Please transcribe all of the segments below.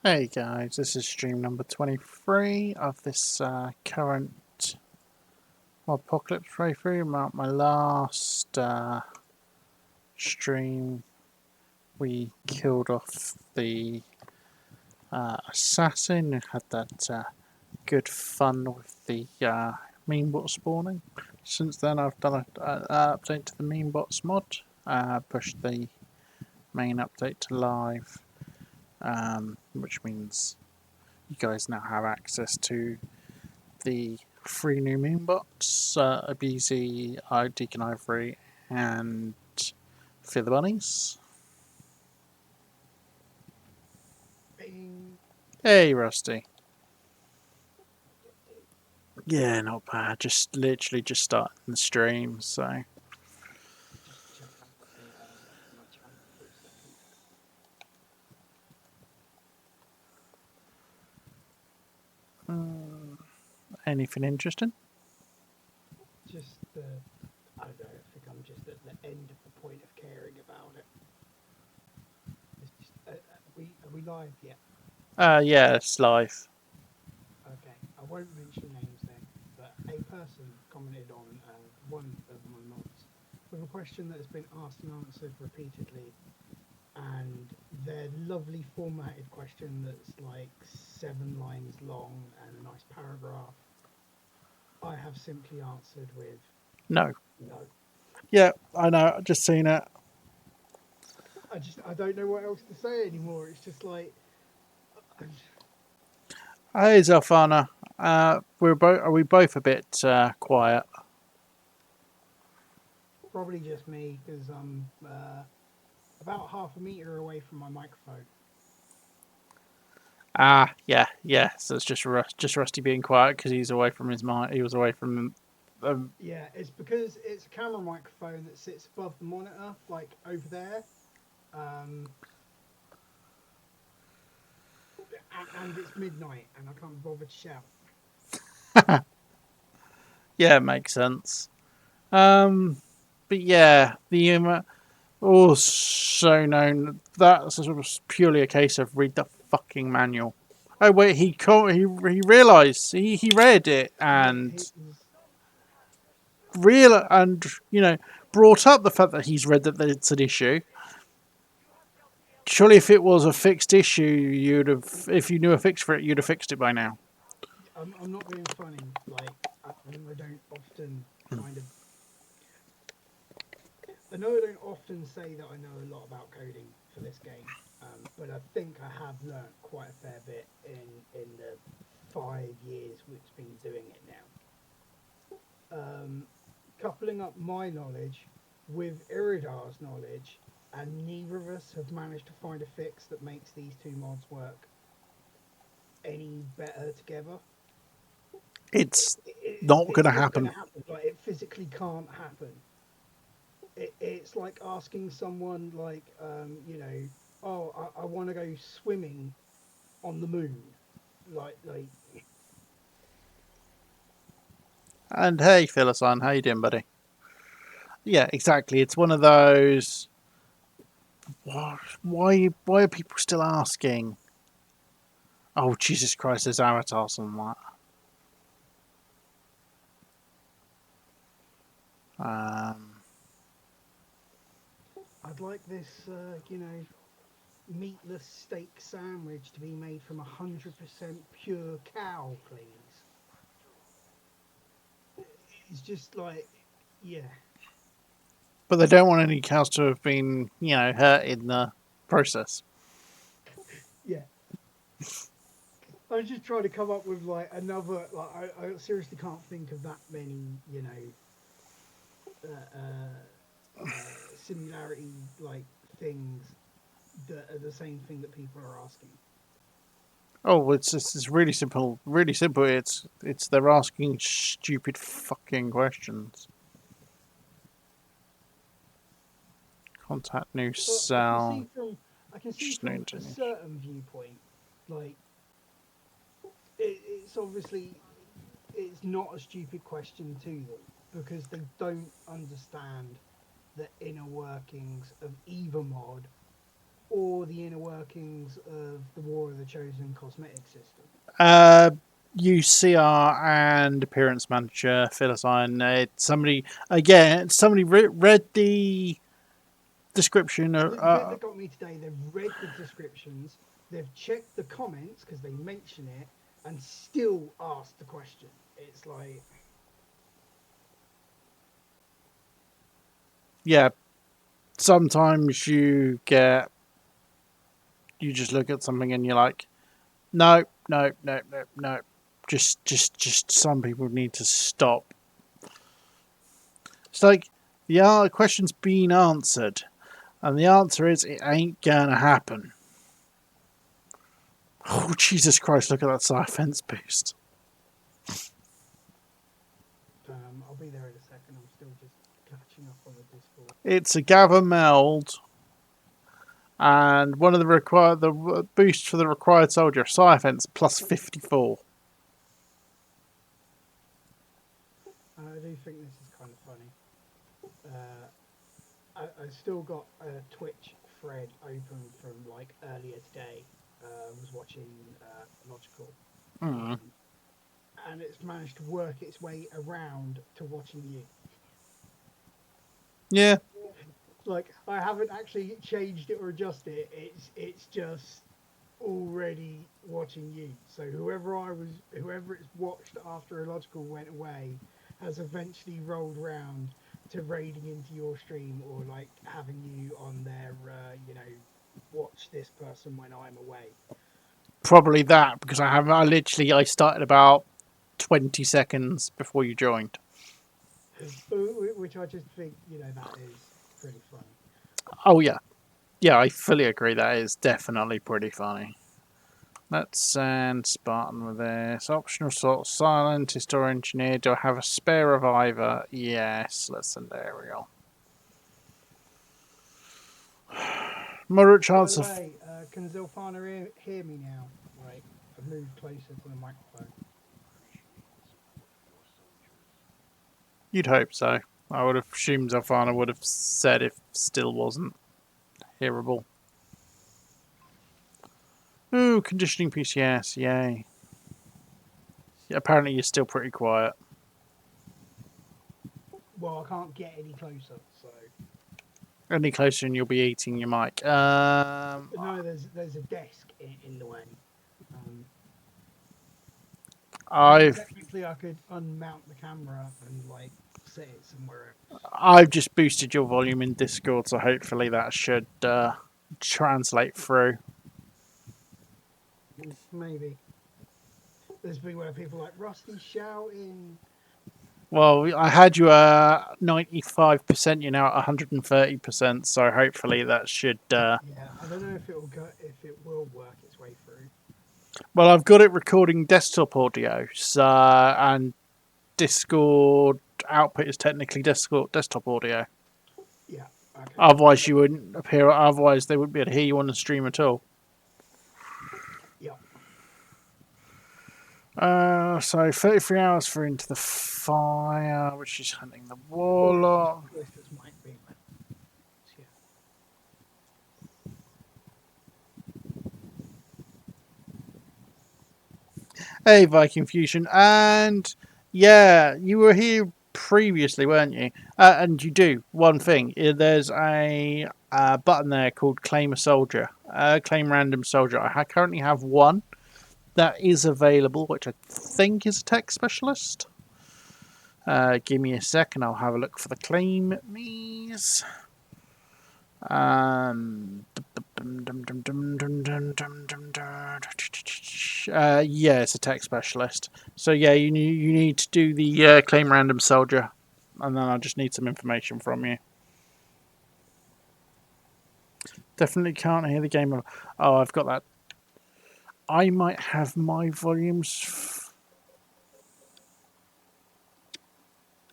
Hey guys, this is stream number 23 of this current Modpocalypse playthrough. My last stream, we killed off the assassin who had that good fun with the meme bot spawning. Since then I've done an update to the meme bots mod, pushed the main update to live, which means you guys now have access to the 3 new meme bots, ABZ, Deacon Ivory, and Fear the Bunnies. Bing. Hey, Rusty. Yeah, not bad. Just literally just starting the stream, so. Just check out my channel for a second. Anything interesting? Just I don't know. I think I'm just at the end of the point of caring about it. It's just, are we live yet? Yeah, it's live. Okay, I won't mention names then. But a person commented on one of my mods with a question that has been asked and answered repeatedly, and their lovely formatted question that's like 7 lines long and a nice paragraph. I have simply answered with No. no. Yeah, I know. I've just seen it. I don't know what else to say anymore. It's just like Hey, Zelfana. Are we both a bit quiet? probably just me because I'm about half a meter away from my microphone. Yeah. So it's just Rusty being quiet because he's away from his mic. He was away from. Yeah, it's because it's a camera microphone that sits above the monitor, like over there. And it's midnight, and I can't bother to shout. Yeah, it makes sense. But yeah, the also known that's purely a case of read the fucking manual. Oh wait, he realised he read it and brought up the fact that he's read that it's an issue. Surely, if it was a fixed issue, if you knew a fix for it, you'd have fixed it by now. I'm not being funny. Like I know I don't often kind of. I know I don't often say that I know a lot about coding for this game, but I think I have learnt quite a fair bit in the 5 years we've been doing it now. Coupling up my knowledge with Iridar's knowledge, and neither of us have managed to find a fix that makes these two mods work any better together. It's not going to It's not going happen. to happen. Like it physically can't happen. It's like asking someone like oh, I want to go swimming on the moon, like And hey, Philosan, how you doing, buddy? Yeah, exactly. It's one of those. Why are people still asking? Oh, Jesus Christ, there's avatars on that. I'd like this meatless steak sandwich to be made from 100% pure cow, please. It's just like, yeah. But they don't want any cows to have been, hurt in the process. Yeah. I was just trying to come up with like another. Like, I seriously can't think of that many, similarity like things that are the same thing that people are asking. Oh, it's really simple. Really simple. It's they're asking stupid fucking questions. Contact new cell. I can see from a certain viewpoint, like it's obviously it's not a stupid question to them because they don't understand the inner workings of either mod or the inner workings of the War of the Chosen cosmetic system? UCR and appearance manager Philistine. Somebody read the description. The bit that got me today, they've read the descriptions, they've checked the comments because they mention it, and still asked the question. It's like, yeah. Sometimes you just look at something and you're like, no, no, no, no, no. Just some people need to stop. It's like the question's been answered, and the answer is it ain't gonna happen. Oh, Jesus Christ, look at that side fence boost. I'll be there in a second. I'm still just catching up on the Discord. It's a gather meld, and one of the boost for the required soldier, side fence plus 54. I do think this is kind of funny. I still got a Twitch thread open from like earlier today. I was watching Logical. And it's managed to work its way around to watching you. Yeah. Like, I haven't actually changed it or adjusted it. It's just already watching you. So whoever it's watched after Illogical went away has eventually rolled round to raiding into your stream or like having you on their watch this person when I'm away. Probably that, because I started about 20 seconds before you joined. Which I just think, that is pretty funny. Oh, yeah. Yeah, I fully agree. That is definitely pretty funny. Let's send Spartan with this. Optional sort, scientist or engineer. Do I have a spare reviver? Yes. Let's send there we go. Moderate chance of... Can Zilfana hear me now? Right, I've moved closer to the microphone. You'd hope so. I would have assumed Zilfana would have said if still wasn't hearable. Ooh, conditioning PCS, yay. Yeah, apparently you're still pretty quiet. Well, I can't get any closer, so... Any closer and you'll be eating your mic. No, there's a desk in the way. Technically, I could unmount the camera and, like, set it somewhere else. I've just boosted your volume in Discord, so hopefully that should translate through. Maybe. There's been where people like Rusty shouting. Well, I had you at 95%. You're now at 130%. So hopefully that should. Yeah, I don't know if it will work its way through. Well, I've got it recording desktop audio, so and Discord output is technically desktop audio. Yeah. Okay. Otherwise, you wouldn't appear. Otherwise, they wouldn't be able to hear you on the stream at all. Yeah. So 33 hours for Into the Fire, which is hunting the warlock. Hey, Viking Fusion, and yeah, you were here previously, weren't you? And you do one thing. There's a button there called Claim a Soldier, Claim Random Soldier. I currently have one that is available, which I think is a tech specialist. Give me a second, I'll have a look for the claim me's. Yeah, it's a tech specialist. So yeah, you need to do the claim random soldier, and then I just need some information from you. Definitely can't hear the game. Oh, I've got that. I might have my volumes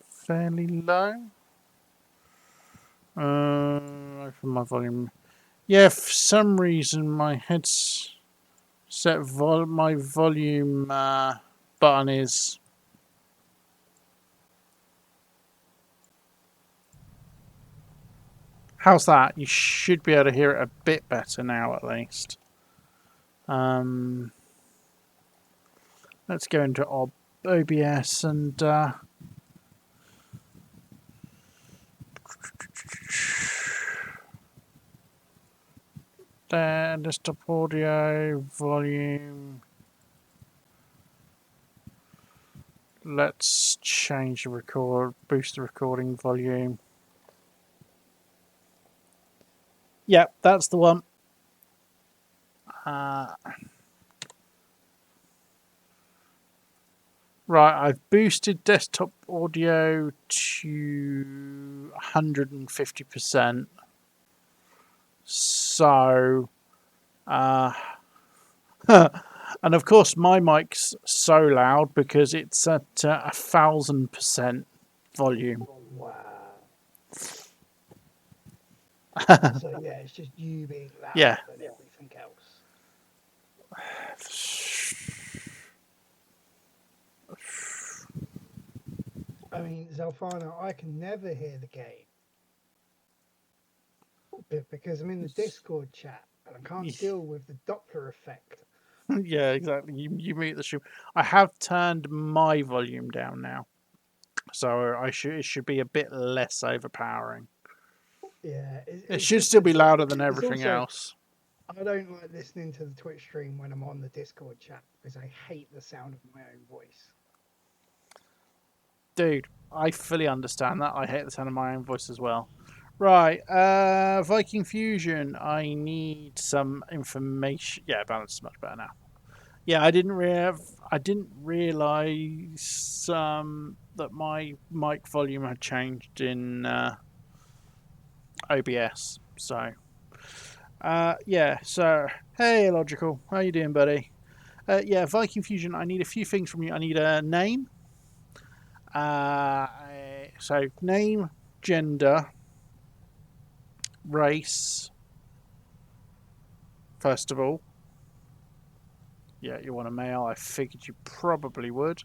fairly low. Open my volume. Yeah, for some reason my headset my volume button is How's that? You should be able to hear it a bit better now, at least. Let's go into OBS and desktop audio volume. Let's change the boost the recording volume. Yep, that's the one. Right, I've boosted desktop audio to 150%. So, and of course my mic's so loud because it's at 1,000% volume. Wow. So yeah, it's just you being louder Yeah. than everything else. I mean, Zalfana, I can never hear the game because I'm in the Discord chat and I can't deal with the Doppler effect. Yeah, exactly. You mute the stream. I have turned my volume down now, so it should be a bit less overpowering. Yeah, It should still be louder than it's everything also, else. I don't like listening to the Twitch stream when I'm on the Discord chat because I hate the sound of my own voice. Dude, I fully understand that. I hate the sound of my own voice as well. Right, Viking Fusion. I need some information. Yeah, balance is much better now. Yeah, I didn't realize that my mic volume had changed in OBS. So, yeah. So, hey, Logical, how you doing, buddy? Yeah, Viking Fusion. I need a few things from you. I need a name. So name, gender, race. First of all. Yeah, you want a male. I figured you probably would.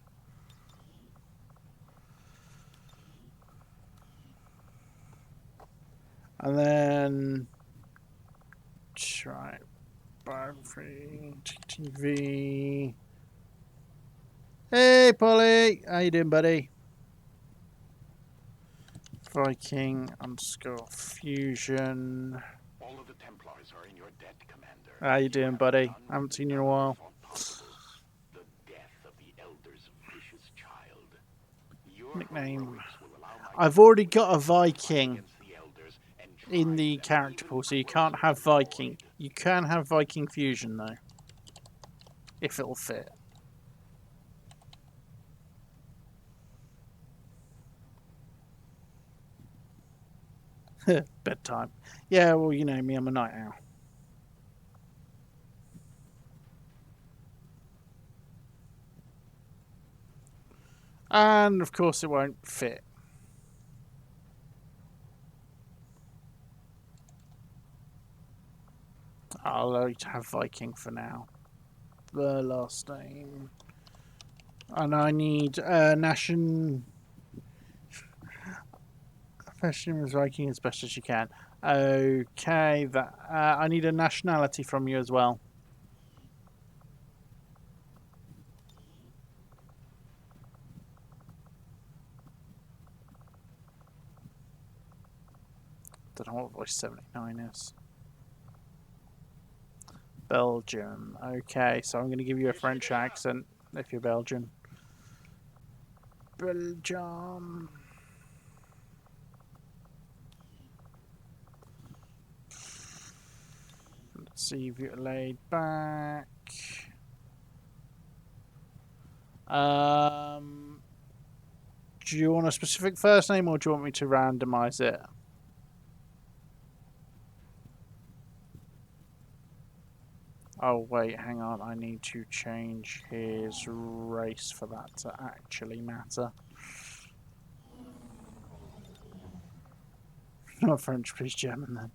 And then try biography, TV. Hey, Polly, how you doing, buddy? Viking _ Fusion. All of the Templars are in your debt, Commander. How you doing, buddy? I haven't seen you in a while. The death of the Elder's vicious child. Nickname. I've already got a Viking in the character pool, so you can't have Viking. You can have Viking Fusion, though. If it'll fit. Bedtime. Yeah, well, you know me, I'm a night owl. And, of course, it won't fit. I'll allow you to have Viking for now. The last name. And I need nation. Question as Viking as best as you can. Okay, that I need a nationality from you as well. Don't know what voice 79 is. Belgium. Okay, so I'm going to give you a French accent if you're Belgian. Belgium. Let's see if you're laid back. Do you want a specific first name or do you want me to randomize it? Oh, wait, hang on. I need to change his race for that to actually matter. Not French, please German then.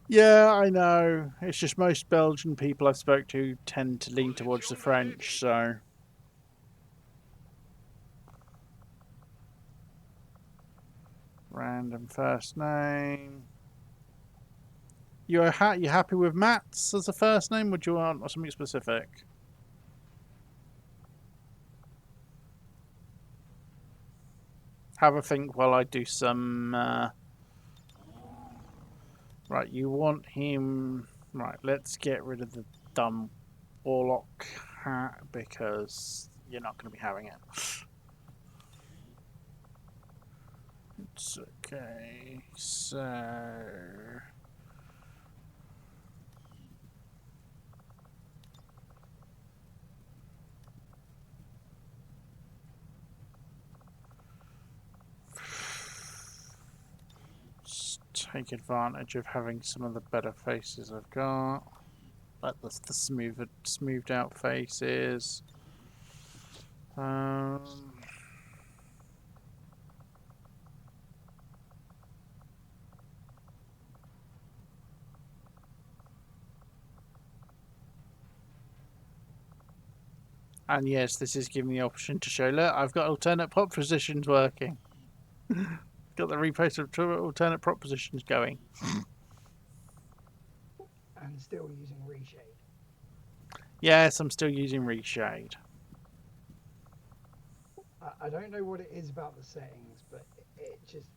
Yeah, I know. It's just most Belgian people I've spoke to tend to lean towards the French, so... Random first name. You happy with Matt's as a first name? Would you want something specific? Have a think while I do some. Right, you want him. Right, let's get rid of the dumb Warlock hat because you're not going to be having it. It's okay. So. Take advantage of having some of the better faces I've got, like the smoothed out faces. And yes, this is giving me the option to show. Look, I've got alternate prop positions working. Got the repost of alternate prop positions going. And still using reshade. Yes, I'm still using reshade. I don't know what it is about the settings, but it just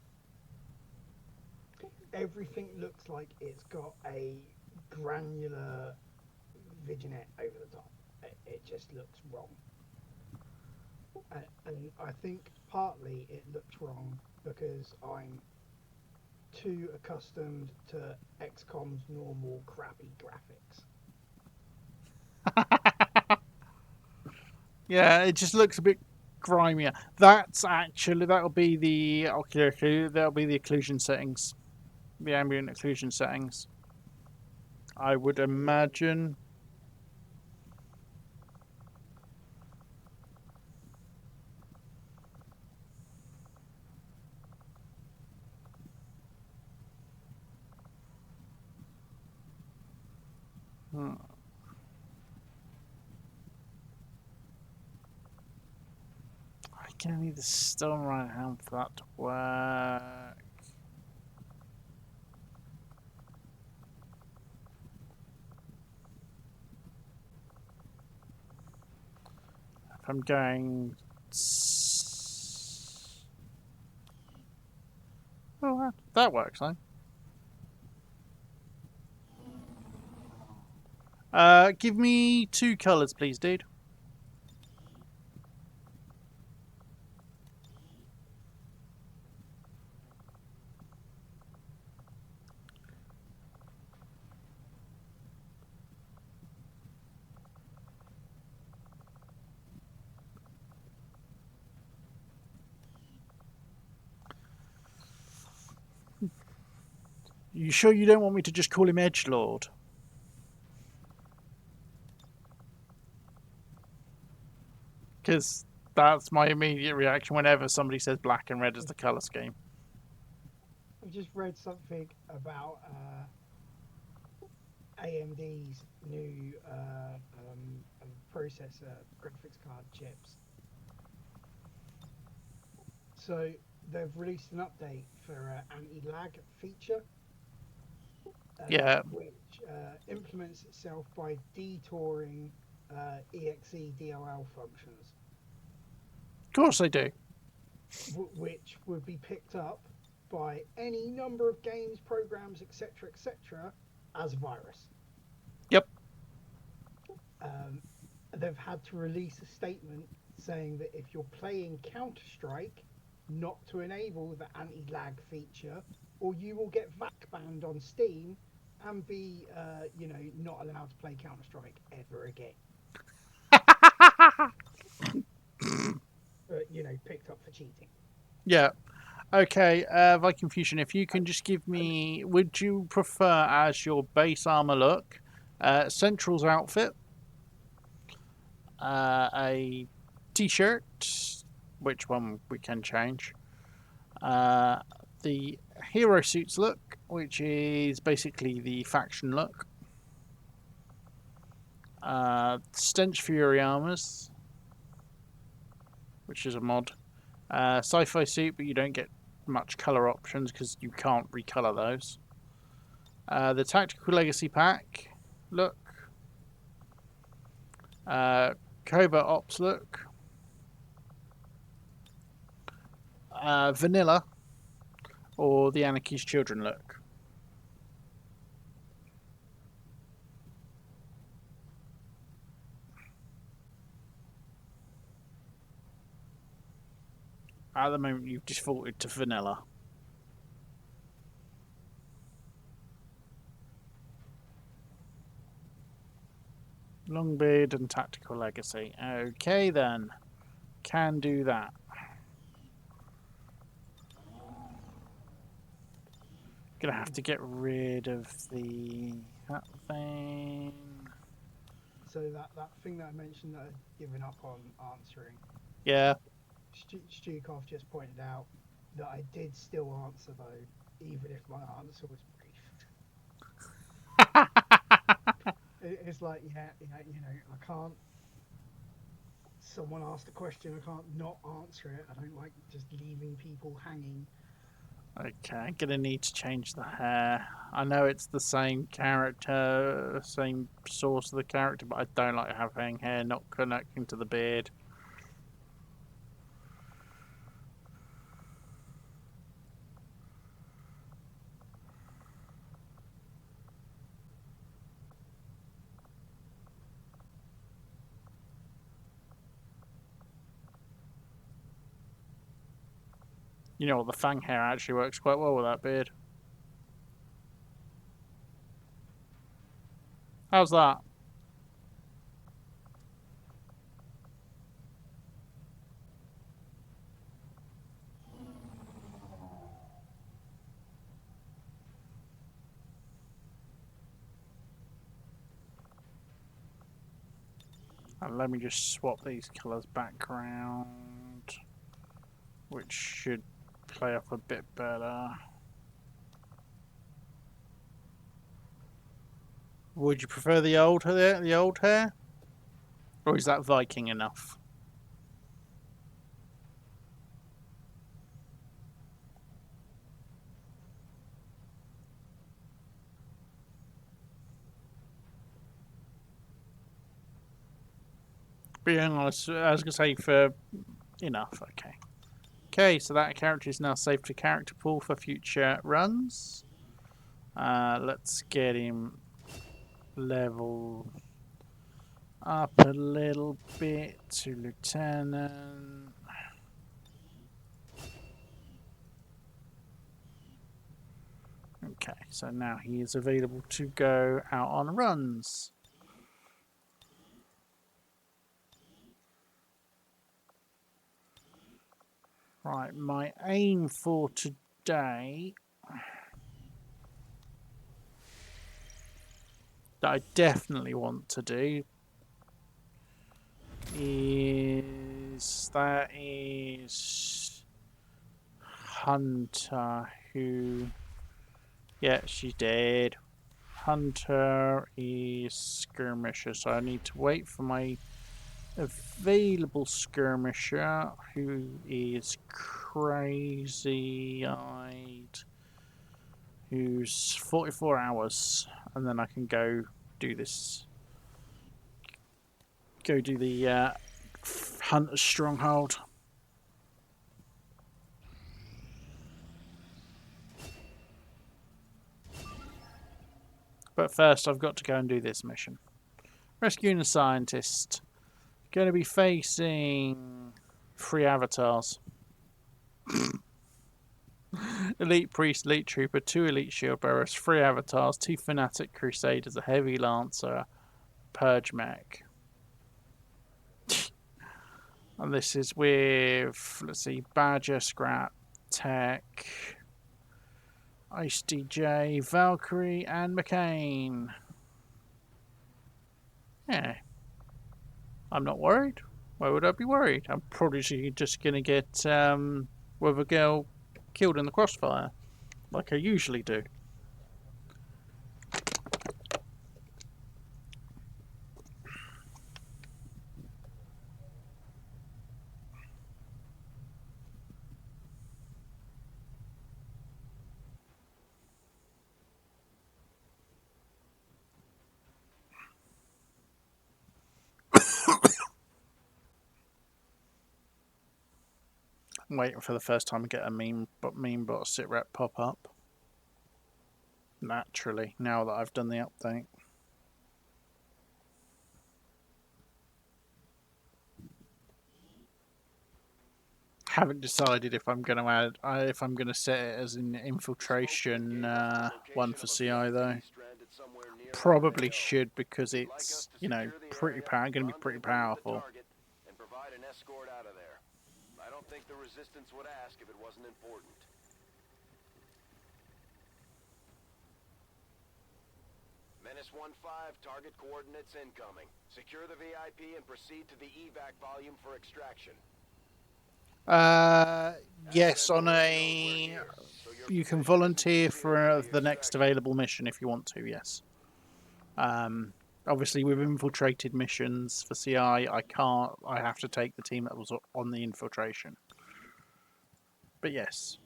everything looks like it's got a granular vignette over the top. It just looks wrong. And I think partly it looks wrong because I'm too accustomed to XCOM's normal crappy graphics. Yeah, it just looks a bit grimier. That'll be the ocular. That'll be the occlusion settings, the ambient occlusion settings. I would imagine. I can need the stone right hand for that to work. If I'm going. Oh, that works, though. Give me 2 colours, please, dude. You sure you don't want me to just call him Edgelord? Because that's my immediate reaction whenever somebody says black and red as the colour scheme. I've just read something about AMD's new processor graphics card chips. So they've released an update for anti-lag feature, Yeah. which implements itself by detouring exe DLL functions. Of course they do. Which would be picked up by any number of games, programs, etc., as a virus. Yep. They've had to release a statement saying that if you're playing Counter-Strike, not to enable the anti-lag feature, or you will get VAC banned on Steam and be, not allowed to play Counter-Strike ever again. Picked up for cheating. Yeah. Okay, Viking Fusion, if you can just give me... Would you prefer as your base armour look, Central's outfit, a t-shirt, which one we can change, the hero suits look, which is basically the faction look, Stench Fury armors, which is a mod, sci-fi suit, but you don't get much colour options because you can't recolour those. The Tactical Legacy Pack look. Covert Ops look. Vanilla. Or the Anarchy's Children look. At the moment, you've defaulted to vanilla. Longbeard and Tactical Legacy. Okay then. Can do that. Gonna have to get rid of that thing. So that thing that I mentioned that I'd given up on answering, Yeah. Stukov just pointed out that I did still answer though, even if my answer was brief. It's like, yeah, I can't. Someone asked a question, I can't not answer it. I don't like just leaving people hanging. Okay, gonna need to change the hair. I know it's the same character, same source of the character, but I don't like having hair not connecting to the beard. You know what, the fang hair actually works quite well with that beard. How's that? And let me just swap these colours background, which should play off a bit better. Would you prefer the old hair? Or is that Viking enough? Being honest, I was going to say for enough, okay. Okay, so that character is now saved to character pool for future runs. Let's get him level up a little bit to Lieutenant. Okay, so now he is available to go out on runs. Right, my aim for today that I definitely want to do is Hunter, who, yeah, she's dead. Hunter is skirmisher, so I need to wait for my available skirmisher, who is crazy-eyed, who's 44 hours, and then I can go do this. Go do the Hunter's Stronghold. But first, I've got to go and do this mission. Rescuing a scientist. Going to be facing 3 avatars. Elite priest, elite trooper, 2 elite shield bearers, 3 avatars, 2 fanatic crusaders, a heavy lancer, purge mech. And this is with, let's see, Badger, Scrap, Tech, Ice DJ, Valkyrie, and McCain. Yeah. I'm not worried. Why would I be worried? I'm probably just going to get Weather Girl killed in the crossfire, like I usually do. I'm waiting for the first time I get a meme bot sit rep pop up. Naturally, now that I've done the update. Haven't decided if I'm going to add, if I'm going to set it as an infiltration one for CI though. Probably should, because it's, you know, going to be pretty powerful. And provide an escort out of there. I don't think the resistance would ask if it wasn't important. Menace 1-5, target coordinates incoming. Secure the VIP and proceed to the evac volume for extraction. Yes, on a... You can volunteer for the next available mission if you want to, yes. Obviously, with infiltrated missions for CI, I can't. I have to take the team that was on the infiltration. But yes,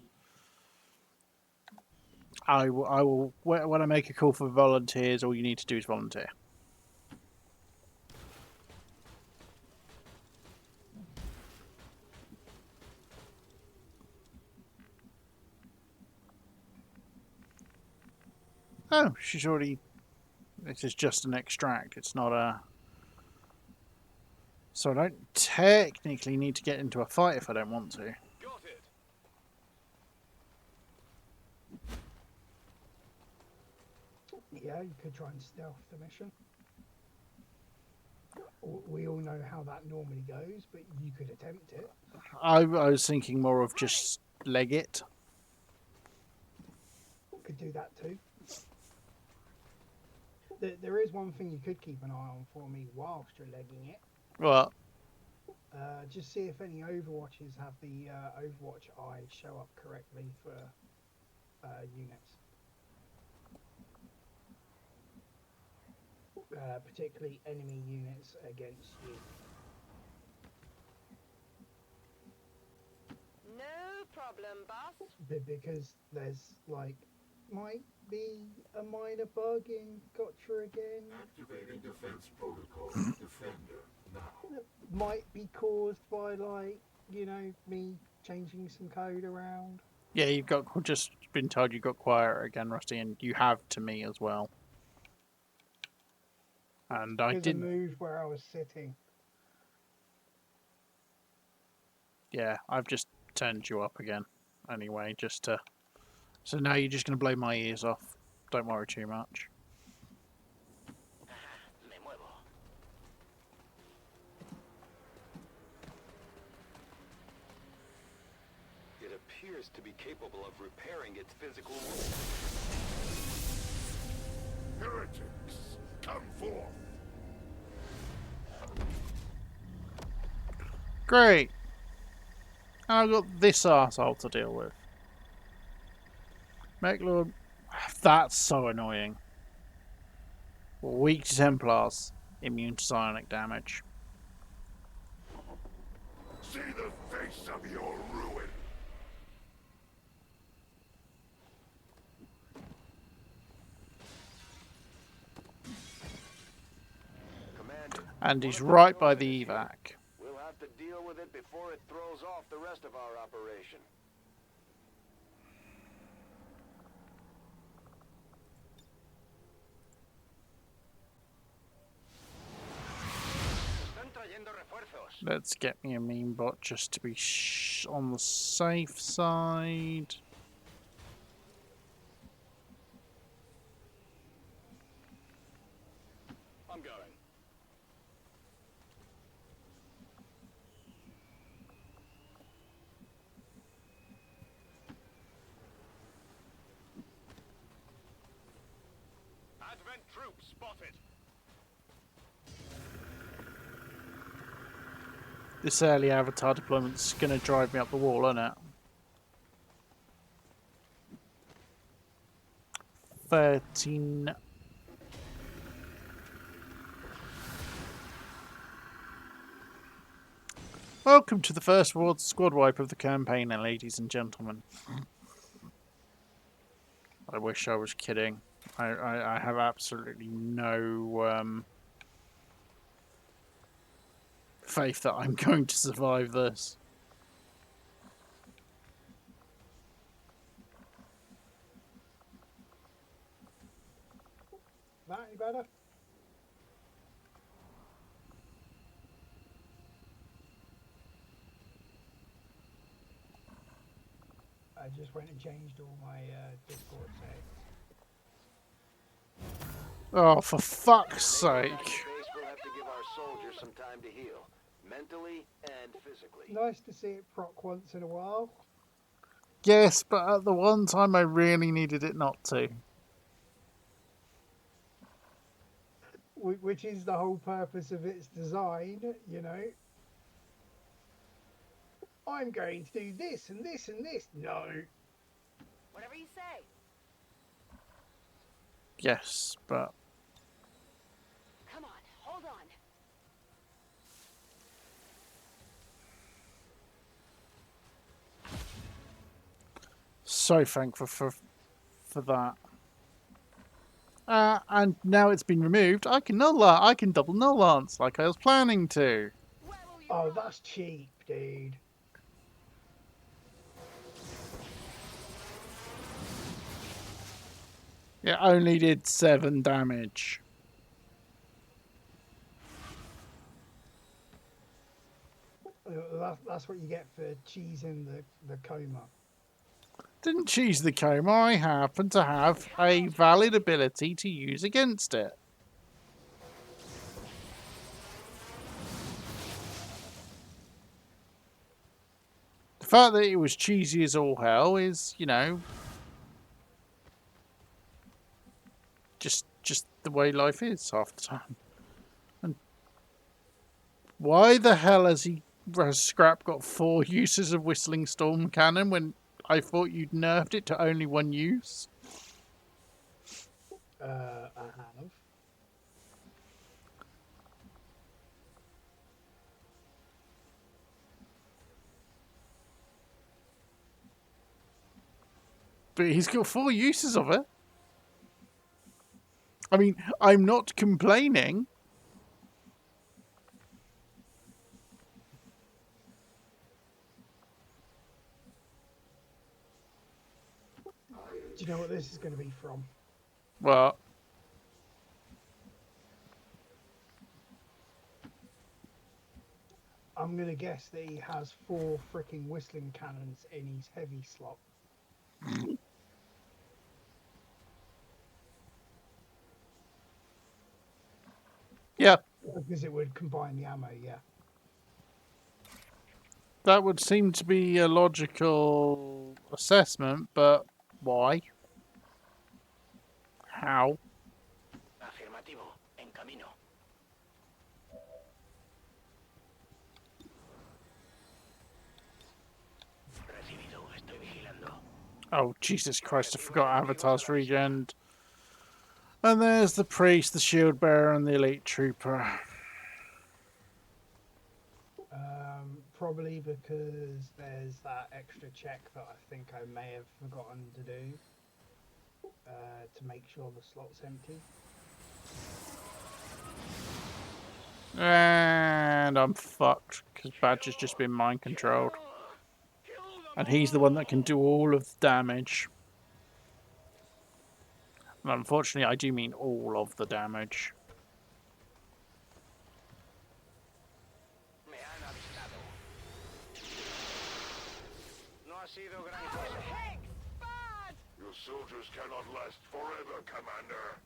I will. When I make a call for volunteers, all you need to do is volunteer. Oh, she's already... This is just an extract. It's not a... So I don't technically need to get into a fight if I don't want to. Got it. Yeah, you could try and stealth the mission. We all know how that normally goes, but you could attempt it. I was thinking more of just leg it. Could do that too. There is one thing you could keep an eye on for me whilst you're legging it. What? Just see if any Overwatches have the Overwatch eye show up correctly for units. Particularly enemy units against you. No problem, boss. Because there's like might be a minor bug in Gotcha again. Activating defense protocol. Defender now. That might be caused by like, you know, me changing some code around. Yeah, you've got just been told you got quieter again, Rusty, and you have to me as well. And I didn't. Moved where I was sitting. Yeah, I've just turned you up again. Anyway, just to. So now you're just going to blow my ears off. Don't worry too much. Me muevo. It appears to be capable of repairing its physical wounds. Heretics, come forth. Great. And I've got this arsehole to deal with. Lord, that's so annoying. Weak to Templars, immune to psionic damage. See the face of your ruin. Commander, And he's right by the evac. we'll have to deal with it before it throws off the rest of our operation. Están trayendo refuerzos. Let's get me a meme bot just to be on the safe side. I'm going. Advent troops spotted. This early avatar deployment's going to drive me up the wall, isn't it? 13. Welcome to the first squad wipe of the campaign, ladies and gentlemen. I wish I was kidding. I have absolutely no faith that I'm going to survive this. better? I just went and changed all my Discord settings. Oh, for fuck's Maybe sake. base will have to give our soldiers some time to heal, mentally and physically. Nice to see it proc once in a while. Yes, but at the one time I really needed it not to. Which is the whole purpose of its design, you know. I'm going to do this and this and this. No. Whatever you say. Yes, but Come on, hold on. so thankful for that. And now it's been removed, I can I can double null lance like I was planning to. Where will you Oh, run? that's cheap, dude. It only did 7 damage. That's what you get for cheesing the coma. Didn't choose the coma, I happen to have a valid ability to use against it. The fact that it was cheesy as all hell is, you know, just the way life is half the time. And why the hell has Scrap got 4 uses of Whistling Storm Cannon when I thought you'd nerfed it to only 1 use? I have. But he's got 4 uses of it. I mean, I'm not complaining. Do you know what this is going to be from? Well, I'm going to guess that he has 4 freaking whistling cannons in his heavy slot. yeah, Because it would combine the ammo, yeah. that would seem to be a logical assessment, but why? How? Afirmativo. En camino. Recibido. Estoy vigilando. Oh, Jesus Christ, I forgot Avatar's regen. And there's the priest, the shield bearer, and the elite trooper. Probably because there's that extra check that I think I may have forgotten to do to make sure the slot's empty. And I'm fucked, because Badge has just been mind controlled. And he's the one that can do all of the damage. And unfortunately, I do mean all of the damage. Me han avistado. No ha sido gran cosa. Pigs! Bad! Your soldiers cannot last forever, Commander.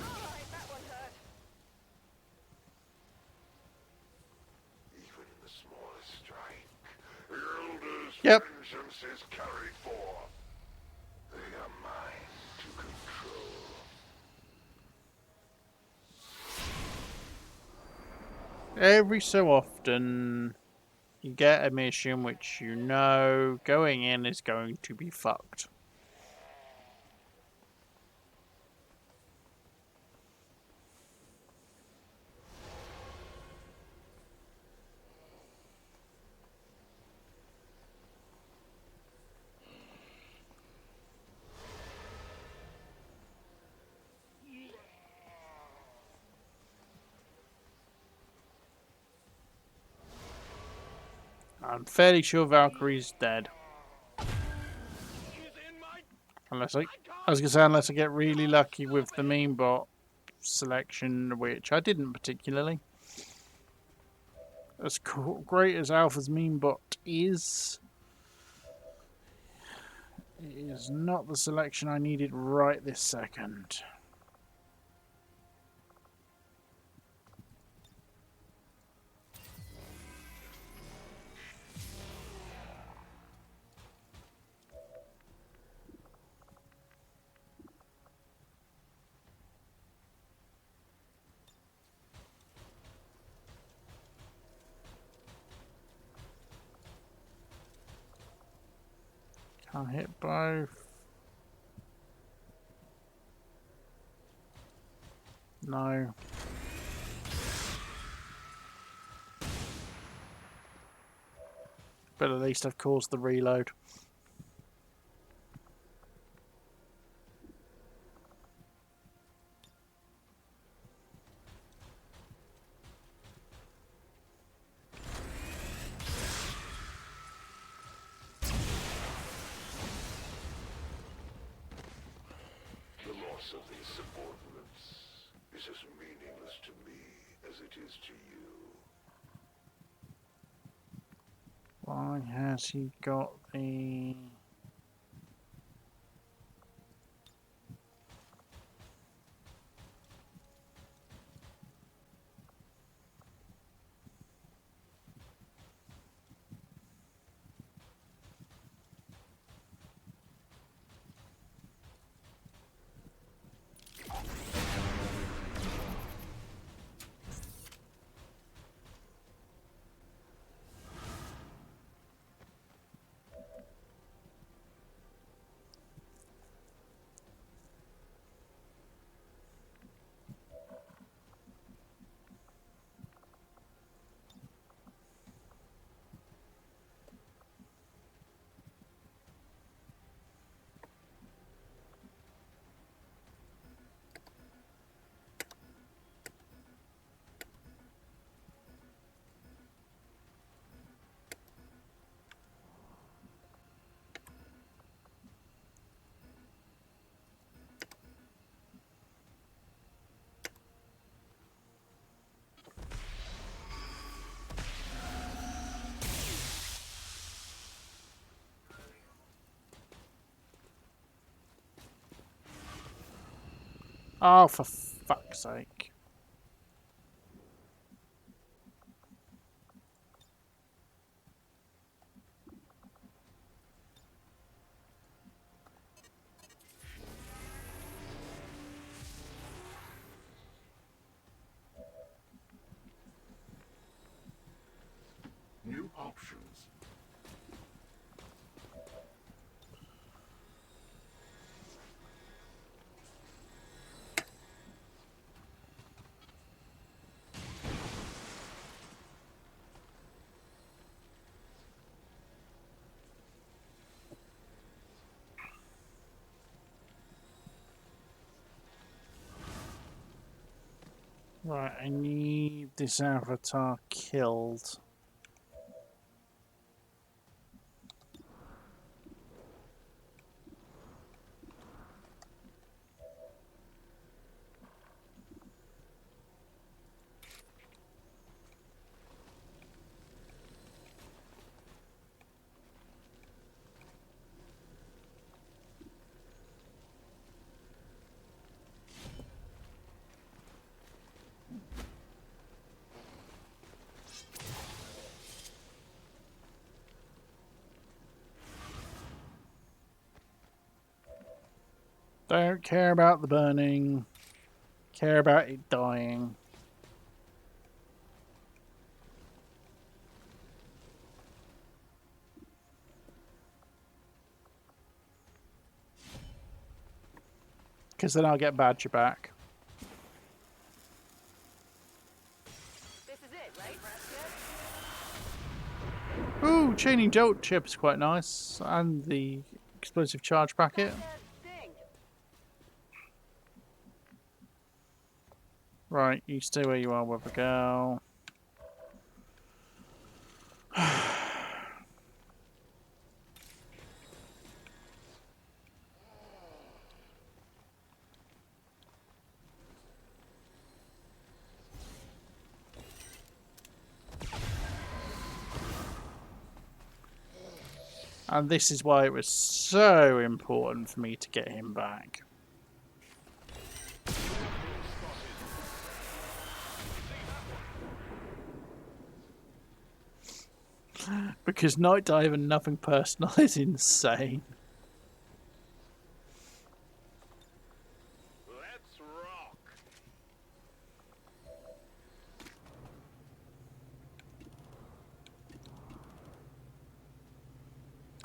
Alright, that one hurt. Even in the smallest strike, the Elder's Yep. vengeance is carried forth. They are mine to control. Every so often, you get a mission which you know going in is going to be fucked. I'm fairly sure Valkyrie's dead. Unless I was gonna say, unless I get really lucky with the meme bot selection, which I didn't particularly. As great as Alpha's meme bot is, it is not the selection I needed right this second. Can't hit both. No. But at least I've caused the reload. The loss of these subordinates is as meaningless to me as it is to you. Why has he got the... Oh, for fuck's sake. New options. Right, I need this avatar killed. Don't care about the burning. Care about it dying. Because then I'll get Badger back. This is it, right? Ooh, chaining jolt chip is quite nice. And the explosive charge packet. Thing. Right, you stay where you are, Weather Girl. And this is why it was so important for me to get him back. Because Night Dive and Nothing Personal is insane. Let's rock.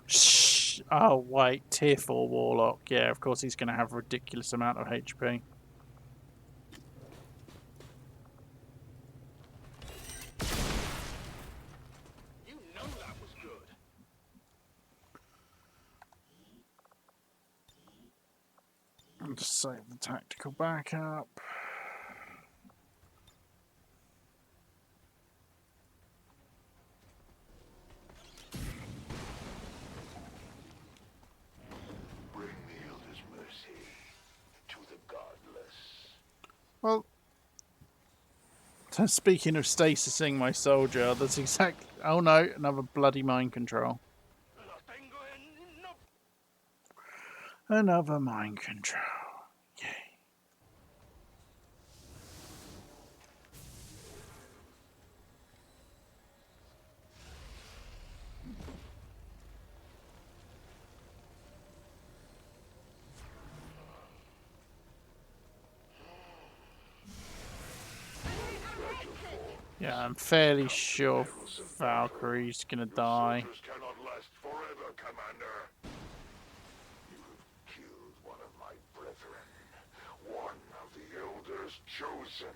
Shh. Oh, wait. Tier 4 Warlock. Yeah, of course he's going to have a ridiculous amount of HP. You know that was good. I'll just save the tactical backup. Bring Nielda's mercy to the godless. Well, so speaking of stasising my soldier, that's exactly... Oh no, another bloody mind control. Another mind control. Yay. Yeah, I'm fairly sure Valkyrie's gonna die. Soldiers cannot last forever, Commander. You have killed one of my brethren. One of the elders chosen.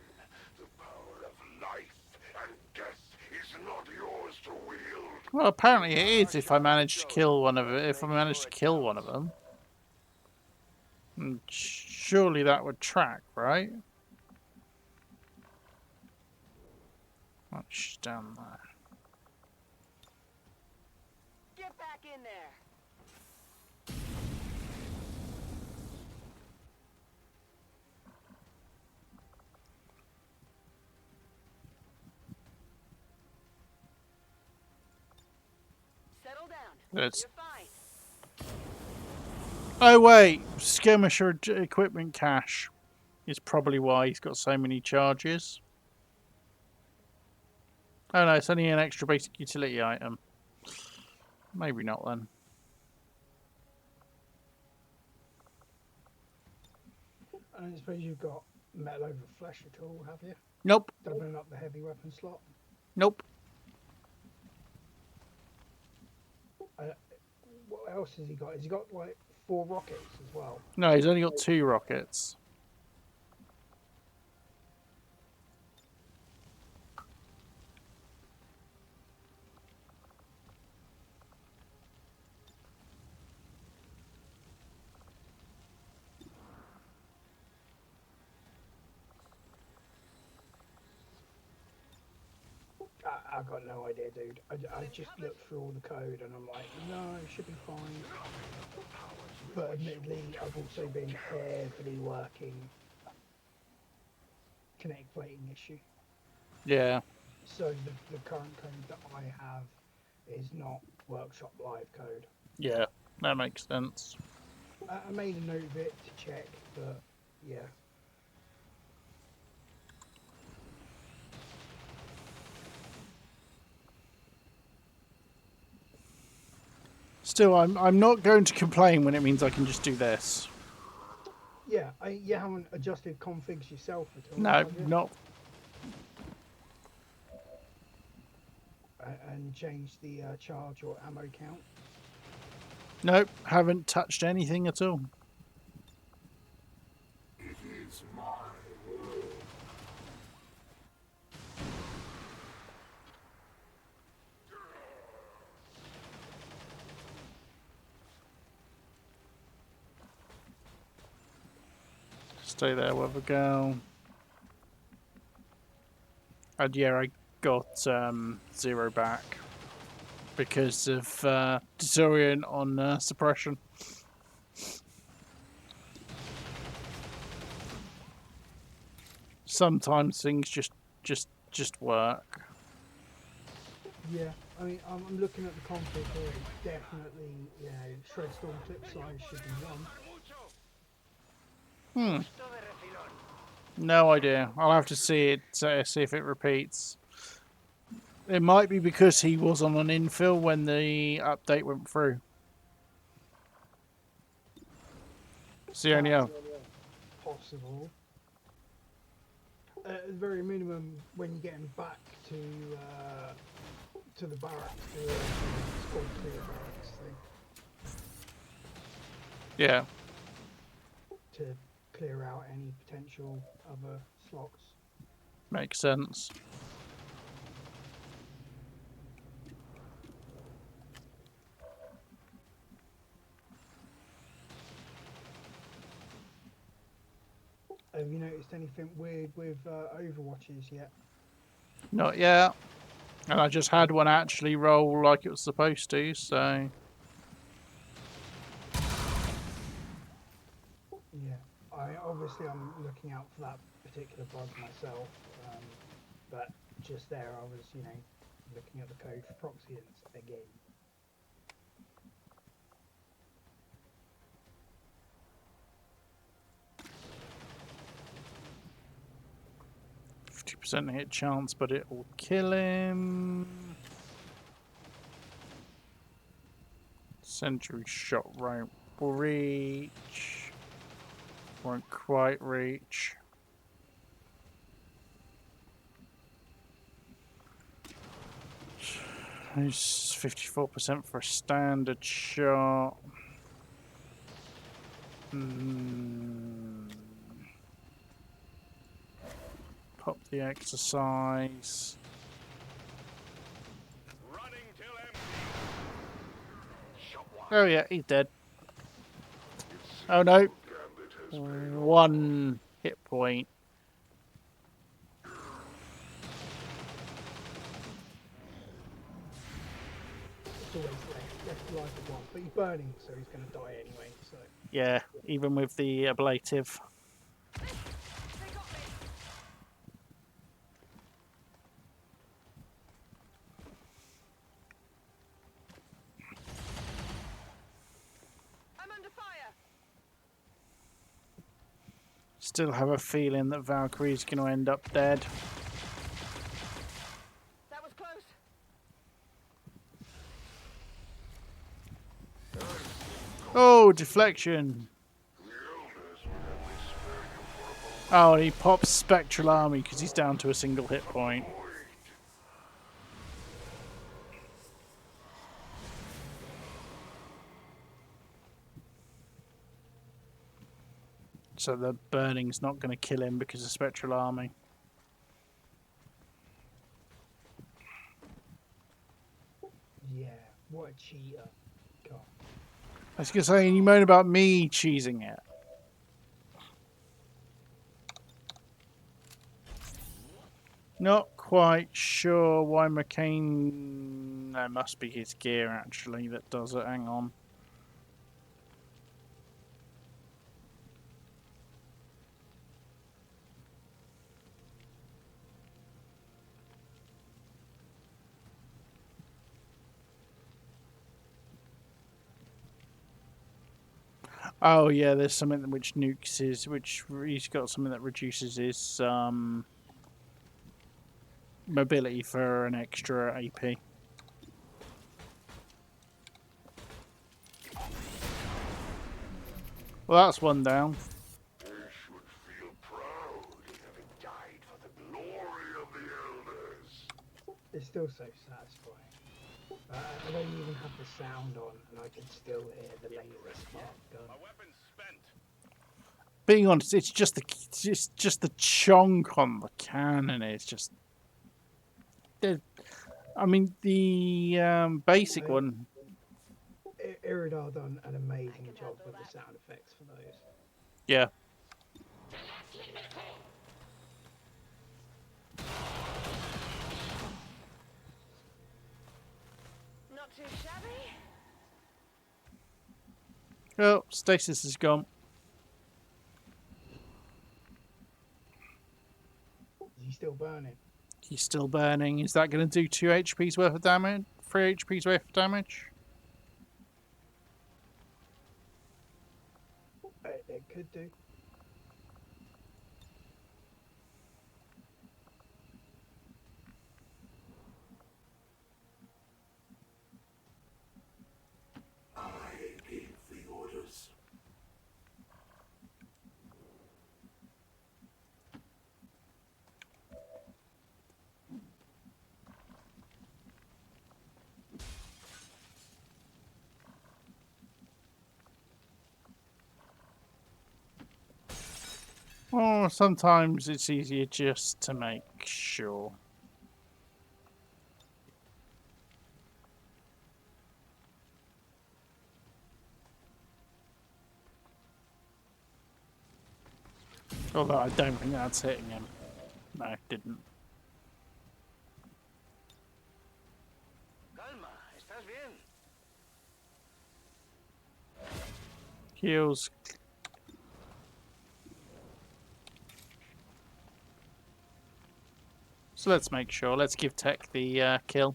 The power of life and death is not yours to wield. Well, apparently it is if I manage to kill one of it. If I manage to kill one of them, and surely that would track, right? Oh, she's down there. Get back in there. Settle down. It's... You're fine. Oh wait, skirmisher equipment cache is probably why he's got so many charges. Oh no, it's only an extra basic utility item. Maybe not then. I don't suppose you've got metal over flesh at all, have you? Nope. Doubling up the heavy weapon slot. Nope. What else has he got? Has he got like 4 rockets as well? No, he's only got 2 rockets. I've got no idea, dude. I just looked through all the code and I'm like, no, it should be fine. But admittedly, I've also been heavily working kinetic plating issue. Yeah. So the current code that I have is not workshop live code. Yeah, that makes sense. I made a note of it to check, but yeah. Still, I'm not going to complain when it means I can just do this. Yeah, you haven't adjusted configs yourself at all. No, have you? not. And changed the charge or ammo count. Nope, haven't touched anything at all. It is my world. Stay there with a go. And yeah, I got 0 back because of disorient on suppression. Sometimes things just work. Yeah. I mean, I'm looking at the config here. It's definitely, you know, Shredstorm clip size should be 1. Hmm. No idea. I'll have to see it, see if it repeats. It might be because he was on an infill when the update went through. It's the only That's other. possible. At the very minimum, when you're getting back to the barracks, the squad clear barracks thing, Yeah. to clear out any potential other slots. Makes sense. Have you noticed anything weird with Overwatches yet? Not yet. And I just had one actually roll like it was supposed to, so... Yeah, obviously I'm looking out for that particular bug myself, but just there I was, you know, looking at the code for proxy again. 50% hit chance, but it will kill him. Sentry shot won't reach. Won't quite reach. It's 54% for a standard shot. Pop the exercise. Running till empty. Oh yeah, he's dead. Oh no. 1 hit point. It's always left alive at 1, but he's burning, so he's going to die anyway. So Yeah, even with the ablative. They got me. I'm under fire. Still have a feeling that Valkyrie's going to end up dead. That was close. Oh, deflection. Oh, and he pops Spectral Army because he's down to a single hit point. So the burning's not going to kill him because of Spectral Army. yeah, what a cheater! God. I was going to say, and you moan about me cheesing it. Not quite sure why McCain... That must be his gear, actually, that does it. Hang on. Oh yeah, there's something which nukes his, which he's got something that reduces his mobility for an extra AP. Well, that's one down. They should feel proud in having died for the glory of the elders. It's still so satisfying. I don't even have the sound on, and I can still hear the laser spark gun. My weapon's spent. Being honest, it's just the chonk on the cannon. It's just, I mean, the basic one. Iridar done an amazing job with the sound effects for those. Yeah. Not too shabby. Oh, stasis is gone. Is he still burning? He's still burning. Is that going to do 2 HP's worth of damage? 3 HP's worth of damage? It could do. I gave the orders. Well, sometimes it's easier just to make sure. Although I don't think that's hitting him. No, it didn't. Calma, ¿estás bien? Heals. So let's make sure. Let's give Tech the kill.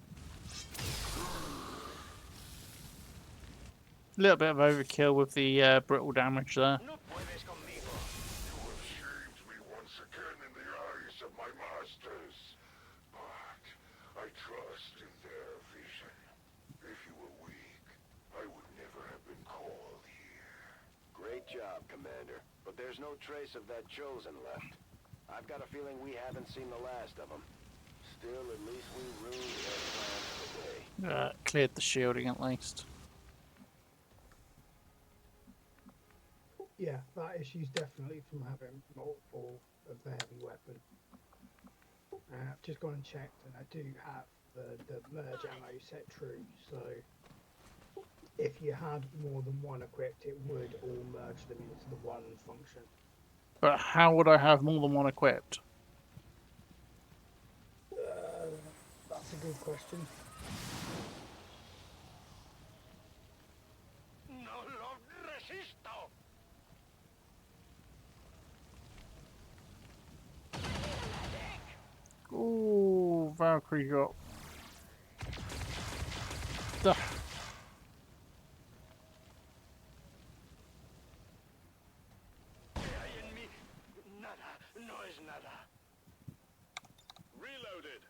A little bit of overkill with the brittle damage there. No puedes conmigo. You have shamed me once again in the eyes of my masters. But I trust in their vision. If you were weak, I would never have been called here. Great job, Commander. But there's no trace of that Chosen left. I've got a feeling we haven't seen the last of them. Still, at least we ruined their plans today. Cleared the shielding at least. Yeah, that issue's definitely from having multiple of the heavy weapon. I've just gone and checked, and I do have the merge ammo set true. So if you had more than one equipped, it would all merge them into the one function. But how would I have more than one equipped? That's a good question. No lo resisto. Ooh, Valkyrie got... Duh. ¿Qué hay en mí? Nada, no es nada. Reloaded.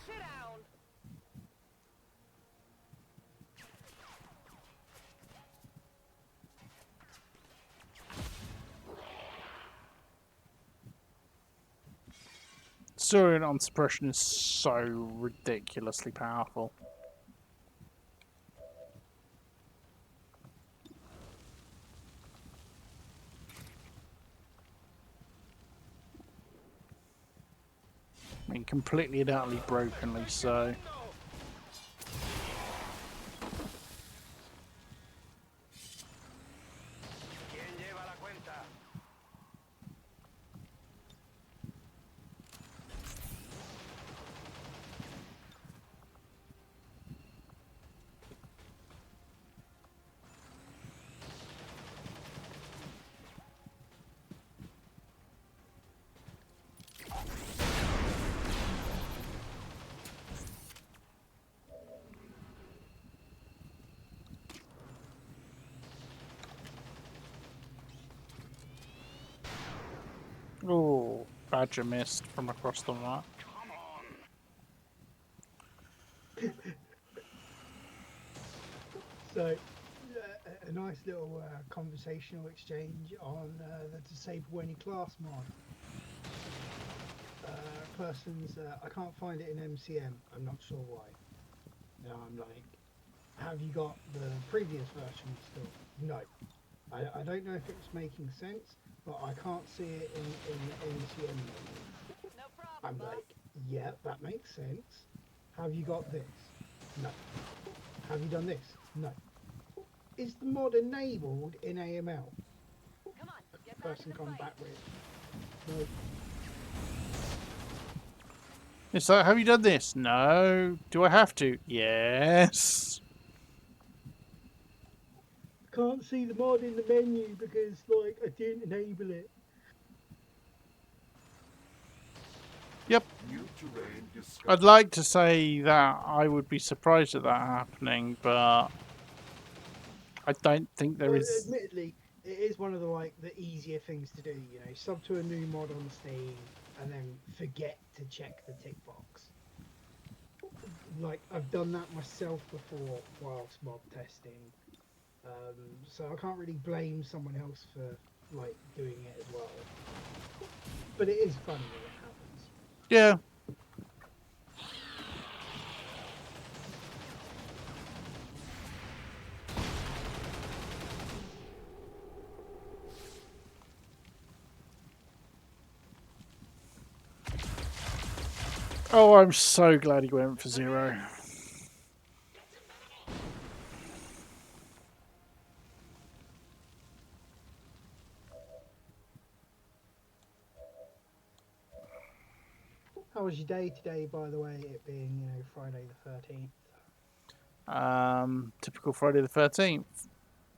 Sit down. Soaring on suppression is so ridiculously powerful. I mean, completely and utterly brokenly so. ¿Quién lleva la cuenta? Oh, Badger missed from across the map. Come on. So, a nice little conversational exchange on the Disable Any Class mod. Person's, I can't find it in MCM. I'm not sure why. Now I'm like, have you got the previous version still? No. I don't know if it's making sense, but I can't see it in the NCM menu. No problem, I'm boss. like, yeah, that makes sense. Have you got this? No. Have you done this? No. Is the mod enabled in AML? Come on, get back Person in the come fight. back with. No. It's like, have you done this? No. Do I have to? Yes. Can't see the mod in the menu because, like, I didn't enable it. Yep. New terrain discovered. I'd like to say that I would be surprised at that happening, but I don't think there Well, is. admittedly, it is one of the the easier things to do. You know, sub to a new mod on Steam and then forget to check the tick box. Like, I've done that myself before whilst mod testing, so I can't really blame someone else for like doing it as well. But it is funny when it happens. Yeah. Oh, I'm so glad he went for 0. How was your day today, by the way? It being, you know, Friday the 13th. Typical Friday the 13th.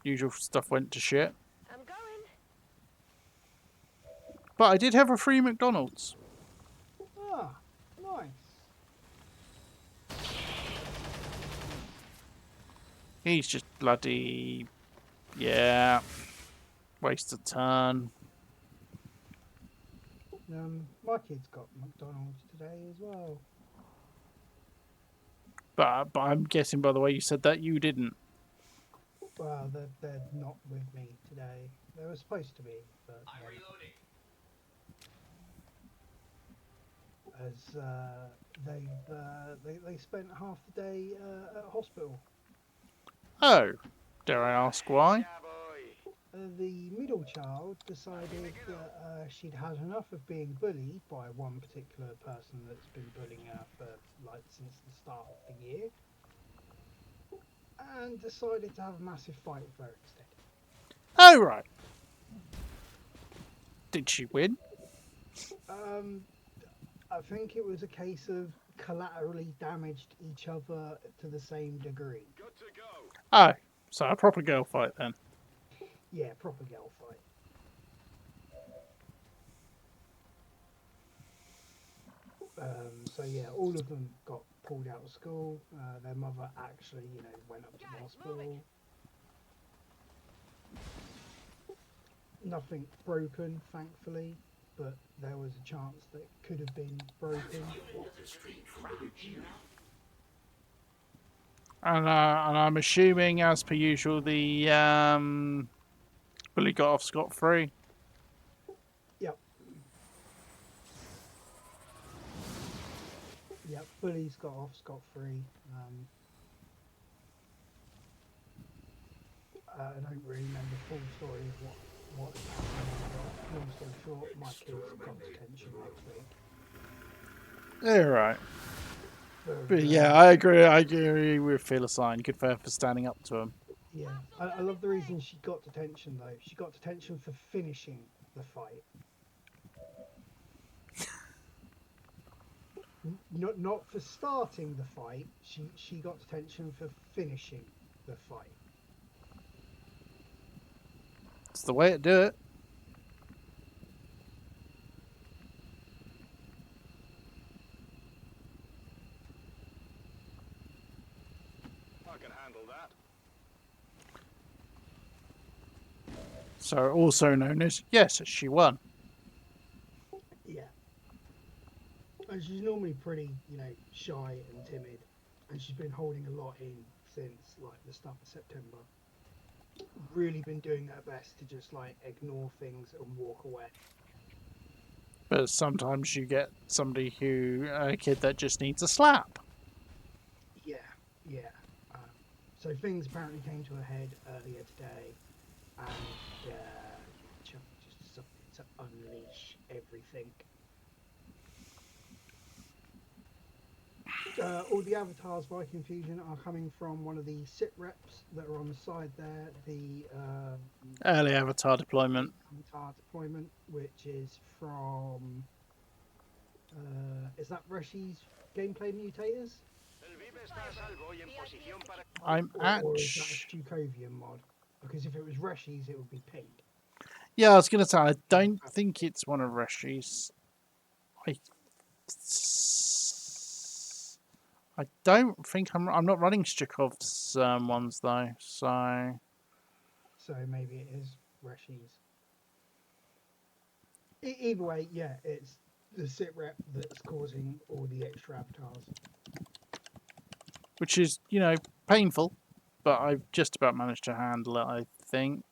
Usual stuff went to shit. I'm going. But I did have a free McDonald's. Ah, nice. He's just bloody... Yeah. Waste a ton. My kids got McDonald's today as well. But I'm guessing by the way you said that you didn't. Well, they're not with me today. They were supposed to be, but as they spent half the day at hospital. Oh. Dare I ask why? Yeah, boy. The middle child decided that she'd had enough of being bullied by one particular person that's been bullying her for like since the start of the year, and decided to have a massive fight with her instead. Oh, right. Did she win? I think it was a case of collaterally damaged each other to the same degree. Good to go. Oh. So a proper girl fight then. Yeah, proper girl fight. So yeah, all of them got pulled out of school. Their mother actually, you know, went up to the hospital. Nothing broken, thankfully, but there was a chance that it could have been broken. And I'm assuming, as per usual, the bully got off scot-free. Yep. Yep, bullies got off scot-free. I don't really know the full story of what happened. But long story short, my kids got detention next week. Yeah, right. But, But yeah, I agree with Philistine. Good for her for standing up to him. yeah. I love the reason she got detention though. She got detention for finishing the fight. Not for starting the fight. She got detention for finishing the fight. It's the way to do it. I can handle that. So also known as, yes, she won. Yeah. And she's normally pretty, you know, shy and timid, and she's been holding a lot in since like the start of September. Really been doing her best to just like ignore things and walk away. But sometimes you get somebody a kid that just needs a slap. Yeah, yeah. So things apparently came to a head earlier today, and Chuck just decided to unleash everything. All the avatars by confusion are coming from one of the sit reps that are on the side there. The Early avatar deployment. avatar deployment, which is from is that Reshi's gameplay mutators? El Vive está a salvo y en posición para... I'm Or is that a actually. Stukovian mod? Because if it was Reshi's, it would be pink. Yeah, I was gonna say I don't think it's one of Reshi's. I don't think I'm not running Strikov's ones though, so So maybe it is Reshi's. Either way, yeah, it's the sit rep that's causing all the extra avatars. which is, you know, painful, but I've just about managed to handle it, I think.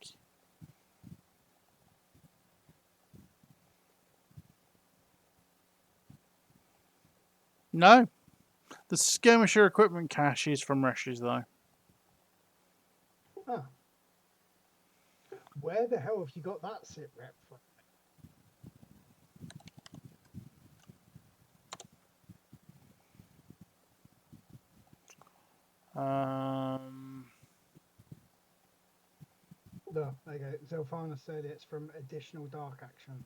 No, the skirmisher equipment cache is from Reshi's though. Huh. Where the hell have you got that sit rep from? No, there you go. Zelfana said it's from additional dark actions.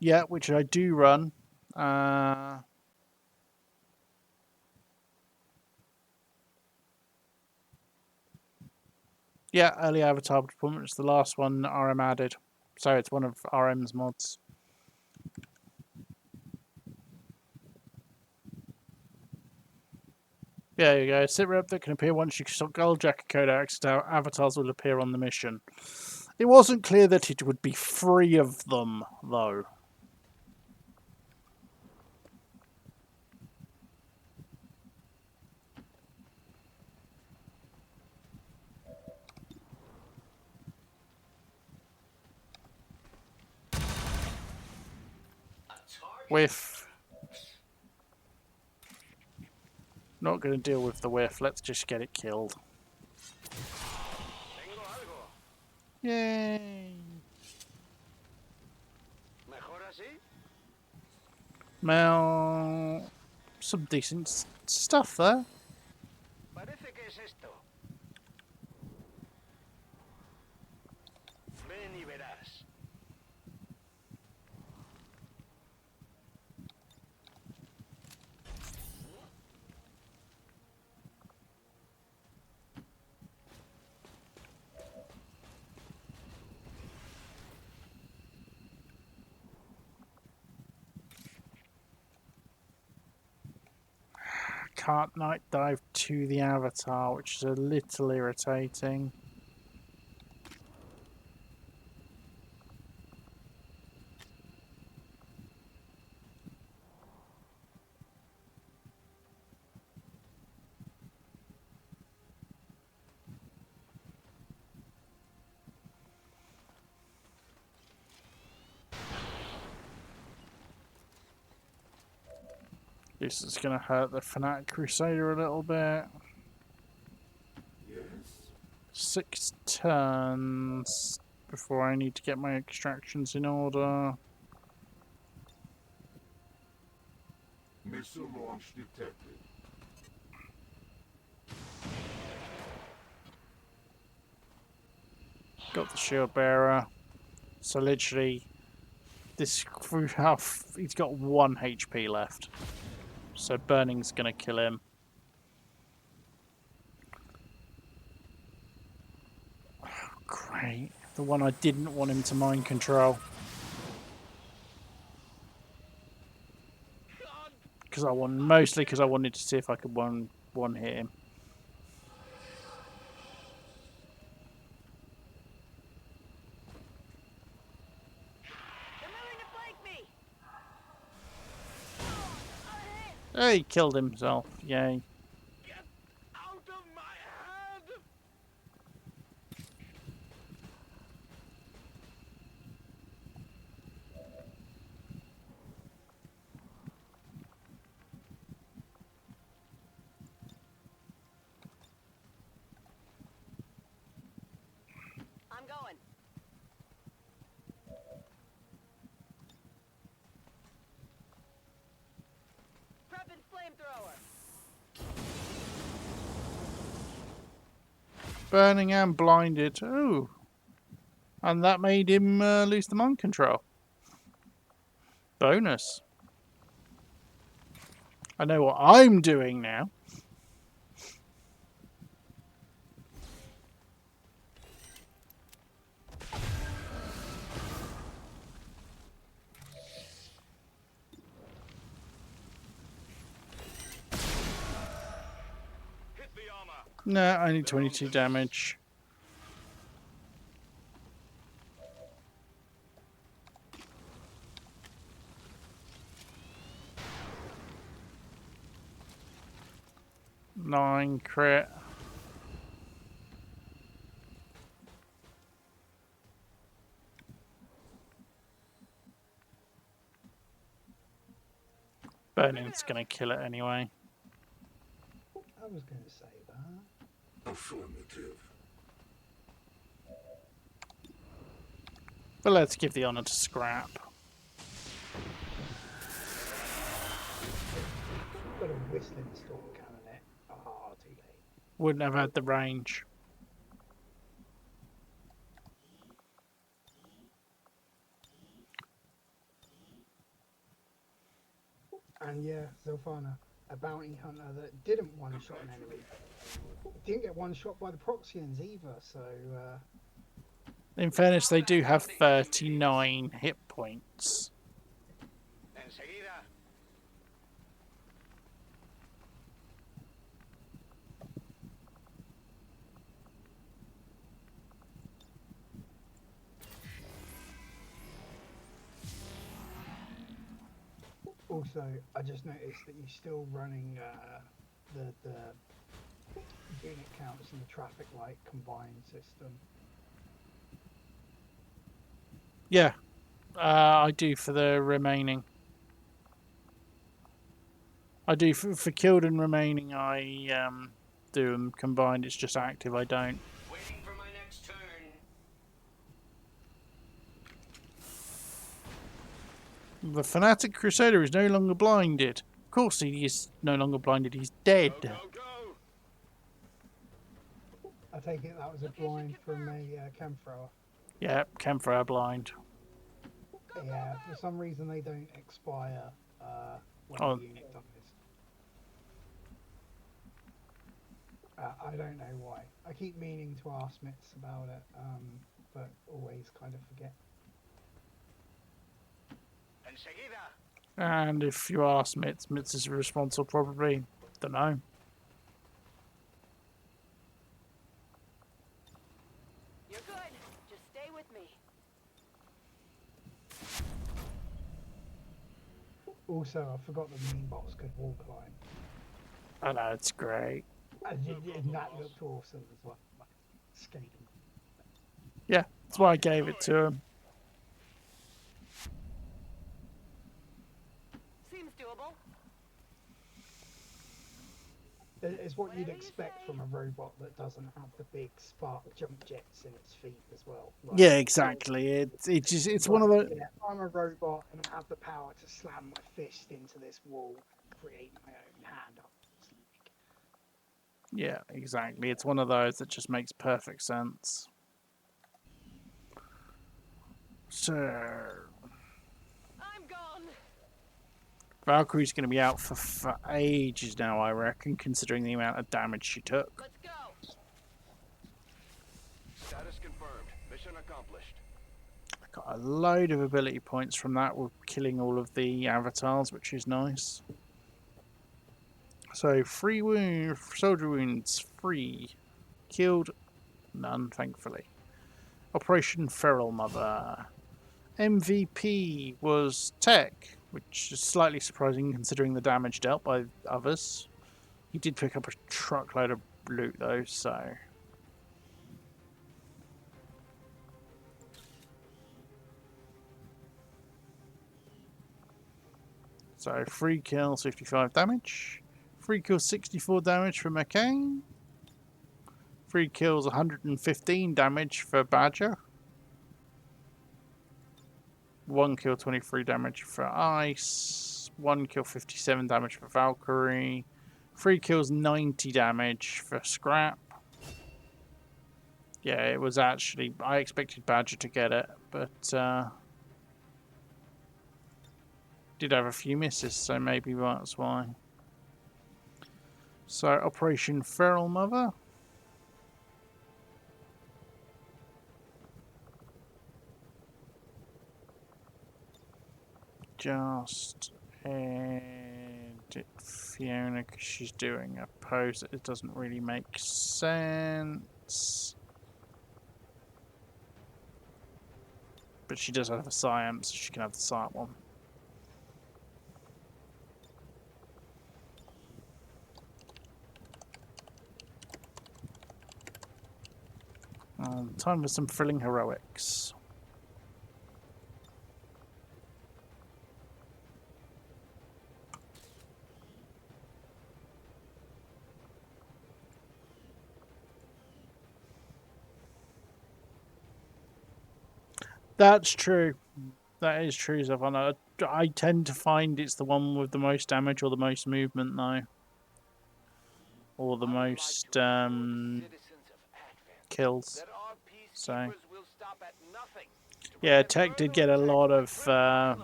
Yeah, which I do run. Yeah, early avatar deployment is the last one RM added. So it's one of RM's mods. Yeah, there you go. Sit rep that can appear once you stop gold jacket codex. Avatars will appear on the mission. It wasn't clear that it would be free of them, though. Whiff. Not going to deal with the whiff. Let's just get it killed. Tengo algo. Yay! ¿Mejor así? Well, some decent stuff there. Parece que es esto. Ven y verás. Can't night dive to the avatar, which is a little irritating. This is going to hurt the Fanatic Crusader a little bit. 6 turns before I need to get my extractions in order. Missile launch detected. Got the shield bearer. So literally, this through half, he's got 1 HP left. So burning's going to kill him. Oh, great. The one I didn't want him to mind control. Because mostly because I wanted to see if I could one hit him. They're moving to flank me. Hey, he killed himself. Yay. Get out of my head! Burning and blinded. Ooh. And that made him lose the mind control. Bonus. I know what I'm doing now. Hit the armor. No, only 22 damage. Nine crit. Burning's gonna kill it anyway. I was going to say that. Affirmative. But let's give the honour to Scrap. Got a whistling storm cannon it. Ah, too late. Wouldn't have had the range. And yeah, Zilfana, a bounty hunter that didn't one-shot an enemy. Didn't get one-shot by the Proxians either, so... In fairness, they do have 39 hit points. Enseguida. Also, I just noticed that you're still running the unit counts and the traffic light combined system. Yeah, I do for the remaining. I do for killed and remaining. I do them combined. It's just active. I don't. Waiting for my next turn. The fanatic crusader is no longer blinded. Of course, he is no longer blinded. He's dead. Go, go, go. I take it that was a blind from a Camphor. Yeah, Camphor blind. Yeah, for some reason they don't expire when Oh. the unit dies. I don't know why. I keep meaning to ask Mitz about it, but always kind of forget. Enseguida. And if you ask Mitz, Mitz is responsible probably. Don't know. You're good. Just stay with me. Also, I forgot the mean bots could wall climb. I know, it's great. And that looked awesome as well. Like, skating. Yeah, that's why I gave it to him. Seems doable. It's what you'd expect from a robot that doesn't have the big spark jump jets in its feet as well. Like, Yeah, exactly. It's one of the. Yeah, I'm a robot and I have the power to slam my fist into this wall, create my own hand up. Yeah, exactly. It's one of those that just makes perfect sense. So, I'm gone. Valkyrie's going to be out for ages now, I reckon, considering the amount of damage she took. Let's go. Status confirmed. Mission accomplished. I got a load of ability points from that with killing all of the avatars, which is nice. So, free wound, soldier wounds, free. Killed, none, thankfully. Operation Feral Mother. MVP was Tech, which is slightly surprising considering the damage dealt by others. He did pick up a truckload of loot though, so... So, free kill, 55 damage. Free kill, 64 damage for McCain. Free kills, 115 damage for Badger. 1 kill, 23 damage for Ice. 1 kill, 57 damage for Valkyrie. 3 kills, 90 damage for Scrap. Yeah, it was actually... I expected Badger to get it, but did have a few misses, so maybe that's why. So, Operation Feral Mother. Just edit Fiona because she's doing a pose. It doesn't really make sense. But she does have a Siam, so she can have the Siam one. Time for some thrilling heroics. That's true. That is true, Savannah. I tend to find it's the one with the most damage or the most movement, though. Or the most kills. So yeah, Tech did get a lot of the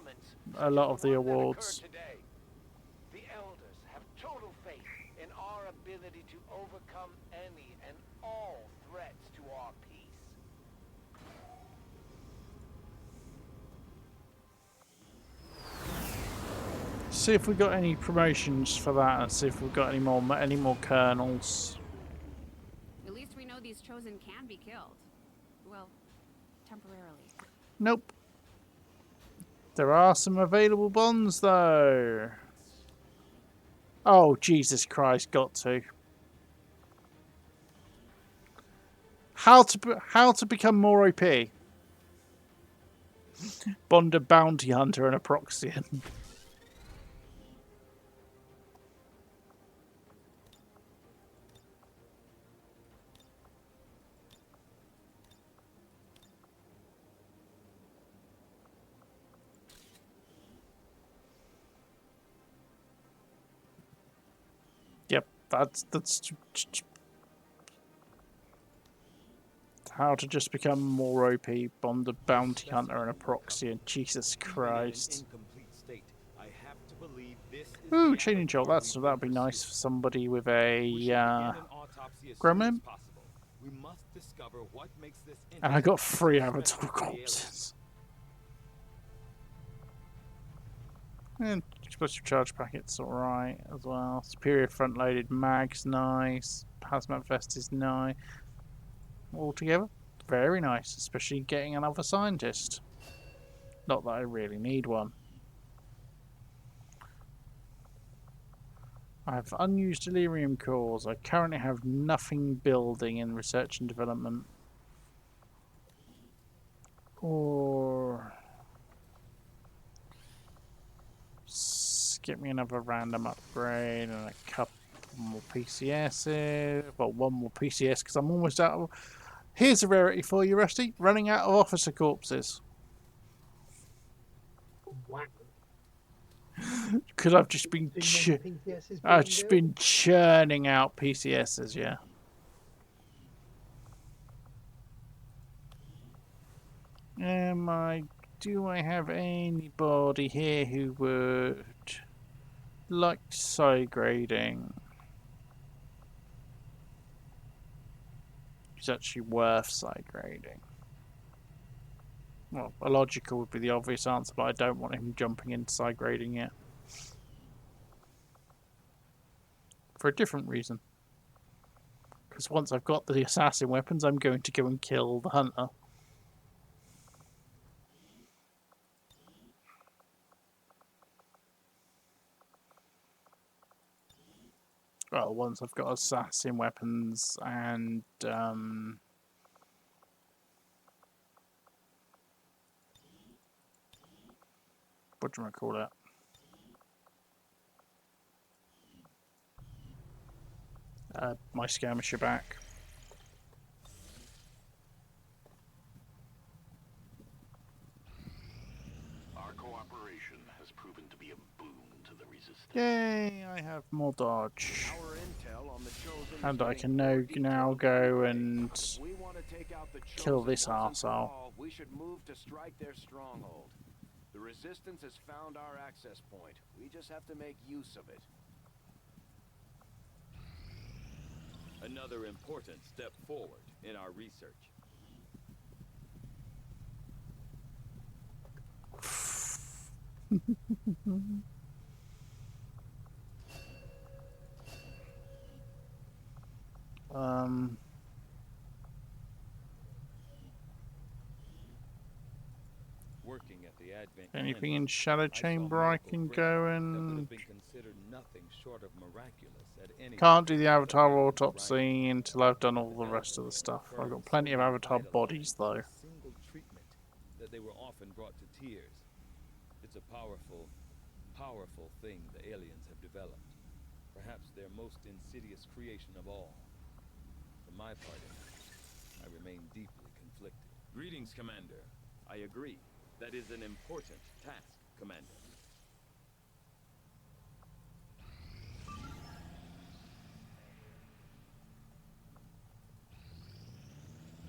awards. The elders have total faith in our ability to overcome any and all threats to our peace. See if we got any promotions for that, and see if we've got any more colonels. At least we know these chosen can be killed. Well, temporarily. Nope. There are some available bonds though. Oh Jesus Christ! Got to. How to become more OP? Bond a bounty hunter and a Proxian. Yep, that's how to just become more OP. Bond a bounty hunter and a Proxian. Jesus Christ. Ooh, chain and jolt. That'd be nice for somebody with a gremlin. And I got 3 avatar corpses. And explosive charge packets, alright as well. Superior front loaded mags, nice. Hazmat vest is nice. Altogether, very nice, especially getting another scientist. Not that I really need one. I have unused delirium cores. I currently have nothing building in research and development. Or get me another random upgrade and a couple more PCSs. Well, one more PCS because I'm almost out of... Here's a rarity for you, Rusty. Running out of officer corpses. Wow. Because I've just been churning out PCSs, yeah. Do I have anybody here who would like side grading? It's actually worth side grading. Well, a logical would be the obvious answer, but I don't want him jumping into side grading yet. For a different reason. Because once I've got the assassin weapons, I'm going to go and kill the hunter. Well, once I've got assassin weapons and what do I call it? My skirmisher back. Our cooperation has proven to be a boon to the Resistance. Yay! I have more dodge. Our intel on the chosen And I can more now go and we wanted take out the Kill Chosen this once and for arsehole. all, we should move to strike their stronghold. The Resistance has found our access point. We just have to make use of it. Another important step forward in our research. Working at the Advent Anything Campus, in Shadow I saw Chamber I medical can breakthroughs go that would and... have been considered nothing short of miraculous at any Can't do point the in Avatar alien's autopsy until I've done all the The rest of the elders stuff. I've confirmed got plenty of so Avatar revitalized bodies with though. a single treatment that they were often brought to tears. It's a powerful, powerful thing the aliens have developed. Perhaps their most insidious creation of all. For my part, I remain deeply conflicted. Greetings, Commander. I agree. That is an important task, Commander.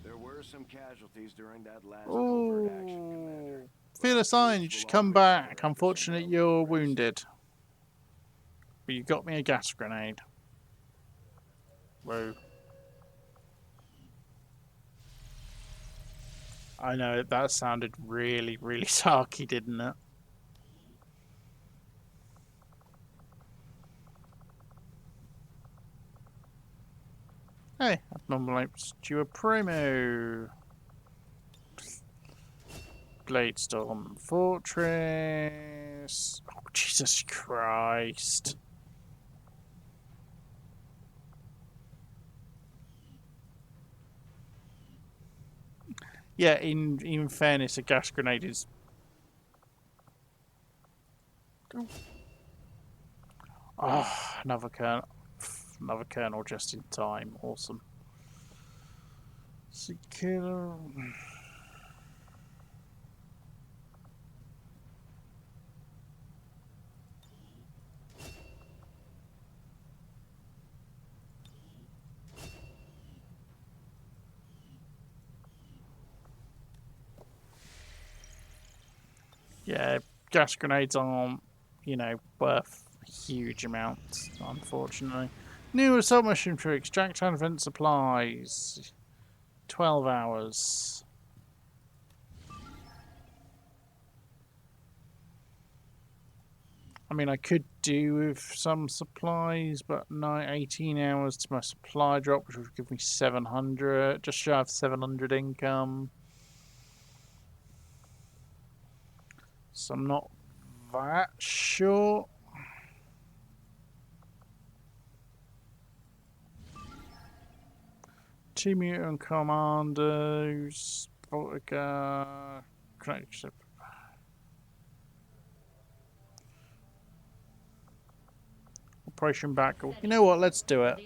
There were some casualties during that last covert action, Commander. Feel a sign, you just come back. Unfortunate you're wounded. But you got me a gas grenade. Whoa. I know, that sounded really, really sarky, didn't it? Hey, abnormal apes, due a promo. Bladestorm Fortress. Oh, Jesus Christ. Yeah, in fairness, a gas grenade is... Ah, another kernel just in time. Awesome. Secure... Yeah, gas grenades aren't, you know, worth huge amounts, unfortunately. New assault mission to extract advent supplies. 12 hours. I mean, I could do with some supplies, but no, 18 hours to my supply drop, which would give me 700, just shy of 700 income. So I'm not that sure. Two mutant commandos, Voltica, connection. Operation Battle. You know what? Let's do it.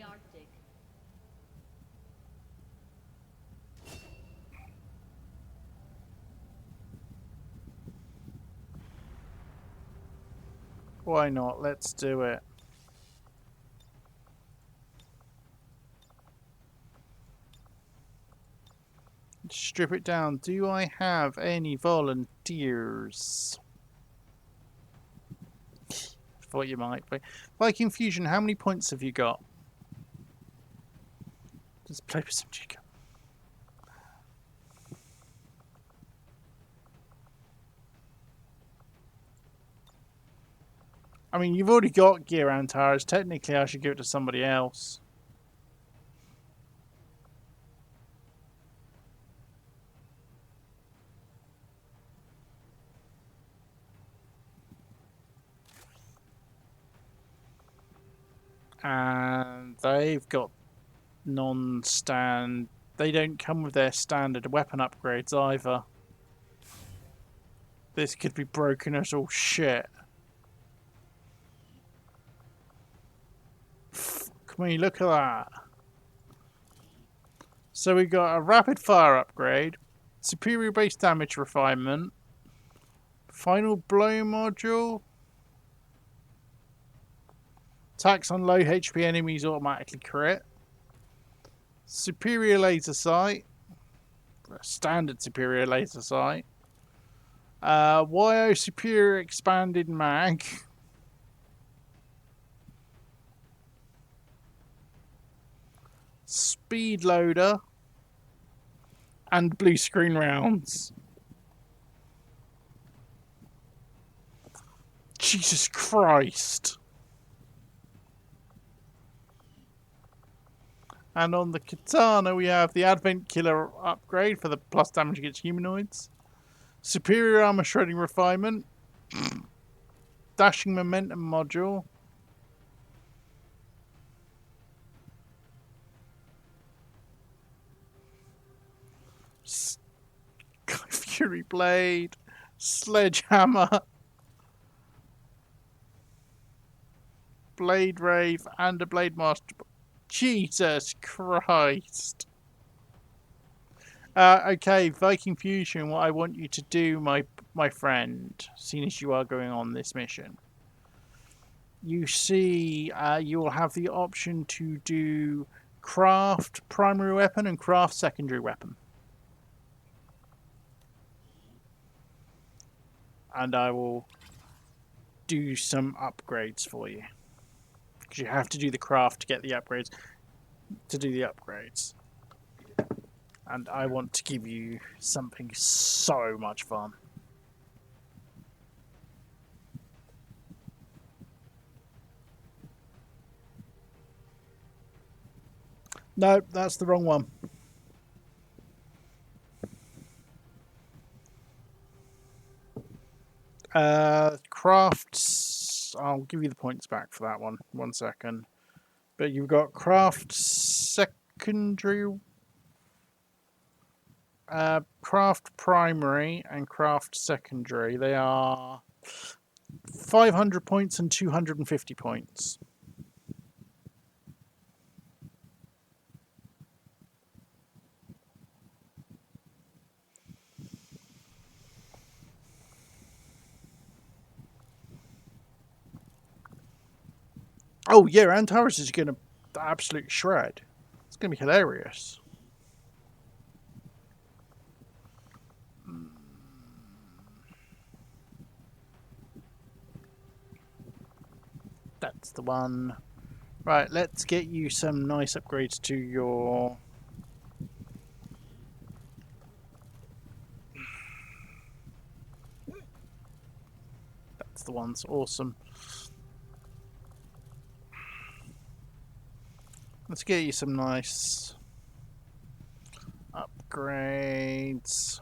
Why not? Let's do it. Strip it down. Do I have any volunteers? Thought you might be. Viking Fusion, how many points have you got? Let's play with some chicken. I mean, you've already got gear Antares. Technically, I should give it to somebody else. And they've got non-stand. They don't come with their standard weapon upgrades either. This could be broken as all shit. Can we look at that? So we got a rapid fire upgrade, superior base damage refinement, final blow module, attacks on low HP enemies automatically crit, superior laser sight, standard superior laser sight. YO superior expanded mag. Speed loader. And blue screen rounds. Jesus Christ. And on the katana, we have the Advent Killer upgrade for the plus damage against humanoids. Superior armor shredding refinement. Dashing momentum module. Sky Fury blade. Sledgehammer. Blade Rave and a Blade Master. Jesus Christ. Okay, Viking Fusion, what I want you to do, my friend, seeing as you are going on this mission. You see, you will have the option to do craft primary weapon and craft secondary weapon. And I will do some upgrades for you. Because you have to do the craft to get the upgrades. To do the upgrades. And I want to give you something so much fun. No, that's the wrong one. Crafts. I'll give you the points back for that one. 1 second. But you've got craft secondary, craft primary, and craft secondary. They are 500 points and 250 points. Oh yeah, Antares is going to absolute shred. It's going to be hilarious. That's the one. Right, let's get you some nice upgrades to your... That's the ones. Awesome. Let's get you some nice upgrades.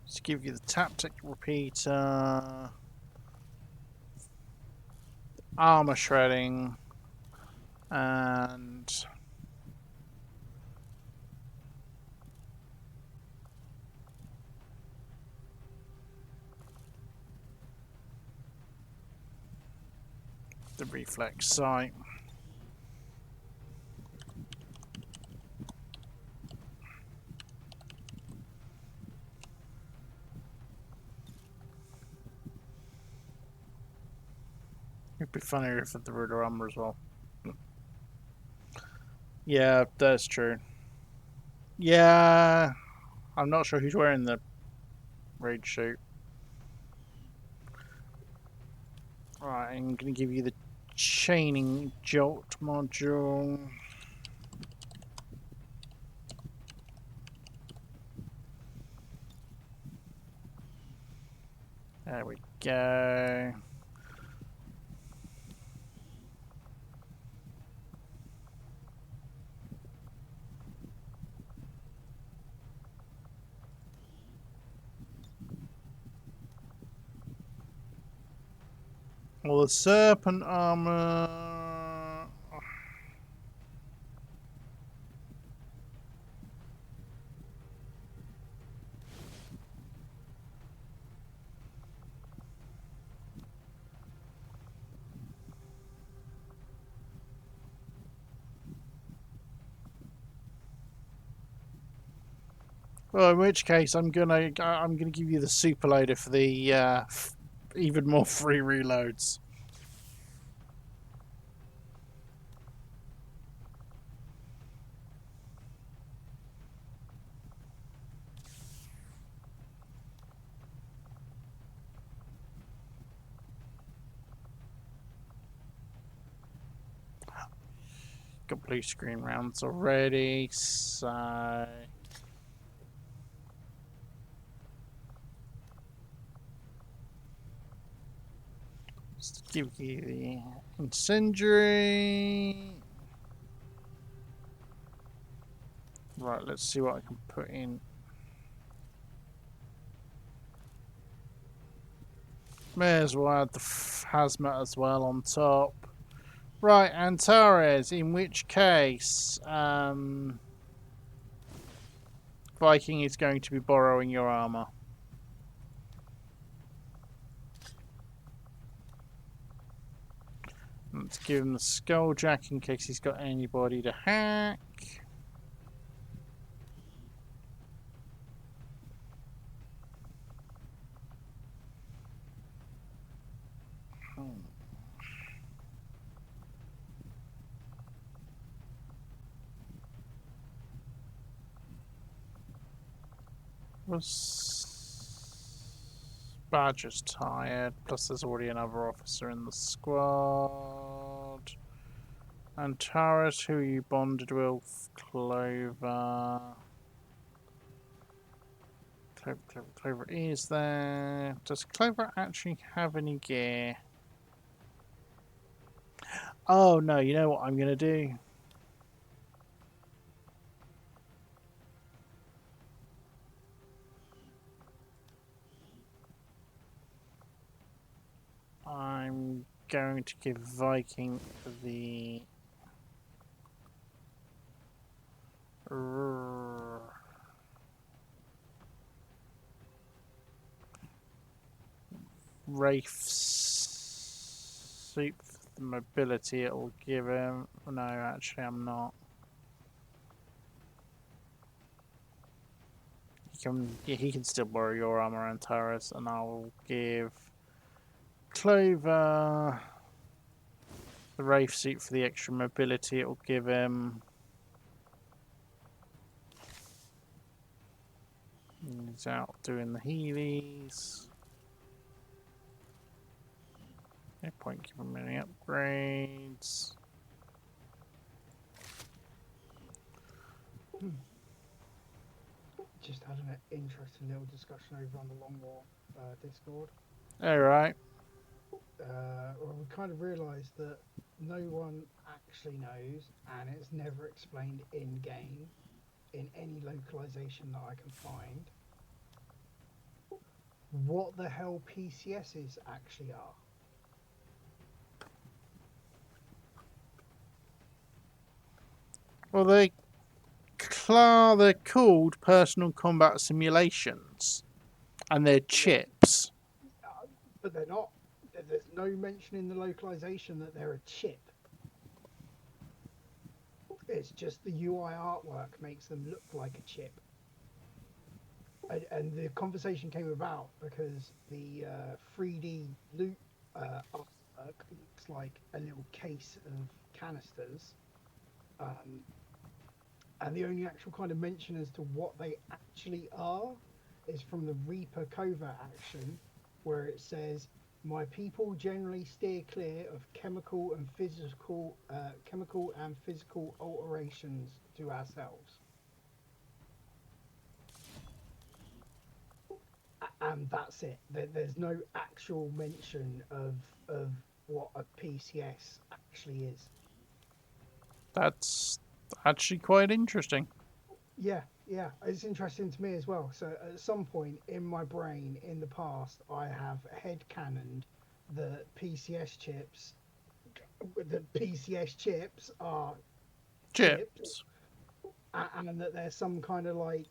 Let's give you the Taptic Repeater, Armor Shredding, and the Reflex Sight. It'd be funnier if it the Ruder Armor as well. Yeah, that's true. Yeah, I'm not sure who's wearing the raid suit. Alright, I'm going to give you the Chaining Jolt module. There we go. Well, the Serpent Armor... Well, in which case, I'm gonna give you the super loader for the even more free reloads. Got blue screen rounds already, so just give you the incendiary. Right, let's see what I can put in. May as well add the hazmat as well on top. Right, Antares, in which case, Viking is going to be borrowing your armor. Let's give him the skulljack in case he's got anybody to hack. Badger's tired, plus there's already another officer in the squad. Antares, who are you bonded with? Clover. Clover is there. Does Clover actually have any gear? Oh no, you know what I'm gonna do? I'm going to give Viking the Wraith's suit for the mobility it will give him. No, actually I'm not. He can still borrow your armor, Antares, and I will give Clover the Wraith suit for the extra mobility it will give him. He's out doing the Heelys. No point giving him any upgrades. Just had an interesting little discussion over on the Long War Discord. Alright. Well, we kind of realised that no one actually knows, and it's never explained in game, in any localization that I can find, what the hell PCSs actually are. Well, they're called personal combat simulations, and they're chips. But they're not. There's no mention in the localization that they're a chip. It's just the UI artwork makes them look like a chip. And the conversation came about because the 3D loot artwork looks like a little case of canisters. And the only actual kind of mention as to what they actually are is from the Reaper covert action, where it says, "My people generally steer clear of chemical and physical alterations to ourselves." And that's it. There's no actual mention of what a PCS actually is. That's actually quite interesting. Yeah, it's interesting to me as well. So at some point in my brain in the past, I have headcanoned the PCS chips. The PCS chips are chips, and that there's some kind of like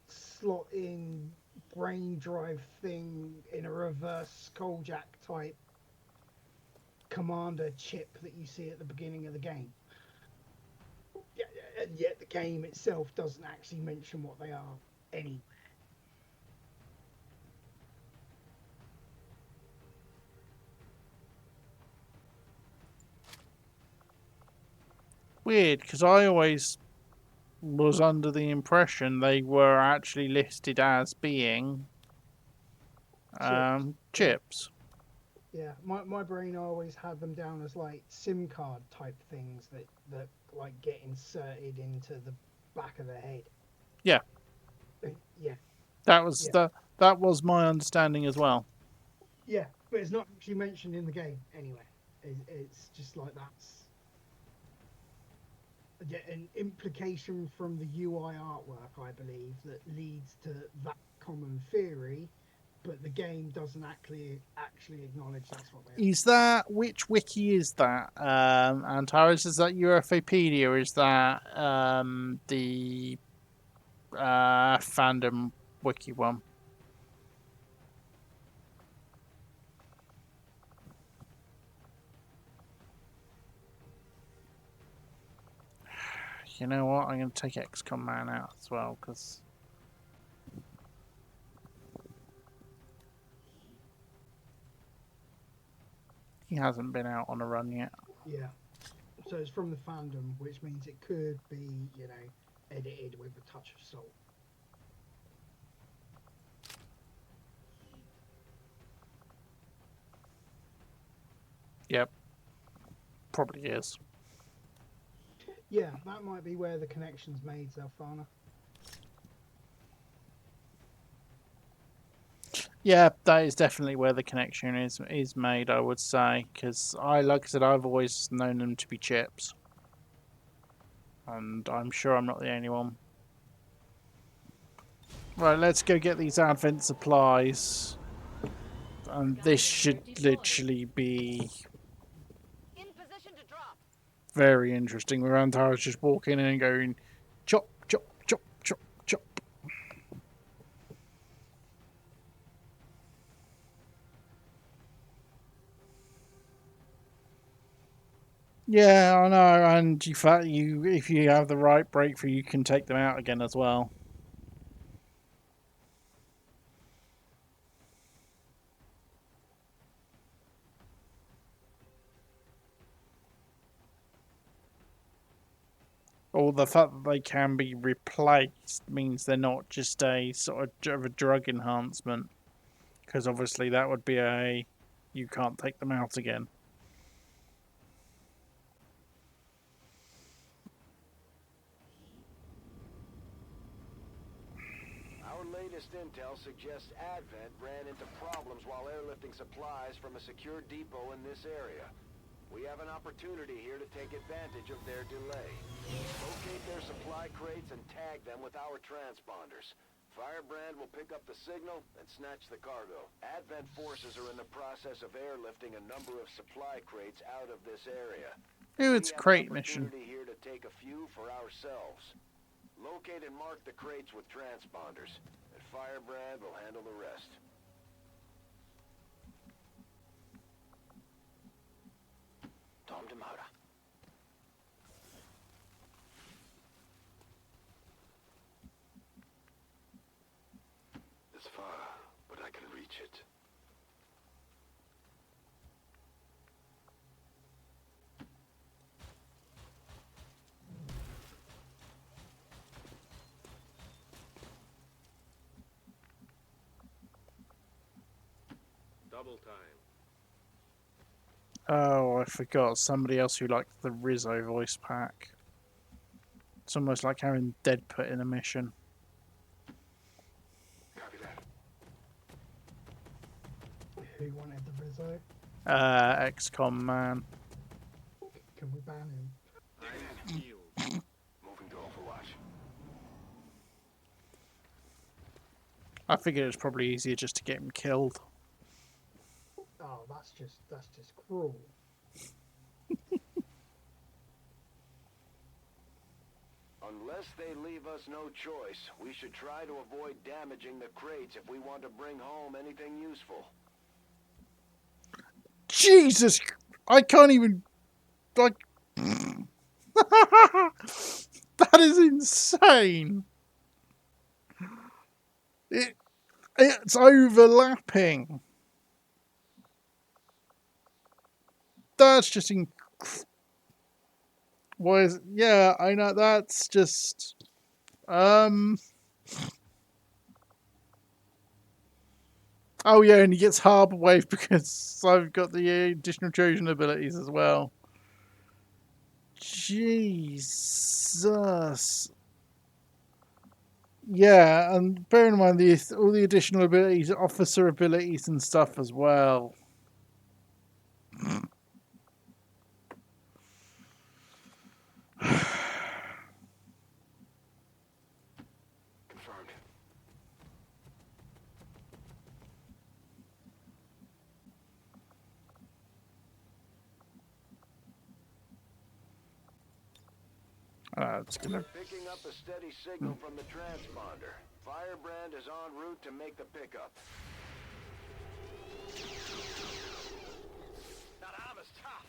slot-in brain drive thing in a reverse Skulljack type commander chip that you see at the beginning of the game. And yet the game itself doesn't actually mention what they are. anywhere. Weird, because I always was under the impression they were actually listed as being chips. Yeah, my brain always had them down as like SIM card type things that like get inserted into the back of the head. Yeah. Yeah, That was Yeah. that was my understanding as well. yeah, but it's not actually mentioned in the game anyway. It's just like that's an implication from the UI artwork, I believe, that leads to that common theory, but the game doesn't actually acknowledge that's what they are. Is that which wiki is that? Antares, is that Europedia? Is that the fandom wiki one? You know what? I'm going to take XCOM Man out as well because he hasn't been out on a run yet. Yeah. So it's from the fandom, which means it could be, edited with a touch of salt. Yep, probably is. Yeah, that might be where the connection's made, Zelfana. Yeah, that is definitely where the connection is made, I would say, because like I said, I've always known them to be chips, and I'm sure I'm not the only one. Right, let's go get these Advent supplies, and this should literally be In position to drop. very interesting. With Antares just walking in and going, chop, chop, chop, chop, chop. Yeah, I know, and in fact, if you have the right breakthrough, you can take them out again as well. Or the fact that they can be replaced means they're not just a sort of a drug enhancement, because obviously that would be you can't take them out again. Our latest intel suggests ADVENT ran into problems while airlifting supplies from a secure depot in this area. We have an opportunity here to take advantage of their delay. Locate their supply crates and tag them with our transponders. Firebrand will pick up the signal and snatch the cargo. ADVENT forces are in the process of airlifting a number of supply crates out of this area. Ooh, it's a crate We have an mission. opportunity here to take a few for ourselves. Locate and mark the crates with transponders, and Firebrand will handle the rest. Tom Demora. It's far, but I can reach it. Double time. Oh, I forgot somebody else who liked the Rizzo voice pack. It's almost like having Dead put in a mission. Copy that. Who wanted the Rizzo? XCOM Man. Can we ban him? Moving to Overwatch. I figured it's probably easier just to get him killed. Oh, that's just cruel. Unless they leave us no choice, we should try to avoid damaging the crates if we want to bring home anything useful. Jesus! I can't even... Like... That is insane! It's overlapping. That's just why is yeah, I know that's just oh yeah, and he gets Harbour Wave because I've got the additional Trojan abilities as well. Jesus. Yeah, and bear in mind all the additional abilities, officer abilities and stuff as well. Confirmed. It's gonna. Picking up a steady signal from the transponder. Firebrand is en route to make the pickup. That armor's tough.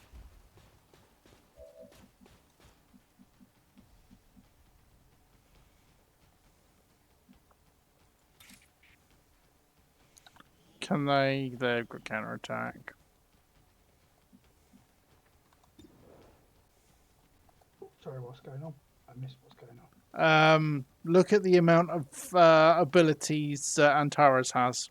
Can they? They've got counterattack. Sorry, what's going on? I missed what's going on. Look at the amount of abilities Antares has.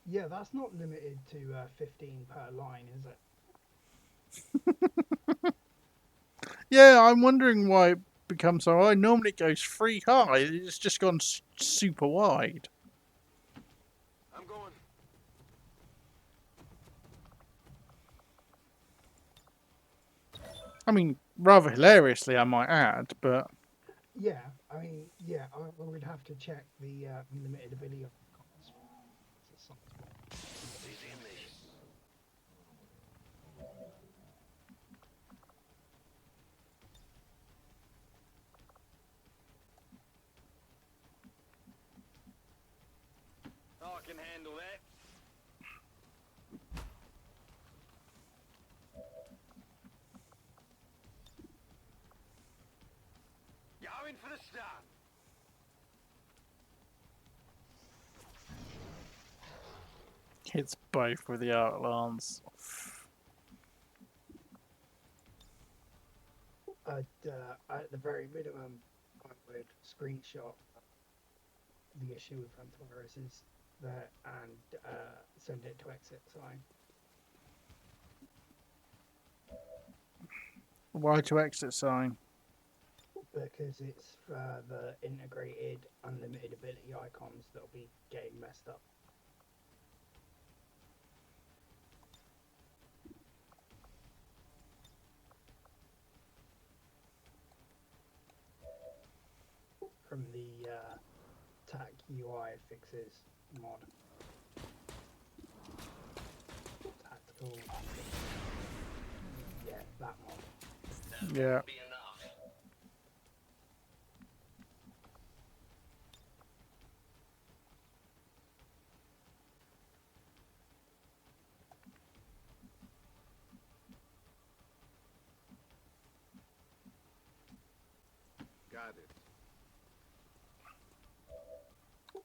Yeah, that's not limited to 15 per line, is it? Yeah, I'm wondering why it becomes so high. Normally it goes 3 high. It's just gone super wide. I'm going. I mean, rather hilariously, I might add, but Yeah, I mean, yeah, I would have to check the limited ability of cards. Oh, I can handle that. Going for the start. hits both with the Arc Lance. At the very minimum, I would screenshot the issue with Antares is that and send it to exit sign. Why to exit sign? Because it's the integrated unlimited ability icons that'll be getting messed up. From the TAC UI fixes mod. Tactical. Yeah, that mod. Yeah. Got it.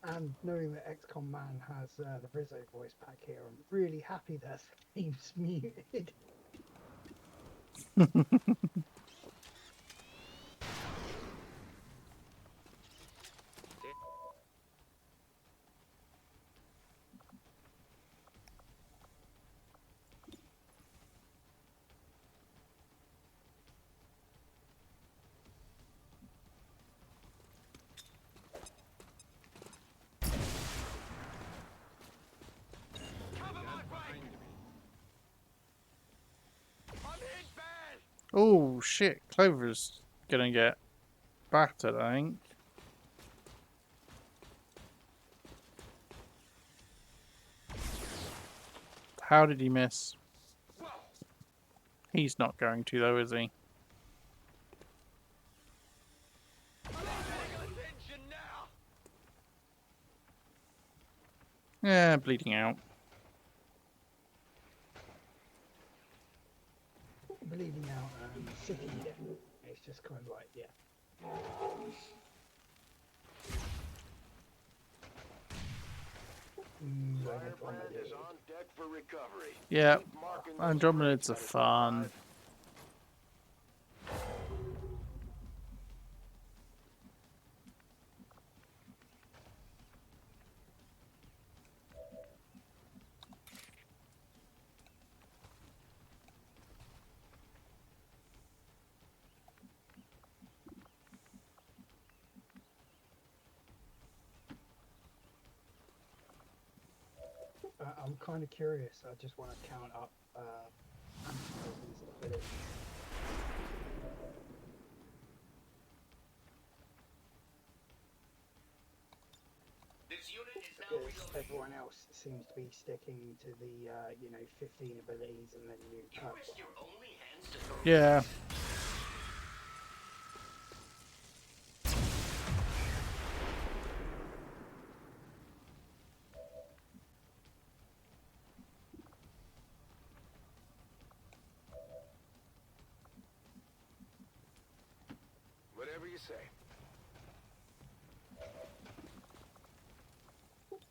And knowing that XCOM Man has the Rizzo voice pack here, I'm really happy that Steve's muted. Oh shit, Clover's gonna get battered, I think. How did he miss? He's not going to though, is he? Yeah, bleeding out. Bleeding out and sick eating. It's just kind of like, yeah. Firebrand is on deck for recovery. Yeah, Keep marking those Andromedids crates, are fun. Medic 5. I'm kind of curious. I just want to count up antidotes and stuff in it. Because everyone else seems to be sticking to the 15 abilities and then new perks. Yeah. Whatever you say.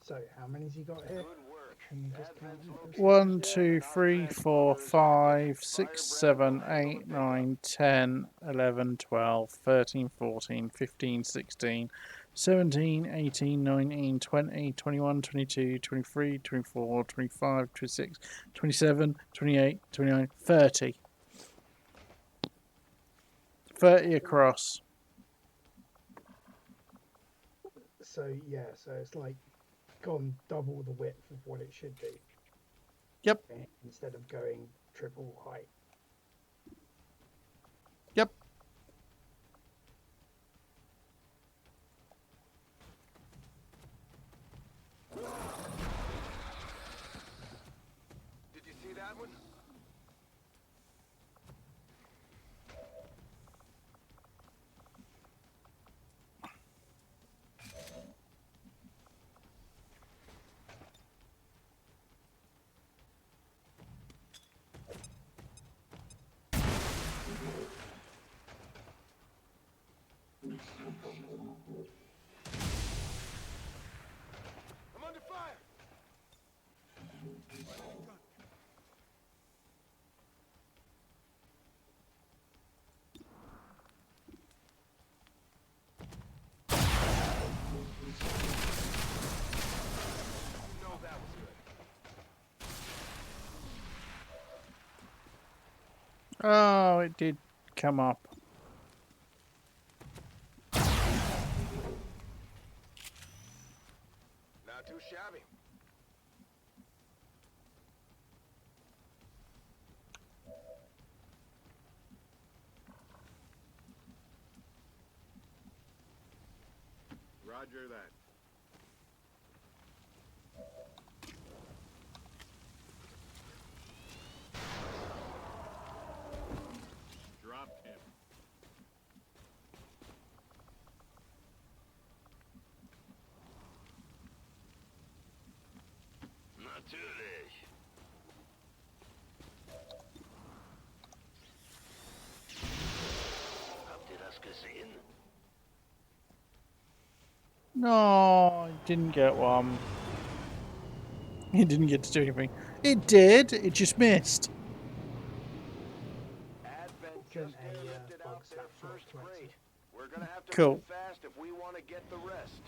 So how many's he got here? Good work. Can you just count Advent's them? located 1, dead 2, and 3, Advent 4, Boogaloo is 5, active. 6, Firebrand 7, will handle 8, the pickup. 9, 10, 11, 12, 13, 14, 15, 16, 17, 18, 19, 20, 21, 22, 23, 24, 25, 26, 27, 28, 29, 30. 30 across. So yeah, so it's like gone double the width of what it should do. Yep. Instead of going triple height. Yep. Did you see that one? I'm under fire. You know that was good. Oh, it did come up. Not too shabby. Roger that. Dropped him. Natürlich. Habt ihr das gesehen? No, it didn't get one. It didn't get to do anything. It did, it just missed. Advent Shouldn't just a, airlifted bug out their snap not first 20? crate. We're gonna have to Cool. move fast if we want to get the rest.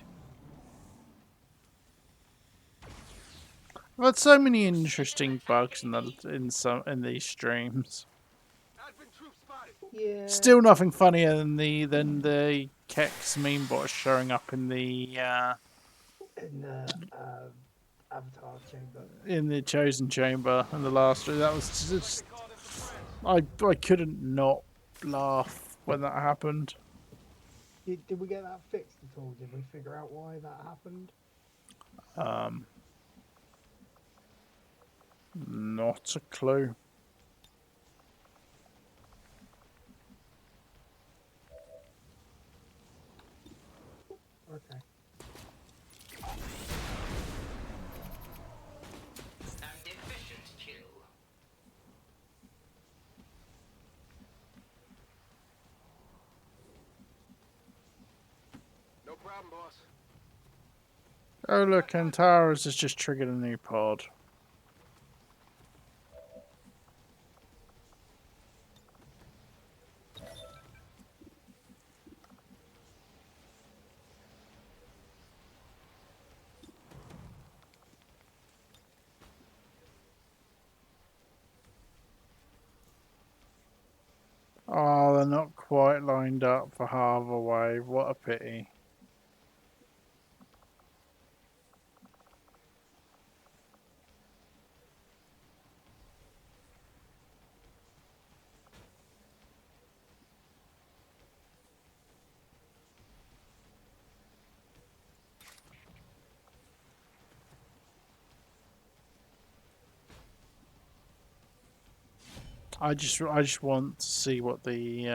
I've had so many interesting bugs in these streams. Advent troops spotted. Yeah. Still nothing funnier than the Kex meme bot showing up in the In the Avatar chamber. in the chosen chamber in the last stream. That was just I couldn't not laugh when that happened. Did we get that fixed at all? Did we figure out why that happened? Not a clue. Okay. An efficient kill. problem, boss. Oh look, Antares has just triggered a new pod. Oh, they're not quite lined up for Harbour Wave. What a pity. I just want to see what the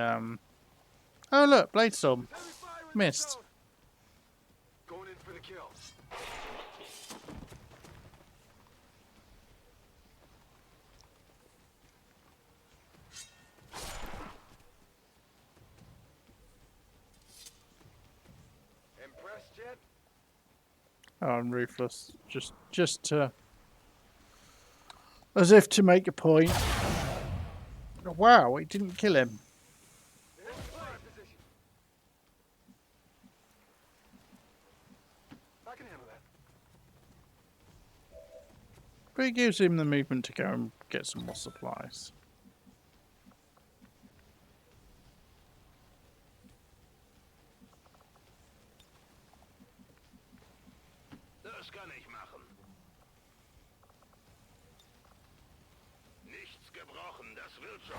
Oh look, Bladestorm. Heavy fire in the Missed. zone. Going in for the kill. Impressed yet? Oh, I'm ruthless. Just to, as if to make a point. Wow, it didn't kill him. They're in fire position. I can handle that. But it gives him the movement to go and get some more supplies. Das kann ich machen. Nichts gebrochen, das wird schon.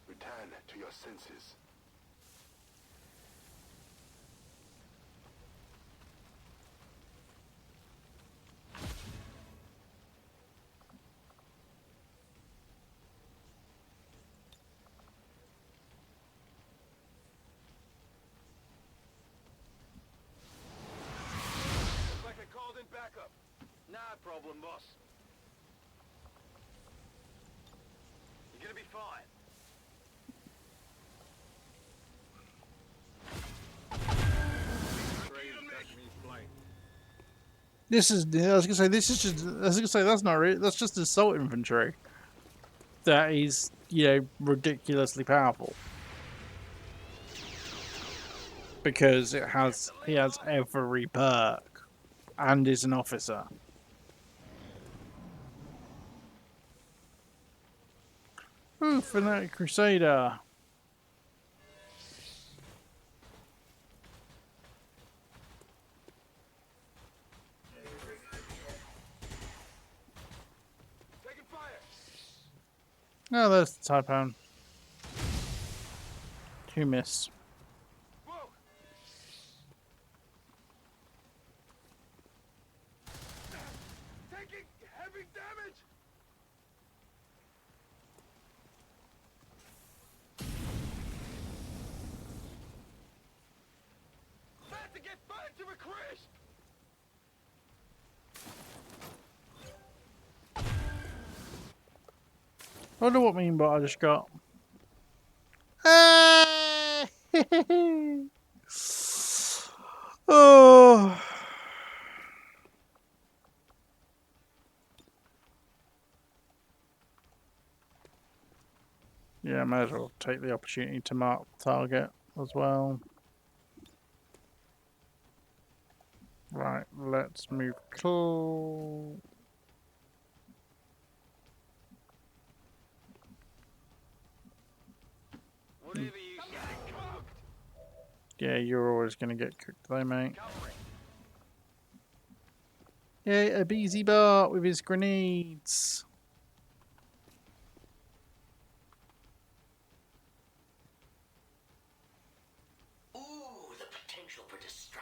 Return to your senses. Looks like I called in backup. Not a problem, boss. You're gonna be fine. This is, I was gonna say, this is just, I was gonna say, that's not really, that's just assault infantry. That is, you know, ridiculously powerful. Because it has, he has every perk. And is an officer. Ooh, Fanatic Crusader. Taking fire. Oh, there's the Taipan. 2 miss. Whoa. Taking heavy damage. About to get burned to a crisp. I wonder what mean, but I just got. Ah! Oh. Yeah, I might as well take the opportunity to mark the target as well. Right, let's move close. Whatever you say. Cooked. Yeah, you're always going to get cooked though, mate. Covering. Yeah, a BZ Bart with his grenades. Ooh, the potential for destruction.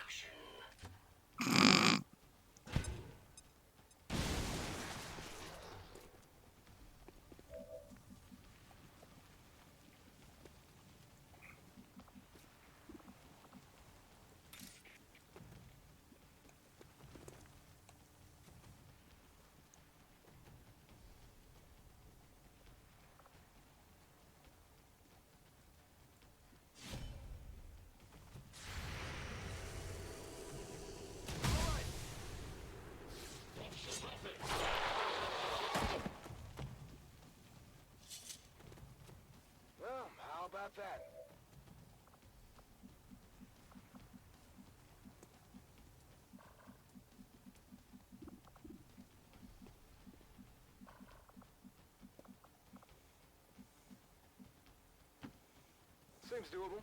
Seems doable.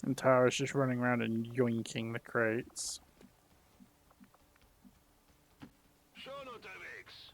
And Tara's just running around and yoinking the crates. Schon unterwegs.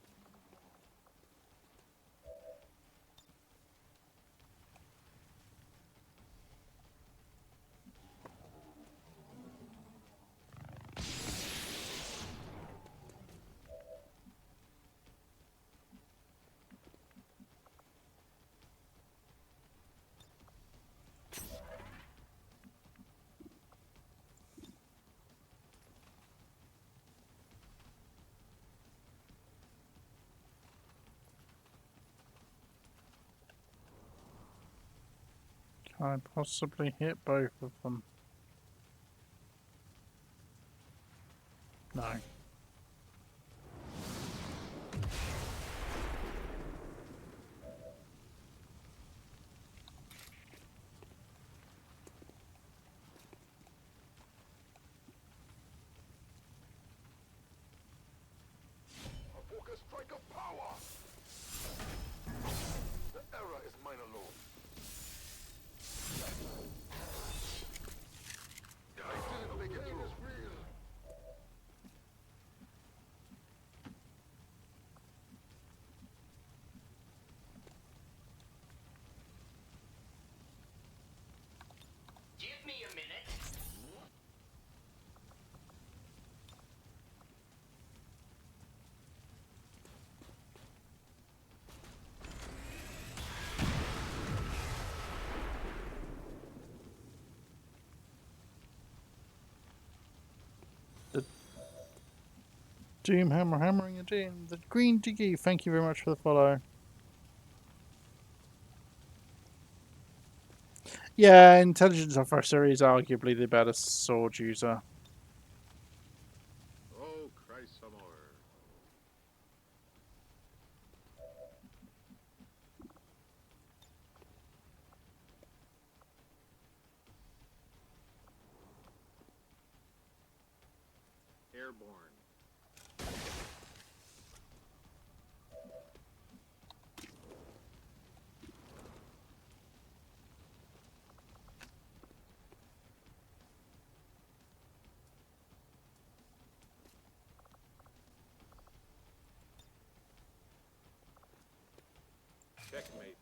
Can I possibly hit both of them? No. A focus strike of power. The error is mine alone. I didn't make it through. Is real. Give me a minute. Doom Hammer hammering a doom. The Green Diggy, thank you very much for the follow. Yeah, Intelligence Officer is arguably the better sword user. Oh, Christ, some more. Airborne. Checkmate.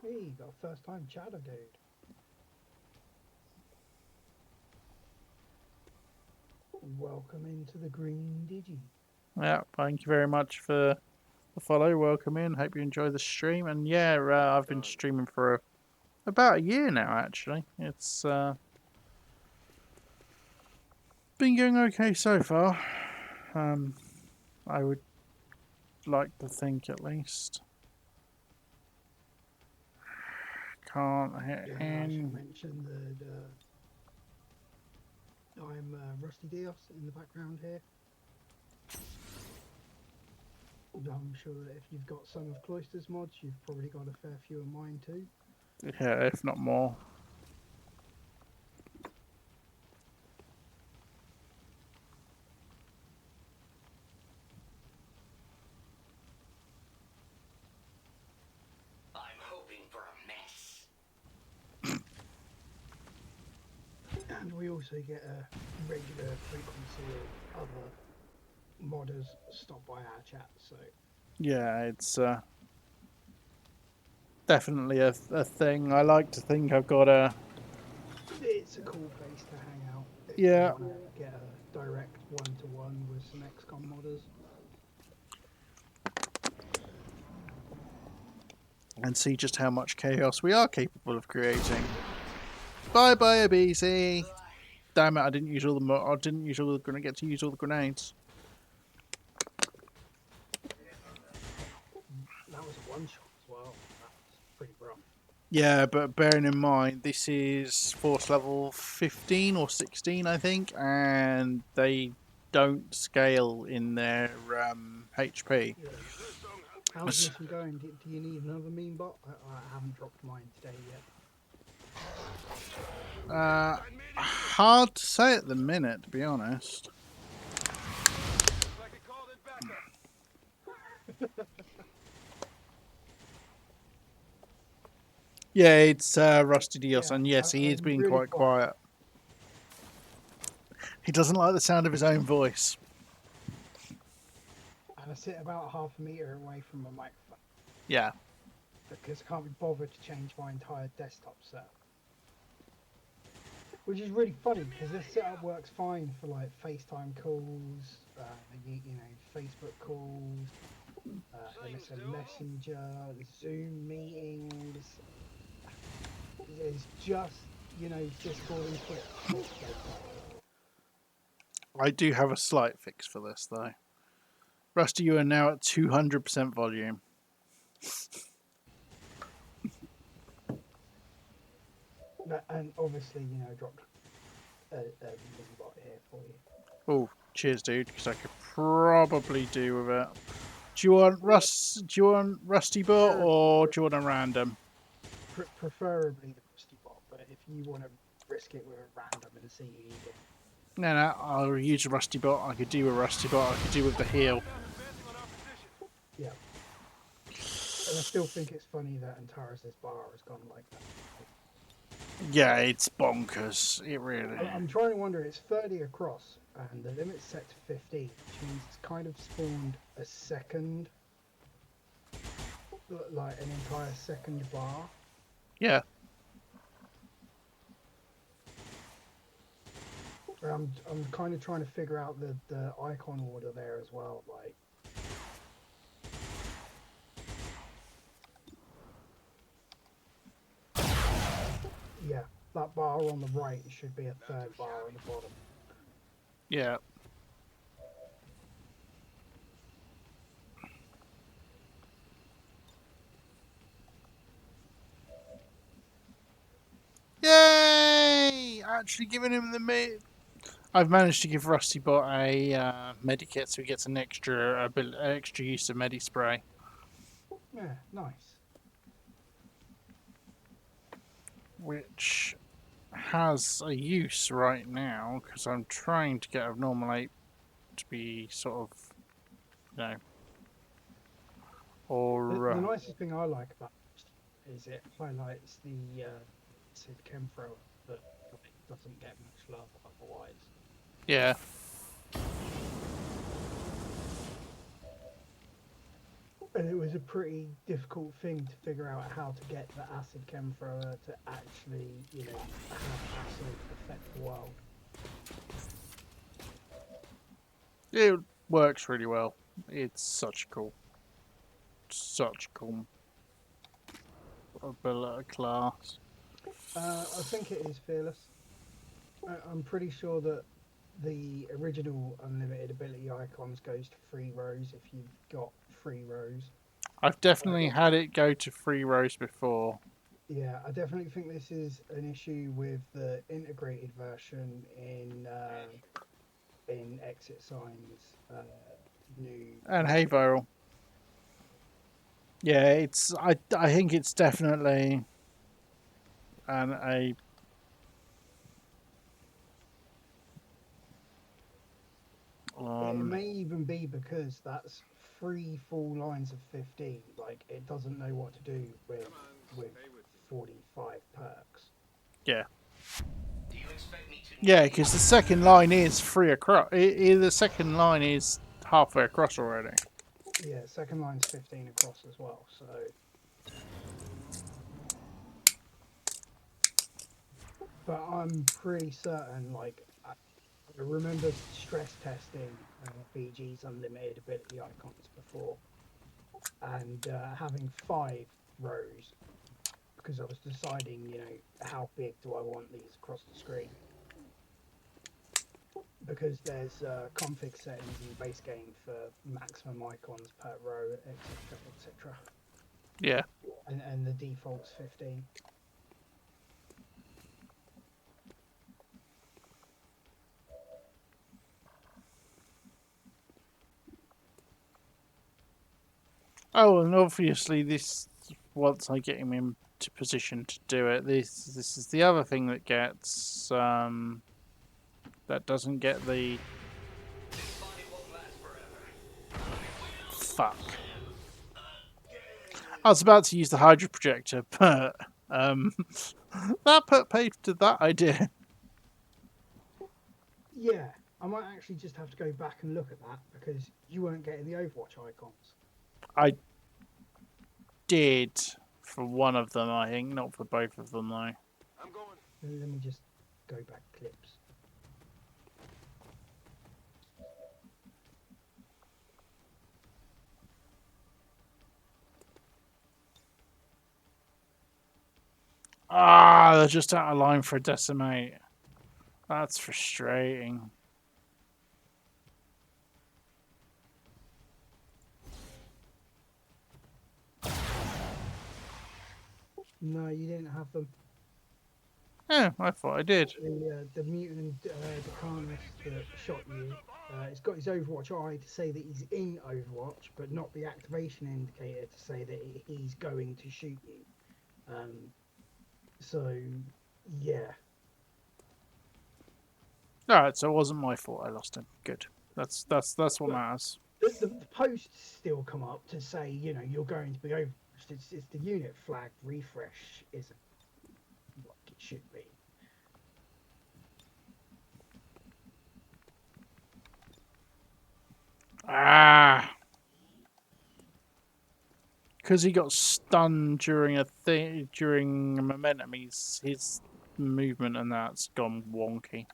Hey, got a first time chatter, dude. Welcome into the Green Digi. Yeah, thank you very much for the follow. Welcome in. Hope you enjoy the stream. And yeah, I've been streaming for about a year now, actually. It's been going okay so far. I would like to think, at least. Can't hit Yeah, I should him. mention that I'm Rusty Dios in the background here. I'm sure that if you've got Son of Cloisters mods, you've probably got a fair few of mine too. Yeah, if not more. I'm hoping for a mess. And we also get a regular frequency of other modders stop by our chat, so Yeah, it's definitely a thing. I like to think I've got a... it's a cool place to hang out if Yeah. you want to get a direct one-to-one with some XCOM modders. And see just how much chaos we are capable of creating. Bye bye, BC. Damn it! I didn't use all the. I didn't use all the. Gonna get to use all the grenades. That was a one-shot as well. That was pretty rough. Yeah, but bearing in mind this is force level 15 or 16, I think, and they don't scale in their HP. Yeah. How's this one going? Do you need another meme bot? I haven't dropped mine today yet. Hard to say at the minute, to be honest. Like it called it back up. Yeah, it's Rusty Dios, Yeah, and yes, he is I'm being really quite quiet. He doesn't like the sound of his own voice. And I sit about half a meter away from my microphone Yeah. because I can't be bothered to change my entire desktop setup. Which is really funny because this setup works fine for like FaceTime calls, Facebook calls, MSN Messenger, Zoom meetings. It's just, Discord and Twitch. I do have a slight fix for this, though. Rusty, you are now at 200% volume. And obviously, dropped a mini bot here for you. Oh, cheers, dude, because I could probably do with it. Do you want Rusty Bot or do you want a random? Preferably the Rusty bot, but if you want to risk it with a random and see who you get. No, I'll use a Rusty Bot. I could do a Rusty Bot. I could do with the heal. Yeah. And I still think it's funny that Antares' bar has gone like that. Yeah, it's bonkers. It really. I'm trying to wonder, it's 30 across, and the limit's set to 50, which means it's kind of spawned a second, like an entire second bar. Yeah. I'm kind of trying to figure out the icon order there as well, like. Yeah, that bar on the right should be a third bar on the bottom. Yeah. Yay! Actually giving him the I've managed to give Rusty Bot a medikit, so he gets an extra use of Medispray. Yeah, nice. Which has a use right now, because I'm trying to get a normal ape to be sort of, or... The nicest thing I like about it is it highlights the Sid Chem thrower that doesn't get much love otherwise. Yeah. And it was a pretty difficult thing to figure out how to get the acid chem thrower to actually, have acid affect the world. It works really well. It's such a cool class. I think it is fearless. I'm pretty sure that the original unlimited ability icons goes to 3 rows if you've got 3 rows. I've definitely had it go to 3 rows before. Yeah, I definitely think this is an issue with the integrated version in Exit Signs new. And hey, Viral. Yeah, it's. I think it's definitely a. It may even be because that's 3 full lines of 15. Like it doesn't know what to do with 45 perks. Yeah. Do you expect me to? Yeah, because the second line is 3 across. The second line is halfway across already. Yeah, second line's 15 across as well. So. But I'm pretty certain, like, I remember stress testing BG's unlimited ability icons before, and having 5 rows because I was deciding, how big do I want these across the screen? Because there's config settings in base game for maximum icons per row, etc., etc. Yeah. And the default's 15. Oh, and obviously this, once I get him in to position to do it. This is the other thing that gets that doesn't get the fuck. I was about to use the Hydra projector, but that put paid to that idea. Yeah, I might actually just have to go back and look at that because you weren't getting the Overwatch icons. I did for one of them, I think, not for both of them though. I'm going. Let me just go back clips. Ah, they're just out of line for a decimate. That's frustrating. No, you didn't have them. Yeah, I thought I did. The mutant, the Carnus that shot you, it's got his Overwatch eye to say that he's in Overwatch, but not the activation indicator to say that he's going to shoot you. So, yeah. Alright, so it wasn't my fault I lost him. Good. That's what matters. The posts still come up to say, you know, you're going to be Overwatched. It's the unit flag refresh isn't like it should be. Ah, because he got stunned during during a momentum. His movement and that's gone wonky.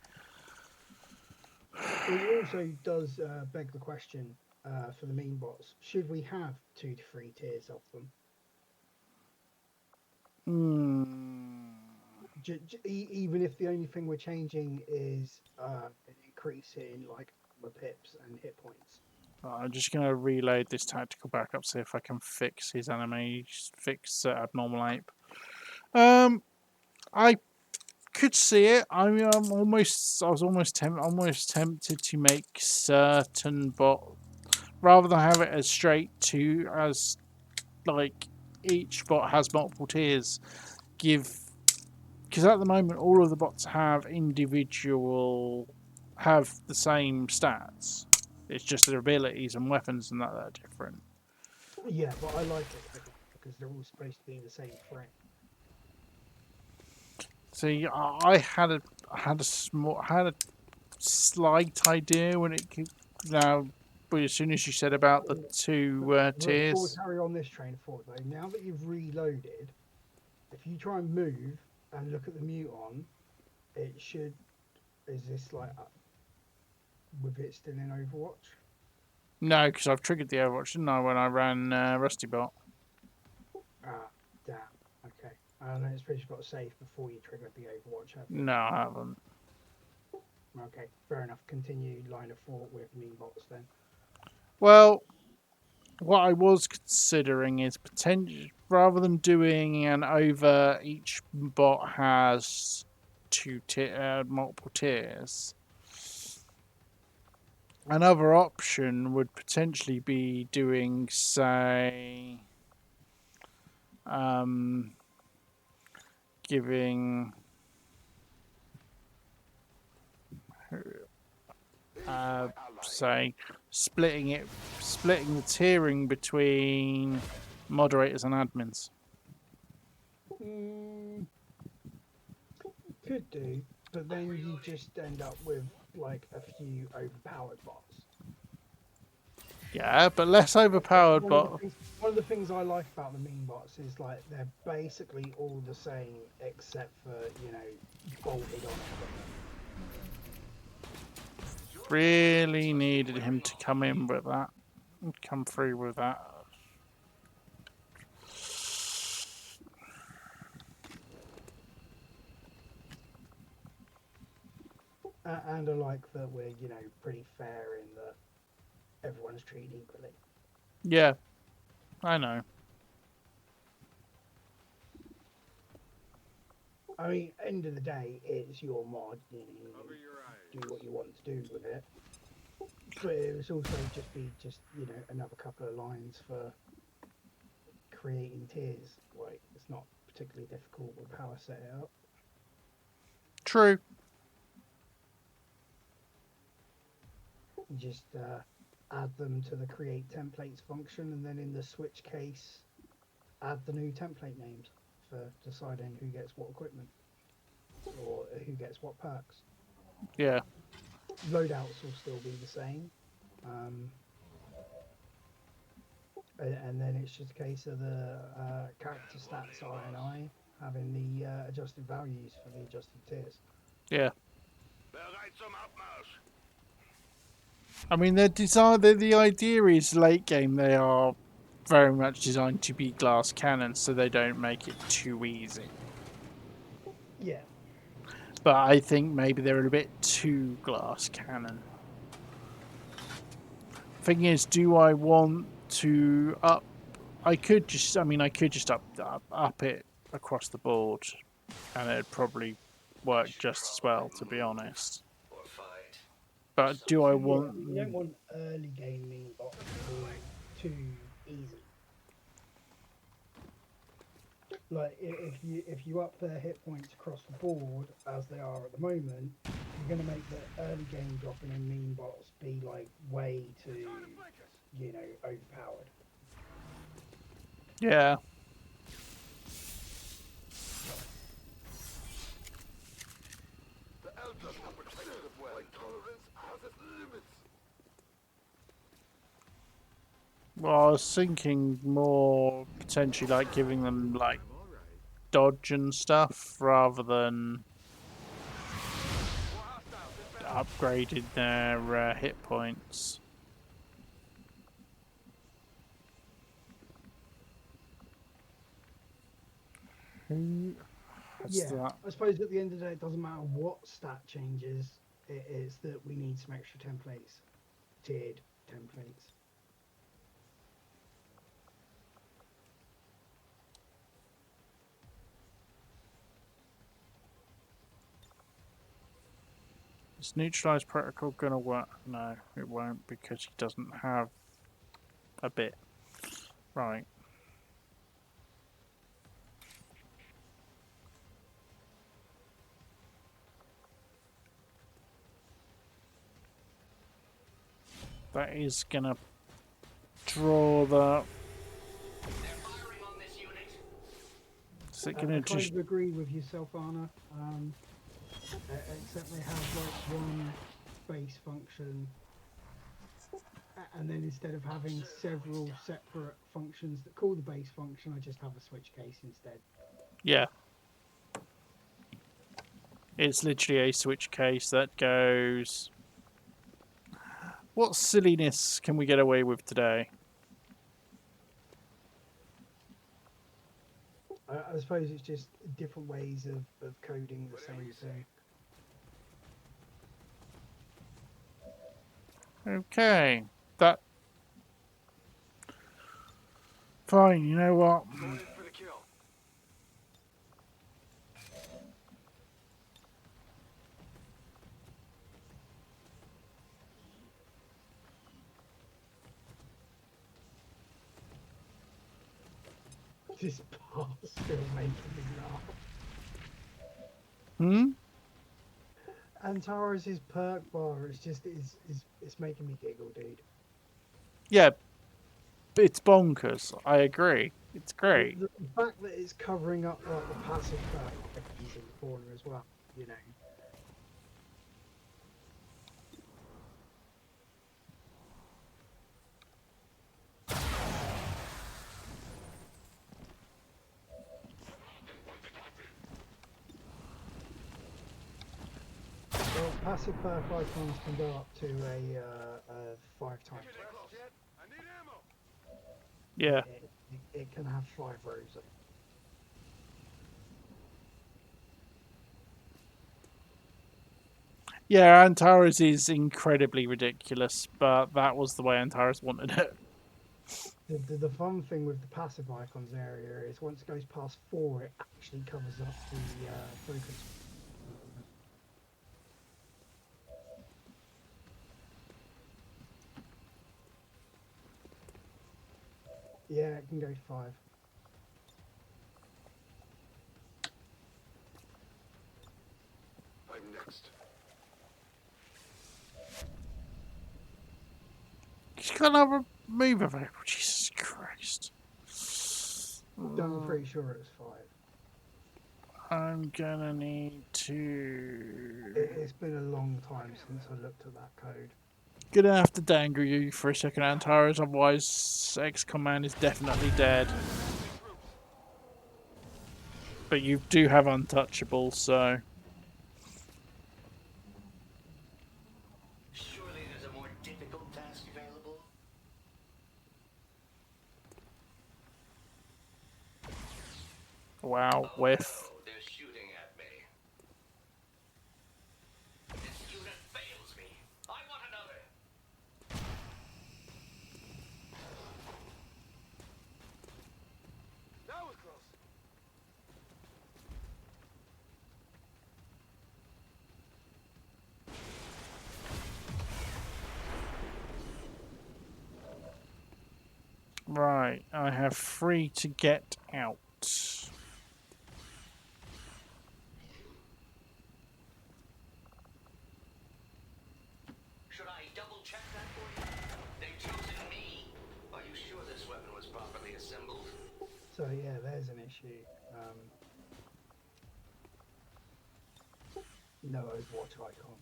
It also does beg the question for the meme bots: should we have 2 to 3 tiers of them? Even if the only thing we're changing is an increase in like the pips and hit points. I'm just going to reload this tactical backup, see if I can fix his fix abnormal ape. I could see it. I mean, I was almost tempted to make certain bot, rather than have it as straight to as like each bot has multiple tiers, because at the moment all of the bots have the same stats. It's just their abilities and weapons and that are different. Yeah, but I like it because they're all supposed to be the same frame. See, I had a slight idea when it came, now, but as soon as you said about the two Before tiers, we carry on this train of thought though, now that you've reloaded, if you try and move and look at the mute on, it should. Is this like with it still in Overwatch? no, because I've triggered the Overwatch, didn't I, when I ran Rusty Bot? Ah, damn. Okay. I know it's supposed you've got to save before you trigger the Overwatch. No, I haven't. Okay, fair enough. Continue line of thought with meme bots then. Well, what I was considering is potential, rather than doing an over each bot has multiple tiers. Another option would potentially be doing, say, giving say splitting the tiering between moderators and admins. Could do, but then you just end up with like a few overpowered bots. Yeah, but less overpowered bot. One of the things I like about the meme bots is like they're basically all the same except for, you know, bolted on equipment. Really needed him to come in with that. Come through with that. And I like that we're, you know, pretty fair in that everyone's treated equally. Yeah, I know. I mean, end of the day, it's your mod. You do what you want to do with it. But it was also just you know, another couple of lines for creating tiers. Like, it's not particularly difficult with how I set it up. True. You just add them to the create templates function, and then in the switch case, add the new template names for deciding who gets what equipment or who gets what perks. Yeah. Loadouts will still be the same. And then it's just a case of the character stats RNI having the adjusted values for the adjusted tiers. Yeah. Bereit zum Abmarsch. I mean, they're designed. The idea is late game. They are very much designed to be glass cannons, so they don't make it too easy. Yeah. But I think maybe they're a bit too glass cannon. Thing is, do I want to up? I could just. I mean, I could just up it across the board, and it'd probably work just as well, to be honest. Or fight. But do I Yeah, want? you don't want early game mean bots to be too easy. Like if you up their hit points across the board as they are at the moment, you're going to make the early game dropping in mean bots be like way too, overpowered. Yeah. The elders have protected them well. My tolerance has its limits. Well, I was thinking more potentially like giving them like dodge and stuff rather than upgrading their hit points. What's Yeah, that? I suppose at the end of the day, it doesn't matter what stat changes. It is that we need some extra templates, tiered templates. Is neutralized protocol gonna work? No, it won't because he doesn't have a bit. Right. That is gonna draw the. They're firing on this unit. Is it I gonna kind just? of agree with yourself, Anna. Except they have like one base function, and then instead of having several separate functions that call the base function, I just have a switch case instead. Yeah. It's literally a switch case that goes. What silliness can we get away with today? I suppose it's just different ways of coding the same thing. Okay. That. Fine, you know what? Going in for the kill. This part's still making me laugh. Hmm? Antares' perk bar is just it's making me giggle, dude. Yeah. It's bonkers. I agree. It's great. The fact that it's covering up like the passive perk icons in the corner as well, you know. Well, passive perk icons can go up to a 5 times. I need ammo. Yeah. It can have 5 rows. Yeah, Antares is incredibly ridiculous, but that was the way Antares wanted it. The fun thing with the passive icons area is once it goes past 4, it actually covers up the focus. Yeah, it can go to 5. next? He's got another move available. Jesus Christ. I'm pretty sure it was 5. I'm gonna need to. It's been a long time since I looked at that code. Gonna have to dangle you for a second, Antares, otherwise XCOM Man is definitely dead. But you do have untouchable, so. Surely there's a more difficult task available? Wow, whiff. No, they're shooting at me. This unit fails me. I want another. That was close. Right, I have 3 to get out. Should I double check that for you? They've chosen me. Are you sure this weapon was properly assembled? So yeah, there's an issue. No Overwatch icon.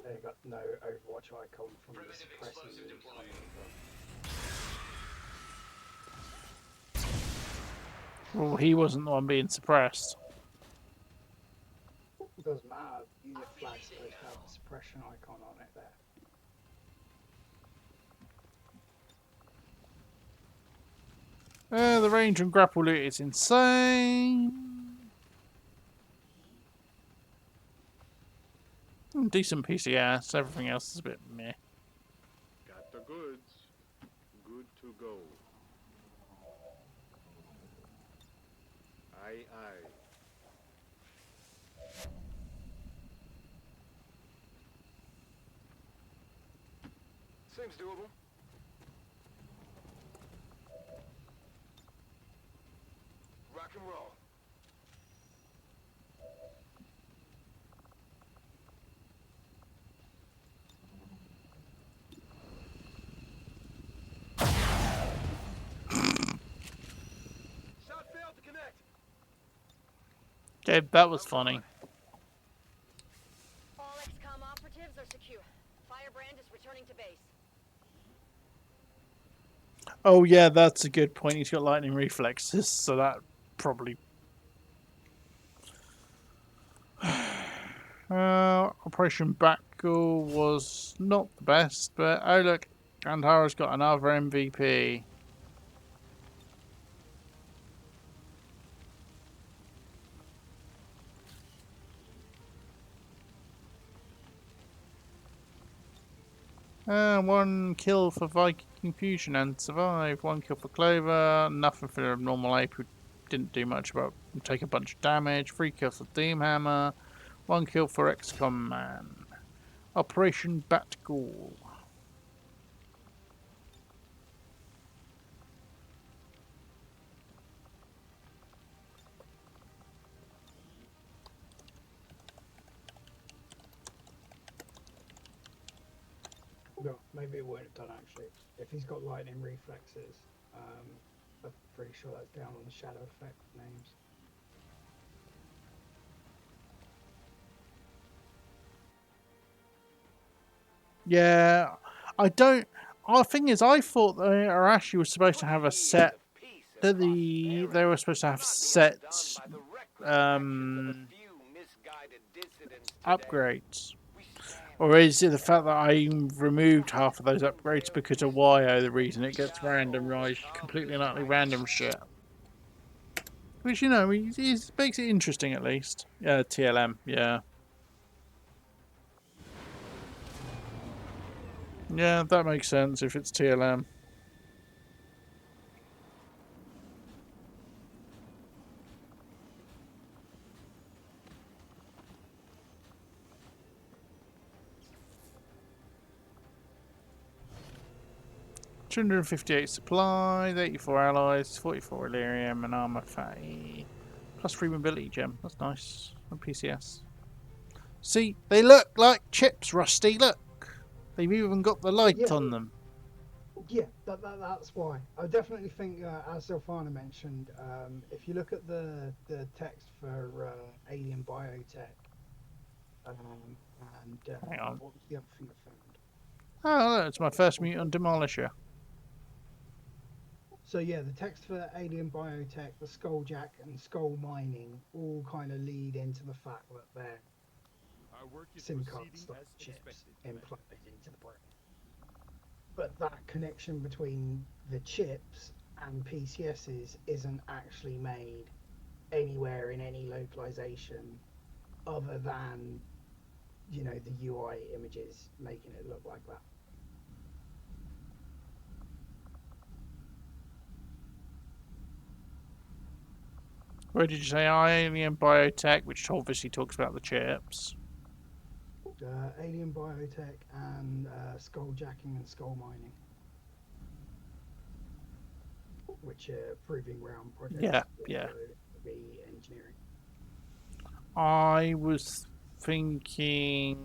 They got no Overwatch icon from the Primitive suppressing explosive use. deployed. Well, he wasn't the one being suppressed. It doesn't matter. Unit flag's supposed to have the suppression icon on it there. The range and grapple loot is insane. Decent PCS, everything else is a bit meh. Got the goods. Good to go. Aye, aye. Seems doable. Rock and roll. Shot failed to connect. Okay, that was funny. All XCOM operatives are secure. Firebrand is returning to base. Oh yeah, that's a good point. He's got lightning reflexes, so that probably. Operation Batgirl was not the best, but oh look, Gandhara's got another MVP. One kill for Viking Fusion and survive. 1 kill for Clover. Nothing for the normal ape who didn't do much about take a bunch of damage. 3 kills for Doomhammer. 1 kill for XCOM Man. Operation Batgirl. No, maybe it wouldn't have done actually. If he's got lightning reflexes, I'm pretty sure that's down on the shadow effect names. Yeah, I don't. The thing is, I thought that Arashi was supposed to have a set. That they were supposed to have set upgrades. Or is it the fact that I removed half of those upgrades because of YO the reason it gets randomised, completely and utterly random shit? Which, you know, it makes it interesting at least. Yeah, TLM, yeah. Yeah, that makes sense if it's TLM. 258 supply, 84 alloys, 44 Illyrium, and armor fatty. Plus 3 mobility gem. That's nice. And PCS. See, they look like chips, Rusty. Look. They've even got the light Yeah. on them. Yeah, that's why. I definitely think, as Silvana mentioned, if you look at the text for Alien Biotech, and Hang on. what was the other thing I found? Oh, look, it's my first mutant demolisher. So yeah, the text for Alien Biotech, the Skulljack, and Skull Mining all kind of lead into the fact that they're Our work is SIM card proceeding style as chips expected. implanted into the brain. But that connection between the chips and PCSs isn't actually made anywhere in any localization other than, you know, the UI images making it look like that. Where did you say Alien Biotech, which obviously talks about the chips? Alien Biotech and Skulljacking and Skull Mining, which are proving ground projects. Yeah. The engineering. I was thinking.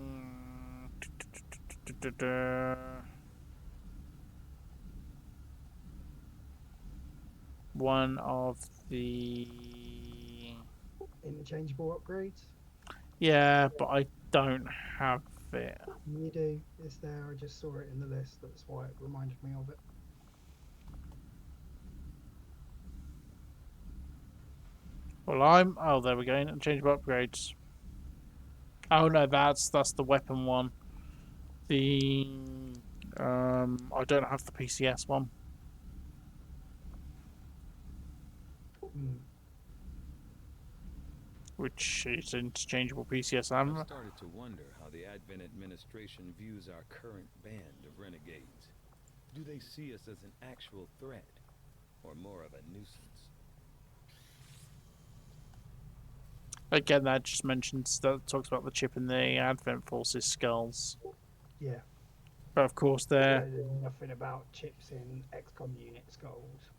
One of the. Interchangeable upgrades. Yeah, but I don't have it. You do. It's there. I just saw it in the list. That's why it reminded me of it. Well, oh, there we go. Interchangeable upgrades. Oh no, that's the weapon one. The I don't have the PCS one. Which is interchangeable PCS. I've started to wonder how the Advent administration views our current band of renegades. Do they see us as an actual threat, or more of a nuisance? Again, that just mentions that talks about the chip in the Advent Forces skulls. Yeah. But of course, they're There's nothing about chips in XCOM unit skulls.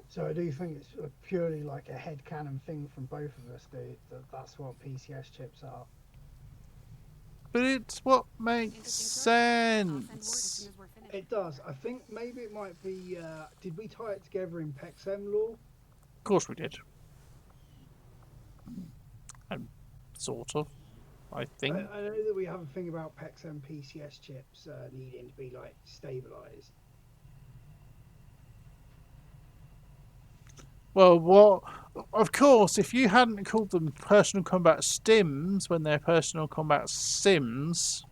So I do think it's purely like a headcanon thing from both of us that's what PCS chips are. But it's what makes sense. It does. I think maybe it might be. Did we tie it together in PEXM lore? Of course we did. Sort of. I think. I know that we have a thing about PEXM PCS chips needing to be like stabilized. Well, what? Of course, if you hadn't called them personal combat stims when they're personal combat sims.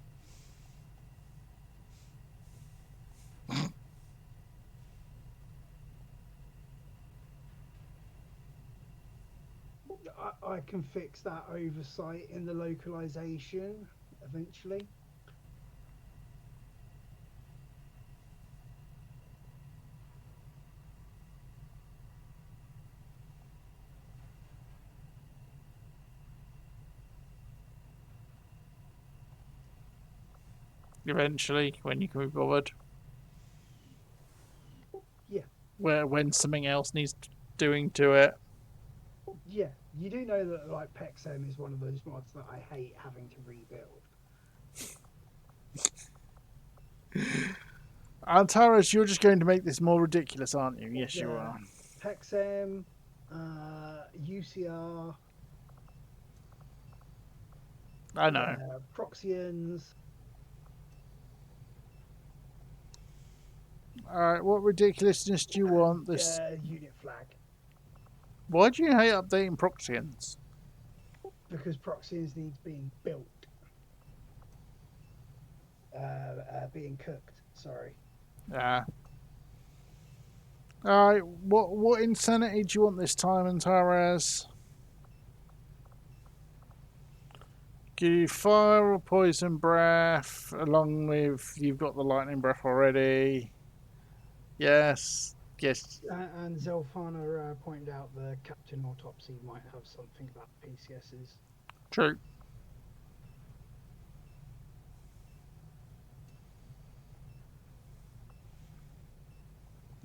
I can fix that oversight in the localization eventually. Eventually, when you can be bothered. Yeah. When something else needs doing to it. Yeah, you do know that like PEXM is one of those mods that I hate having to rebuild. Antares, you're just going to make this more ridiculous, aren't you? Yes, you are. PEXM, UCR. I know. Proxians. Alright, what ridiculousness do you want? This. Unit flag. Why do you hate updating Proxians? Because Proxians needs being built. Being cooked, sorry. Yeah. Alright, what insanity do you want this time, Antares? Give you fire or poison breath, along with you've got the lightning breath already. Yes. Yes. And Zelfana pointed out the Captain Autopsy might have something about PCSs. True.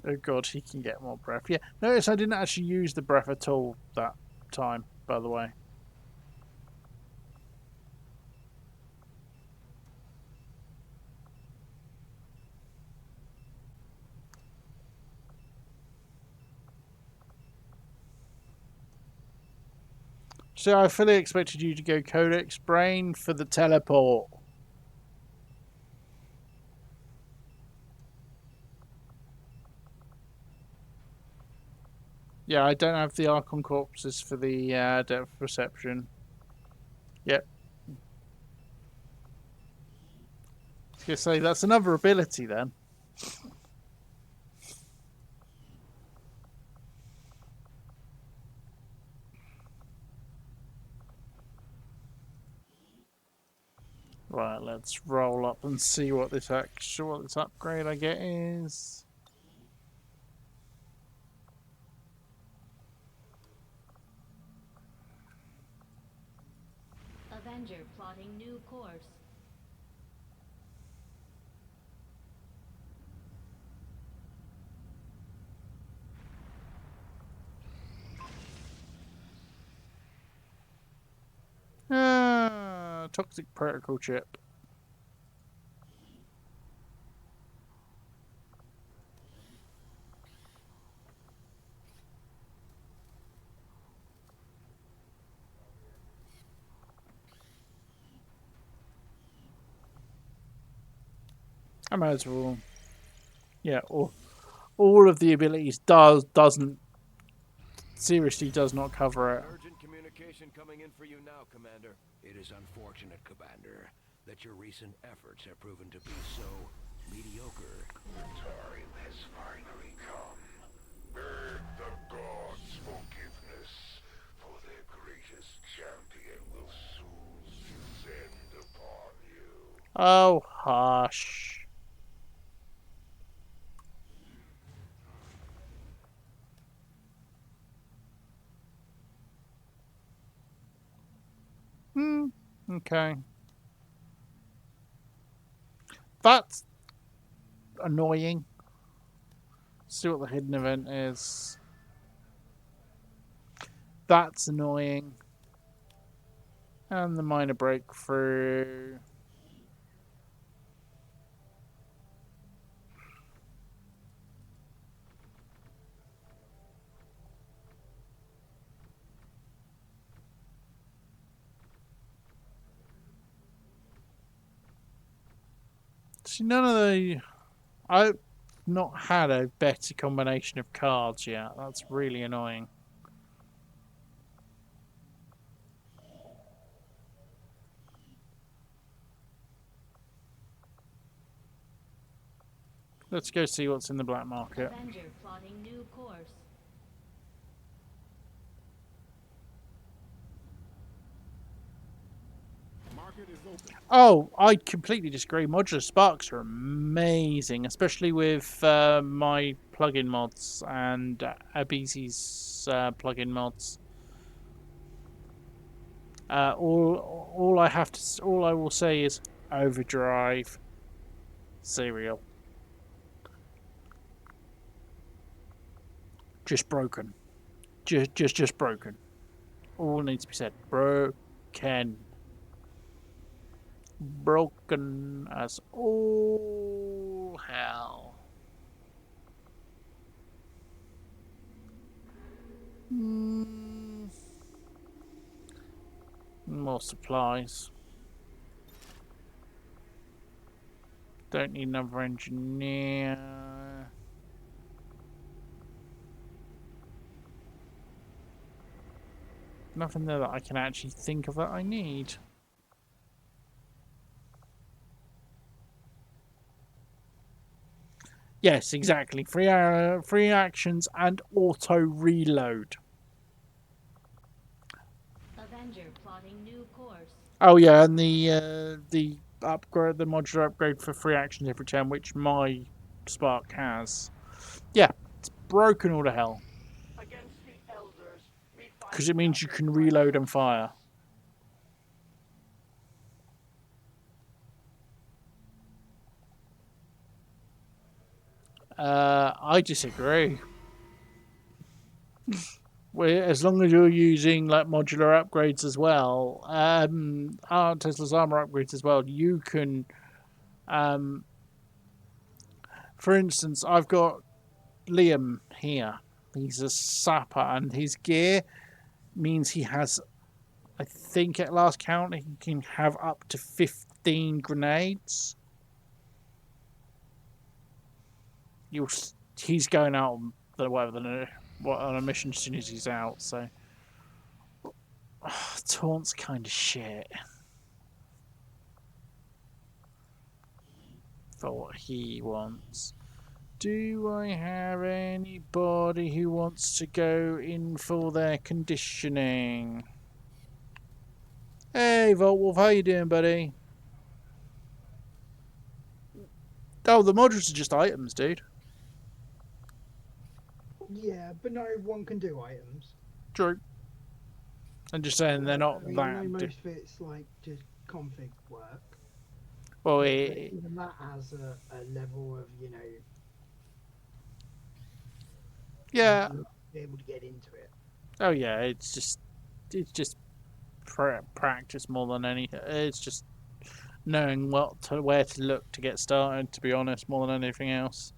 Oh god, he can get more breath. Yeah, notice I didn't actually use the breath at all that time, by the way. So I fully expected you to go Codex Brain for the teleport. Yeah, I don't have the Archon corpses for the depth perception. Yep. I was going to say, that's another ability then. Right, let's roll up and see what this upgrade I get is. Avenger plotting new course. Toxic protocol chip. I might as well. Yeah, all of the abilities doesn't seriously does not cover it. Urgent communication coming in for you now, Commander. It is unfortunate, Commander, that your recent efforts have proven to be so mediocre. The time has finally come. Beg the gods forgiveness, for their greatest champion will soon descend upon you. Oh, hush. Okay. That's annoying. See what the hidden event is. That's annoying. And the minor breakthrough. See, none of the... I've not had a better combination of cards yet. That's really annoying. Let's go see what's in the black market. Avenger plotting new course. Oh, I completely disagree. Modular sparks are amazing, especially with my plugin mods and Abisi's plugin mods. All I will say is overdrive serial. Just broken. Just broken. All needs to be said. Broken. Broken as all hell. More supplies. Don't need another engineer. Nothing there that I can actually think of that I need. Yes, exactly. Free actions and auto reload. Avenger plotting new course. Oh yeah, and the upgrade, the modular upgrade for free actions every turn, which my Spark has. Yeah, it's broken all to hell. Because it means you can reload and fire. I disagree. As long as you're using like modular upgrades as well, Tesla's armor upgrades as well, you can. For instance, I've got Liam here. He's a sapper, and his gear means he has, I think at last count, he can have up to 15 grenades. He's going out on on a mission as soon as he's out, so Taunt's kind of shit for what he wants. Do I have anybody who wants to go in for their conditioning? Hey, Voltwolf, how you doing, buddy? Oh, the modules are just items, dude. Yeah, but no one can do items. True. I'm just saying they're not I mean, that. no, most of it's like just config work. Well, But even that has a level of, you know, yeah. be able to get into it. Oh yeah, it's just practice more than anything. It's just knowing where to look to get started. To be honest, more than anything else.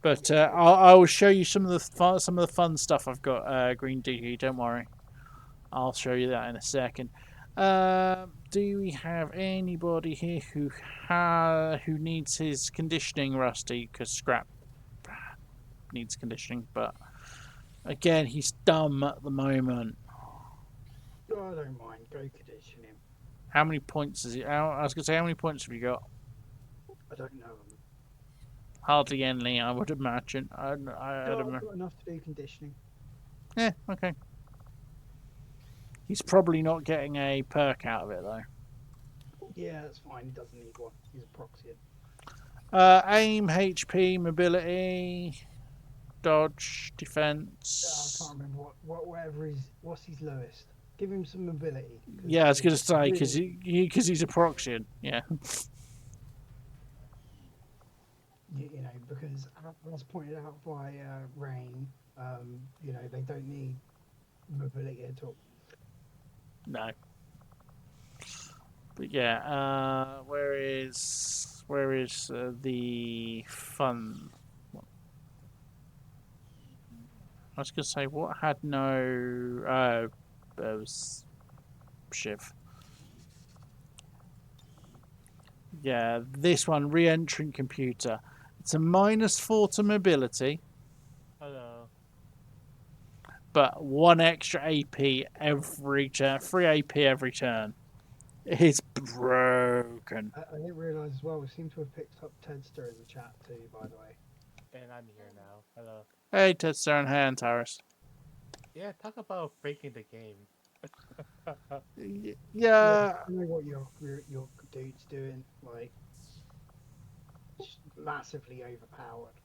But I will show you some of the fun stuff I've got. Green DG, don't worry. I'll show you that in a second. Do we have anybody here who needs his conditioning, Rusty? Because Scrap needs conditioning, but again, he's dumb at the moment. Oh, I don't mind. Go condition him. How many points is he? I was going to say, how many points have you got? I don't know him. Hardly any, I would imagine. I've got enough to do conditioning. Yeah, okay. He's probably not getting a perk out of it, though. Yeah, that's fine. He doesn't need one. He's a proxy. Aim, HP, mobility, dodge, I defense. can't remember what's his lowest. Give him some mobility. Yeah, I was going to say, because he's a proxian. Yeah. You know, because as pointed out by Rain, you know, they don't need mobility at all. No. But yeah, where is the fun? I was going to say, what had no... it was Shiv. Yeah, this one, re-entrant computer. It's a -4 to mobility. Hello. But 1 extra AP every turn. 3 AP every turn. It's broken. I didn't realise as well. We seem to have picked up Tedster in the chat too, by the way. And I'm here now. Hello. Hey, Tedster and hey, Antares. Yeah, talk about breaking the game. Yeah. I know what your dude's doing. Like, just massively overpowered.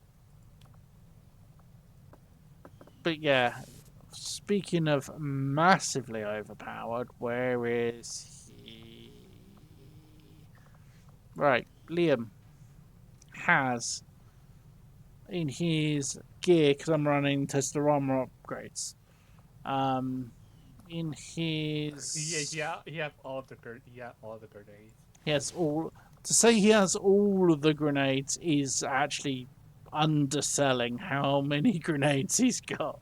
But yeah, speaking of massively overpowered, where is he? Right, Liam has in his gear, because I'm running Tesla armor upgrades. In his He has all the grenades. he has all. To say he has all of the grenades is actually underselling how many grenades he's got.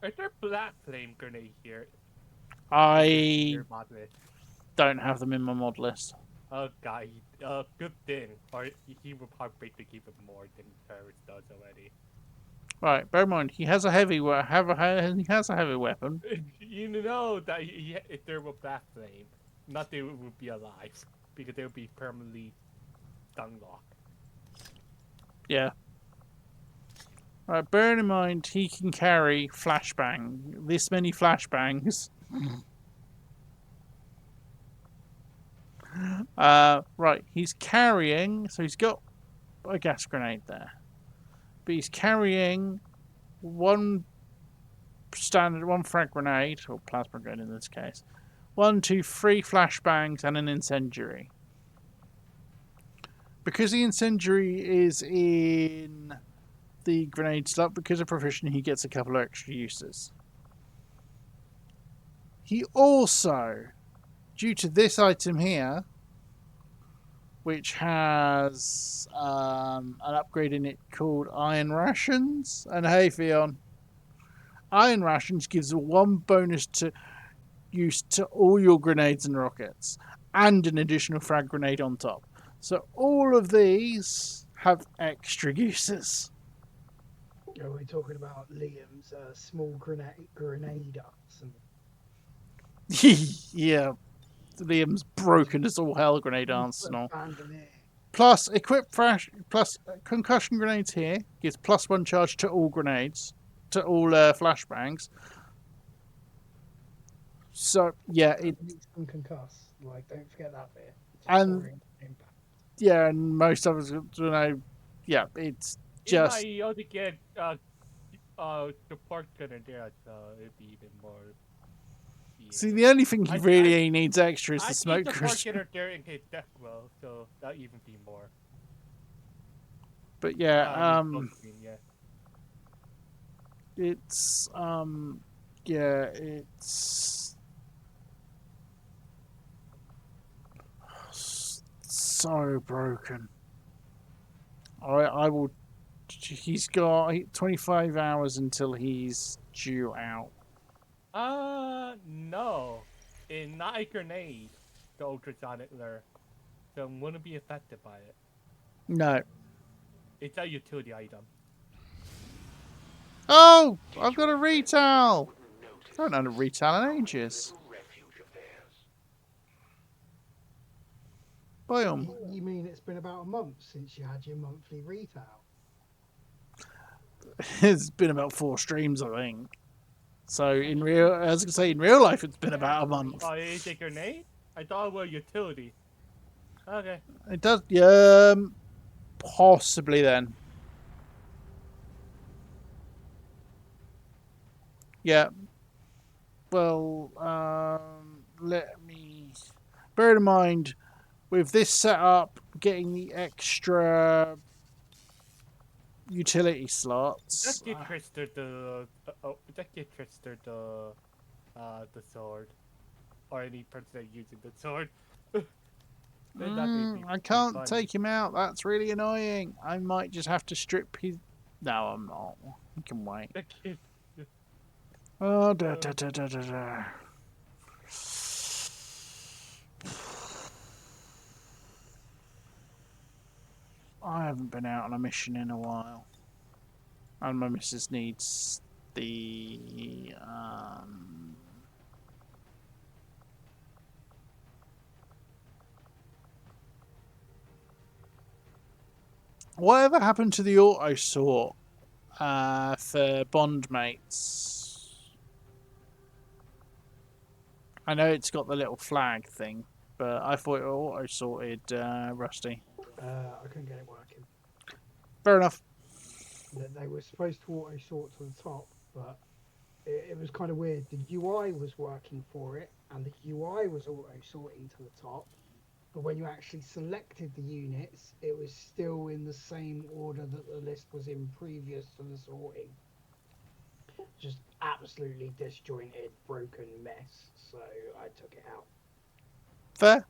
Are there black flame grenade here? I Your mod list. don't have them in my mod list. Oh god, good thing. Or he will probably give him more than Ferris does already. Right, bear in mind he has a heavy he has a heavy weapon. You know that if there were black flame, not they would be alive because they would be permanently stun locked. Yeah. Right, bear in mind he can carry flashbang. This many flashbangs. Right, he's carrying, so he's got a gas grenade there. But he's carrying one frag grenade, or plasma grenade in this case. 1, 2, 3 flashbangs and an incendiary. because the incendiary is in the grenade slot, because of proficient, he gets a couple of extra uses. He also, due to this item here, which has an upgrade in it called Iron Rations, and hey, Fion, Iron Rations gives a 1 bonus to use to all your grenades and rockets, and an additional frag grenade on top. So all of these have extra uses. Are we talking about Liam's small grenade arsenal? Yeah, Liam's broken as all hell grenade arsenal. Abandon it. Plus, plus concussion grenades here gives +1 charge to all grenades, to all flashbangs. So yeah, it can concuss. Like, don't forget that bit. and yeah, and most of us, yeah, it's just. You only get support grenade, so it'd be even more. Yeah. See, the only thing he really needs extra is the smoke crystal. There in case death will, so that'll even be more. But yeah, yeah. It's yeah, it's so broken. I will. He's got 25 hours until he's due out. No. In not a grenade, the ultrasonic lure, so it wouldn't be affected by it. No. It's a utility item. Oh, I've got a retail. I haven't had a retail in ages. Boom. You mean it's been about a month since you had your monthly retail? It's been about 4 streams, I think. So in real, as I say, in real life, it's been about a month. Oh, is it a grenade? I thought it was utility. Okay. It does, possibly then. Yeah. Well, let me bear in mind with this setup, getting the extra utility slots. Just get Trister the sword, or any person using the sword. I can't take him out. That's really annoying. I might just have to strip his. No, I'm not. He can wait. Oh, da da da da da da. I haven't been out on a mission in a while. And my missus needs the whatever happened to the auto sort for bond mates? I know it's got the little flag thing, but I thought it auto sorted Rusty. I couldn't get it working. Fair enough. They were supposed to auto sort to the top, but it was kind of weird. The UI was working for it, and the UI was auto sorting to the top. But when you actually selected the units, it was still in the same order that the list was in previous to the sorting. Just absolutely disjointed, broken mess. So I took it out. Fair.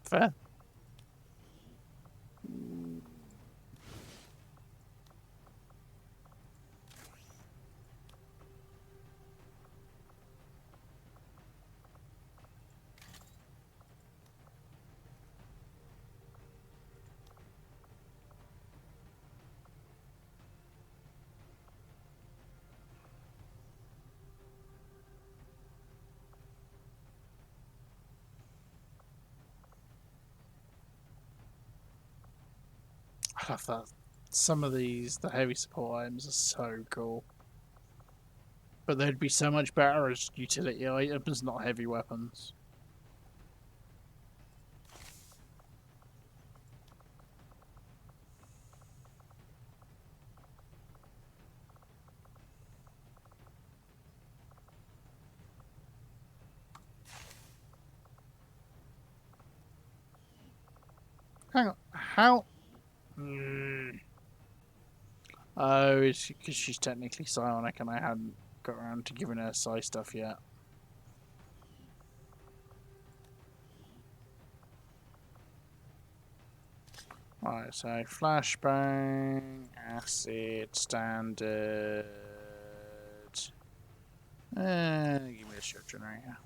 Fair. I love that. Some of these, the heavy support items are so cool. But they'd be so much better as utility items, not heavy weapons. How? Oh, it's because she's technically psionic and I hadn't got around to giving her psi stuff yet. Right, so flashbang, acid, standard. Give me a shot generator.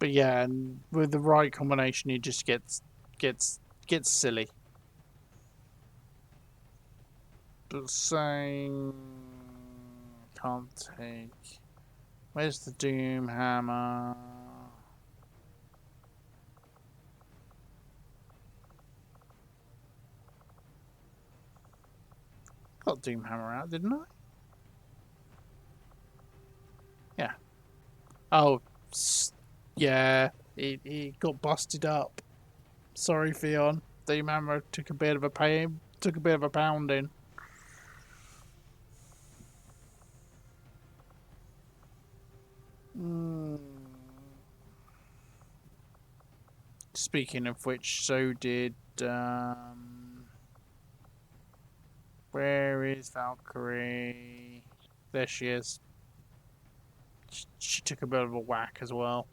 But yeah, and with the right combination, it just gets silly. But saying can't take. Where's the Doom Hammer? Got Doom Hammer out, didn't I? Yeah. Oh, yeah. It got busted up. Sorry, Theon. Doom Hammer took a bit of a pain. Took a bit of a pounding. Speaking of which, so did where is Valkyrie? There she is. She took a bit of a whack as well.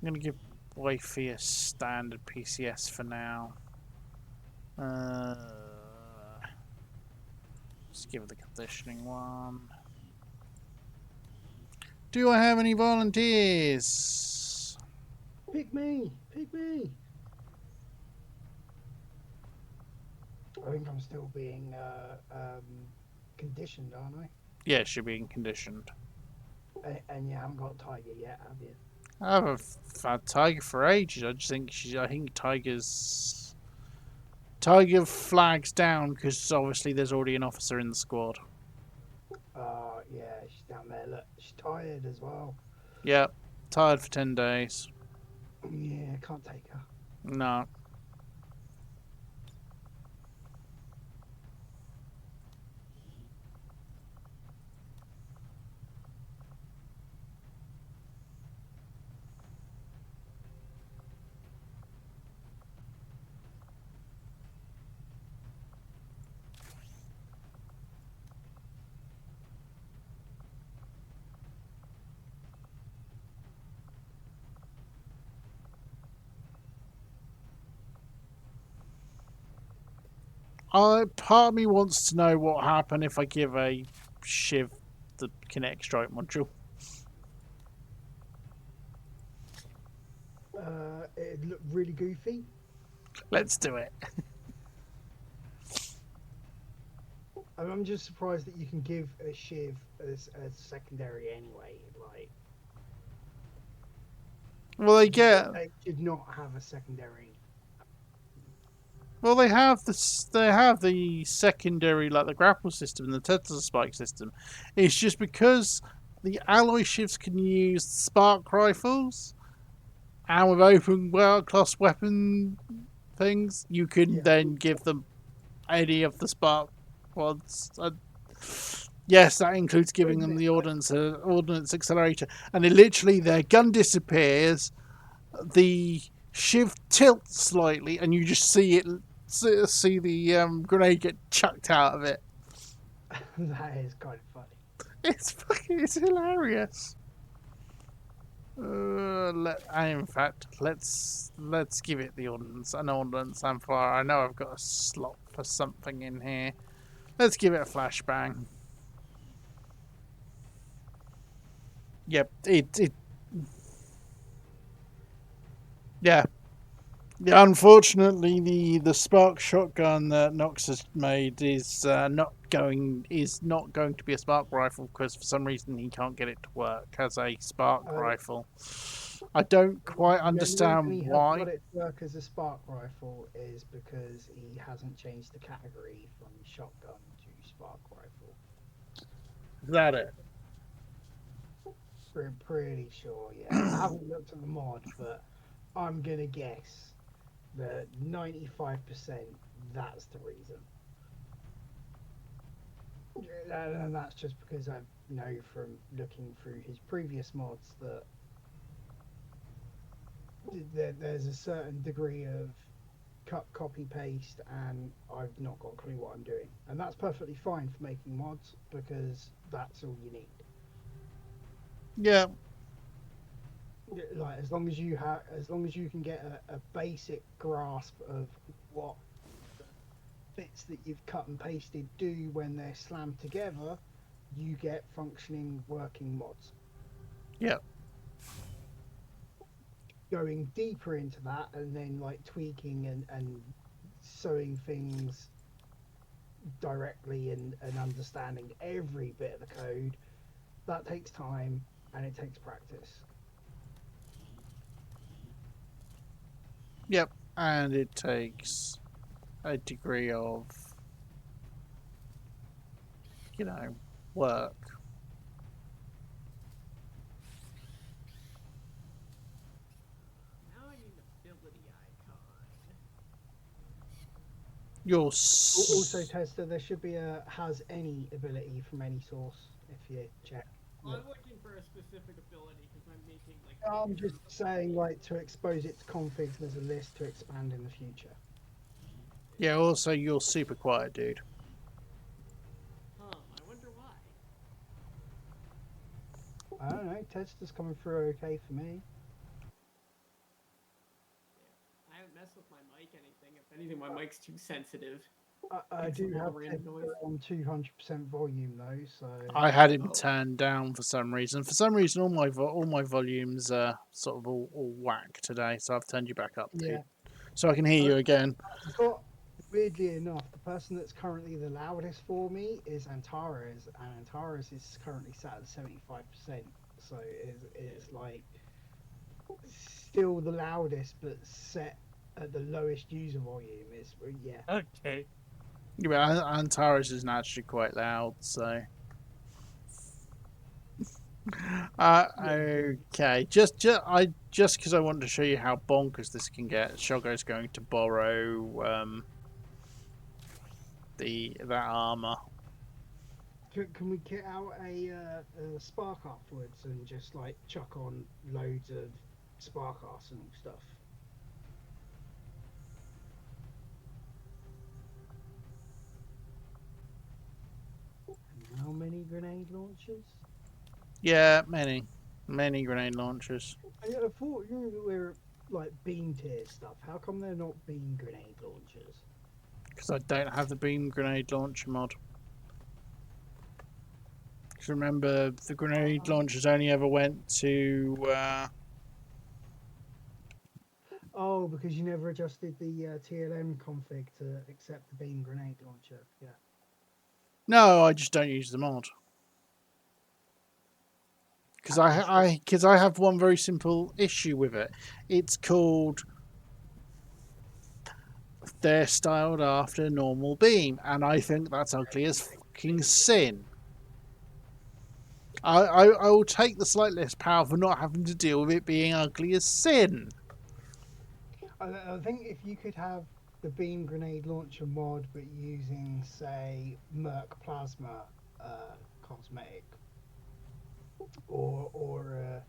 I'm gonna give Wifey a standard PCS for now. Let's give her the conditioning one. Do I have any volunteers? Pick me! Pick me! I think I'm still being conditioned, aren't I? Yeah, she's being conditioned. And you haven't got Tiger yet, have you? I haven't had Tiger for ages. I think Tiger flags down because obviously there's already an officer in the squad. Yeah, she's down there. Look, she's tired as well. Yep, tired for 10 days. Yeah, can't take her. No. Part of me wants to know what happened if I give a Shiv the Kinetic Strike module. It looked really goofy. Let's do it. I'm just surprised that you can give a Shiv as secondary anyway. Like, Well, they get. they should not have a secondary. Well, they have the secondary, like the grapple system and the Tesla spike system. It's just because the alloy shifts can use spark rifles, and with open class weapon things, you can then give them any of the spark ones. Yes, that includes giving them the ordnance accelerator, and literally their gun disappears. The Shiv tilts slightly, and you just see the grenade get chucked out of it. That is kind of funny. It's hilarious. In fact, let's give it an ordnance amplifier. I know I've got a slot for something in here. Let's give it a flashbang. Yep, yeah. Yeah, unfortunately, the spark shotgun that Nox has made is not going to be a spark rifle because for some reason he can't get it to work as a spark rifle. I don't quite understand why. Got it to work as a spark rifle is because he hasn't changed the category from shotgun to spark rifle. Is that it? Pretty sure, yeah. I haven't looked at the mod, but I'm gonna guess that 95% that's the reason. And that's just because I know from looking through his previous mods that there's a certain degree of cut, copy, paste, and I've not got a clue what I'm doing. And that's perfectly fine for making mods because that's all you need. Yeah. Like as long as you can get a basic grasp of what bits that you've cut and pasted do when they're slammed together, you get functioning working mods. Yeah. Going deeper into that and then like tweaking and sewing things directly and understanding every bit of the code, that takes time and it takes practice. Yep. And it takes a degree of, work. Now I need an ability icon. Also, Tester, there should be a has any ability from any source if you check. Well, I'm looking for a specific ability because I'm making like. I'm just saying, like, to expose it to configs, there's a list to expand in the future. Yeah, also, you're super quiet, dude. I wonder why. I don't know, Tester's coming through okay for me. I haven't messed with my mic anything. If anything, my mic's too sensitive. I do have Tester on 200% volume though, so. I had him turned down for some reason. For some reason, all my volumes are sort of all whack today, so I've turned you back up, dude. Yeah. So I can hear you again. Weirdly enough, the person that's currently the loudest for me is Antares, and Antares is currently sat at 75%. So it's like still the loudest, but set at the lowest user volume. Is yeah. Okay. Yeah, but Antares is naturally quite loud, so. Okay, just because I wanted to show you how bonkers this can get, Shogo's going to borrow that armor. Can we get out a spark afterwards and just like chuck on loads of spark arsenal stuff? How many grenade launchers? Yeah, many grenade launchers. I thought we were like beam tier stuff. How come they're not beam grenade launchers? Because I don't have the beam grenade launcher mod. Because remember, the grenade launchers only ever went to. Oh, because you never adjusted the TLM config to accept the beam grenade launcher. Yeah. No, I just don't use the mod. Because I have one very simple issue with it. It's called. They're styled after normal beam, and I think that's ugly as fucking sin. I will take the slight less power for not having to deal with it being ugly as sin. I think if you could have the beam grenade launcher mod, but using, say, Merc Plasma cosmetic, or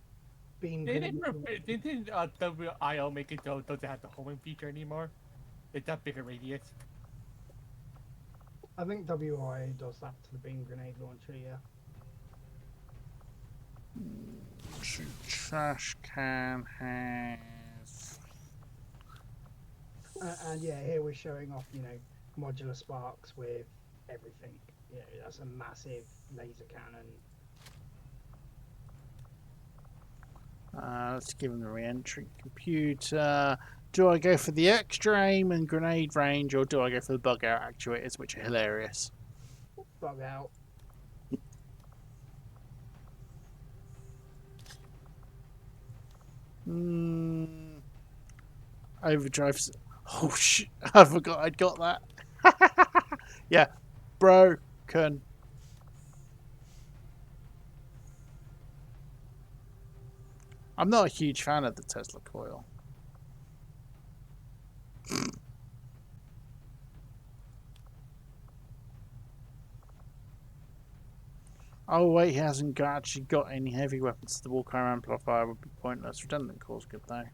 beam grenade. Didn't WIO make it so it doesn't have the homing feature anymore? It's that bigger radius. I think WIA does that to the beam grenade launcher, yeah. Trash can has. And yeah, here we're showing off, modular sparks with everything. That's a massive laser cannon. Let's give him the re-entry computer. Do I go for the extra aim and grenade range, or do I go for the bug out actuators, which are hilarious? Bug out. Overdrive's. Oh shit! I forgot I'd got that. Yeah, broken. I'm not a huge fan of the Tesla coil. Oh wait, he hasn't actually got any heavy weapons. The Warcry amplifier would be pointless. Redundant core's good though.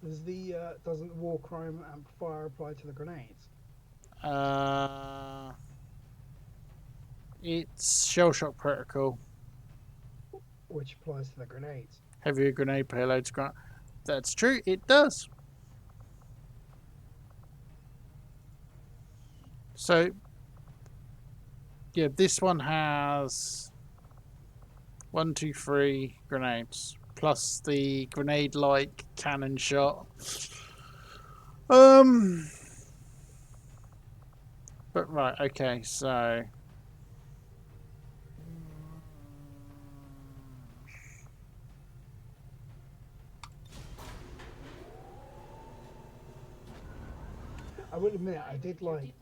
Doesn't the war crime amplifier apply to the grenades? It's shell shock protocol. Which applies to the grenades. Heavier grenade payloads. That's true. It does. So, yeah, this one has 1, 2, 3 grenades plus the grenade-like cannon shot. But right, okay, so. I will admit, I did like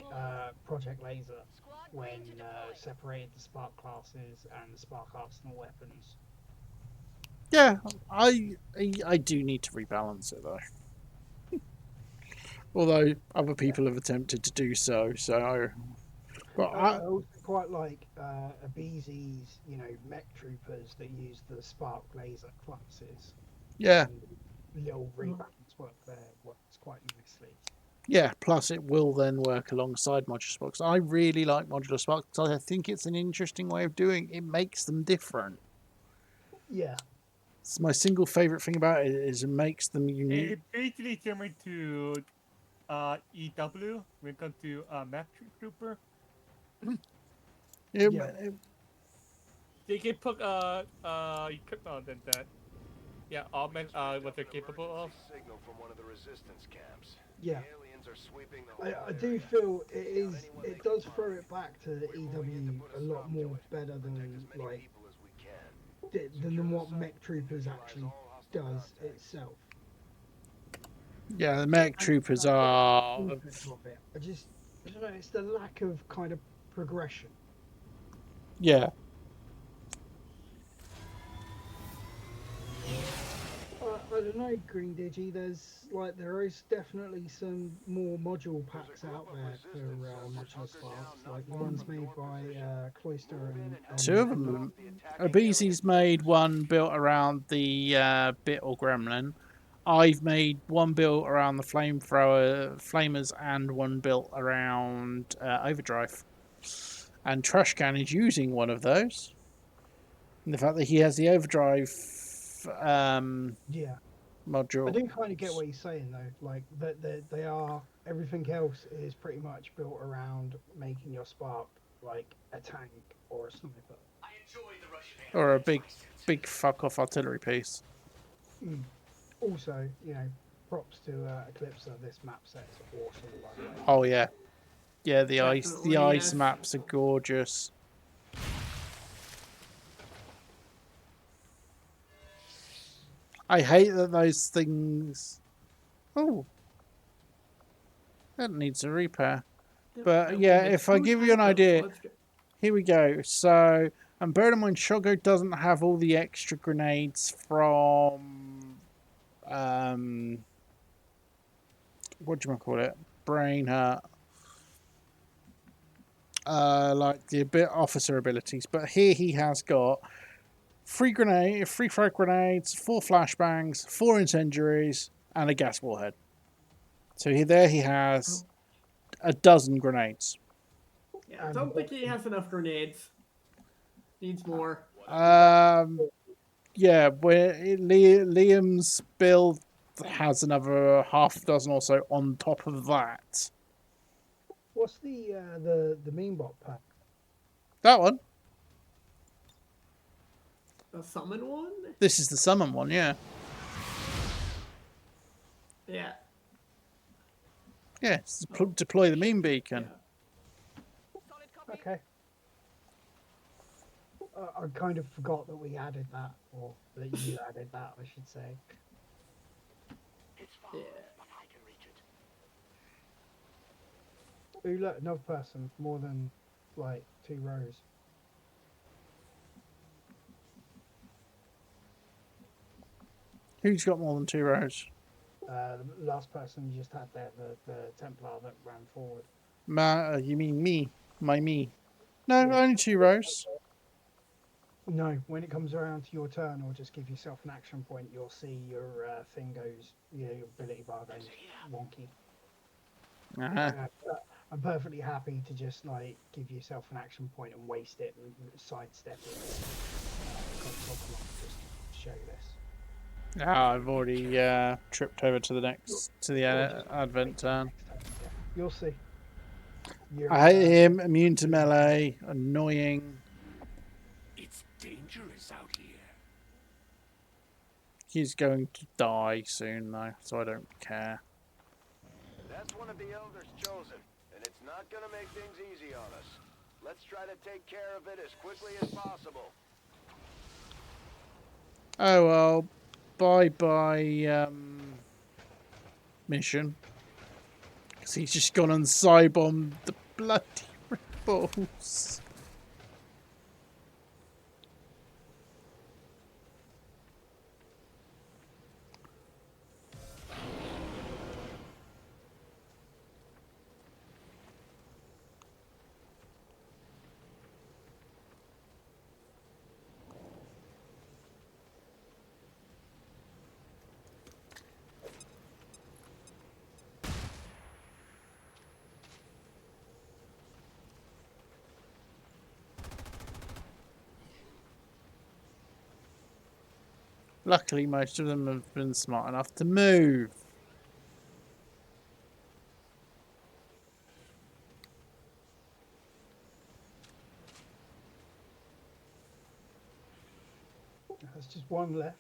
Project Laser when separated the Spark classes and the Spark Arsenal weapons. Yeah, I do need to rebalance it though. Although other people have attempted to do so, but I also quite like Abeezy's, mech troopers that use the Spark Laser classes. yeah, Little rebalance work there works quite nicely. yeah. Plus, it will then work alongside modular sparks. I really like modular sparks. I think it's an interesting way of doing. It makes them different. Yeah. It's my single favorite thing about it is it makes them unique. It basically similar to EW when it comes to map trooper. Yeah. They can put equipment on that. Yeah, augment what they're capable of. Signal from one of the resistance camps. Yeah. The aliens are sweeping the whole I do feel it does throw it back to the EW a lot more better than like than what Mech Troopers actually does itself. Yeah, the mech troopers are. I don't know, it's the lack of kind of progression. Yeah. I don't know, Green Digi. There is definitely some more module packs out there for modular sparks. Like the ones made by Cloister and 2 of them. Abeezy's made one built around the Bit or Gremlin. I've made one built around the flamers, and one built around Overdrive. And Trashcan is using one of those. And the fact that he has the Overdrive module. I do kind of get what he's saying though. Like that they are, everything else is pretty much built around making your spark like a tank or a sniper. Or a big fuck off artillery piece. Also, props to Eclipse. This map set is awesome, by the way. Oh yeah, yeah. The Definitely, ice yes. maps are gorgeous. I hate that those things. Oh, that needs a repair. But yeah, if I give you an idea, here we go. So, and bear in mind, Shogo doesn't have all the extra grenades from what do you call it? Brain hurt. Like the officer abilities, but here he has got 3 frag grenades, 4 flashbangs, 4 incendiaries, and a gas warhead. So he has a dozen grenades. Yeah, I don't think he has enough grenades. Needs more. Yeah, Liam's build has another half dozen or so on top of that. What's the Meanbot pack? That one. The summon one? This is the summon one, yeah. Yeah. Yeah, it's deploy the meme beacon. Okay. I kind of forgot that we added that, or that you added that, I should say. It's far, but I can reach it. Ooh, look, another person, more than like 2 rows. Who's got more than 2 rows? The last person you just had there, the Templar that ran forward. You mean me? Me. No, Yeah. only 2 rows. No, when it comes around to your turn, or just give yourself an action point, you'll see your thing goes, your ability bar goes wonky. I'm perfectly happy to just like give yourself an action point and waste it and sidestep it. Just show you this. I've already tripped over to the Advent turn. Yeah, you'll see. I hate him. Immune to melee. Annoying. It's dangerous out here. He's going to die soon though, so I don't care. That's one of the Elders chosen, and it's not gonna make things easy on us. Let's try to take care of it as quickly as possible. Oh well, bye mission. Because he's just gone and side-bombed the bloody rebels. Luckily, most of them have been smart enough to move. There's just one left.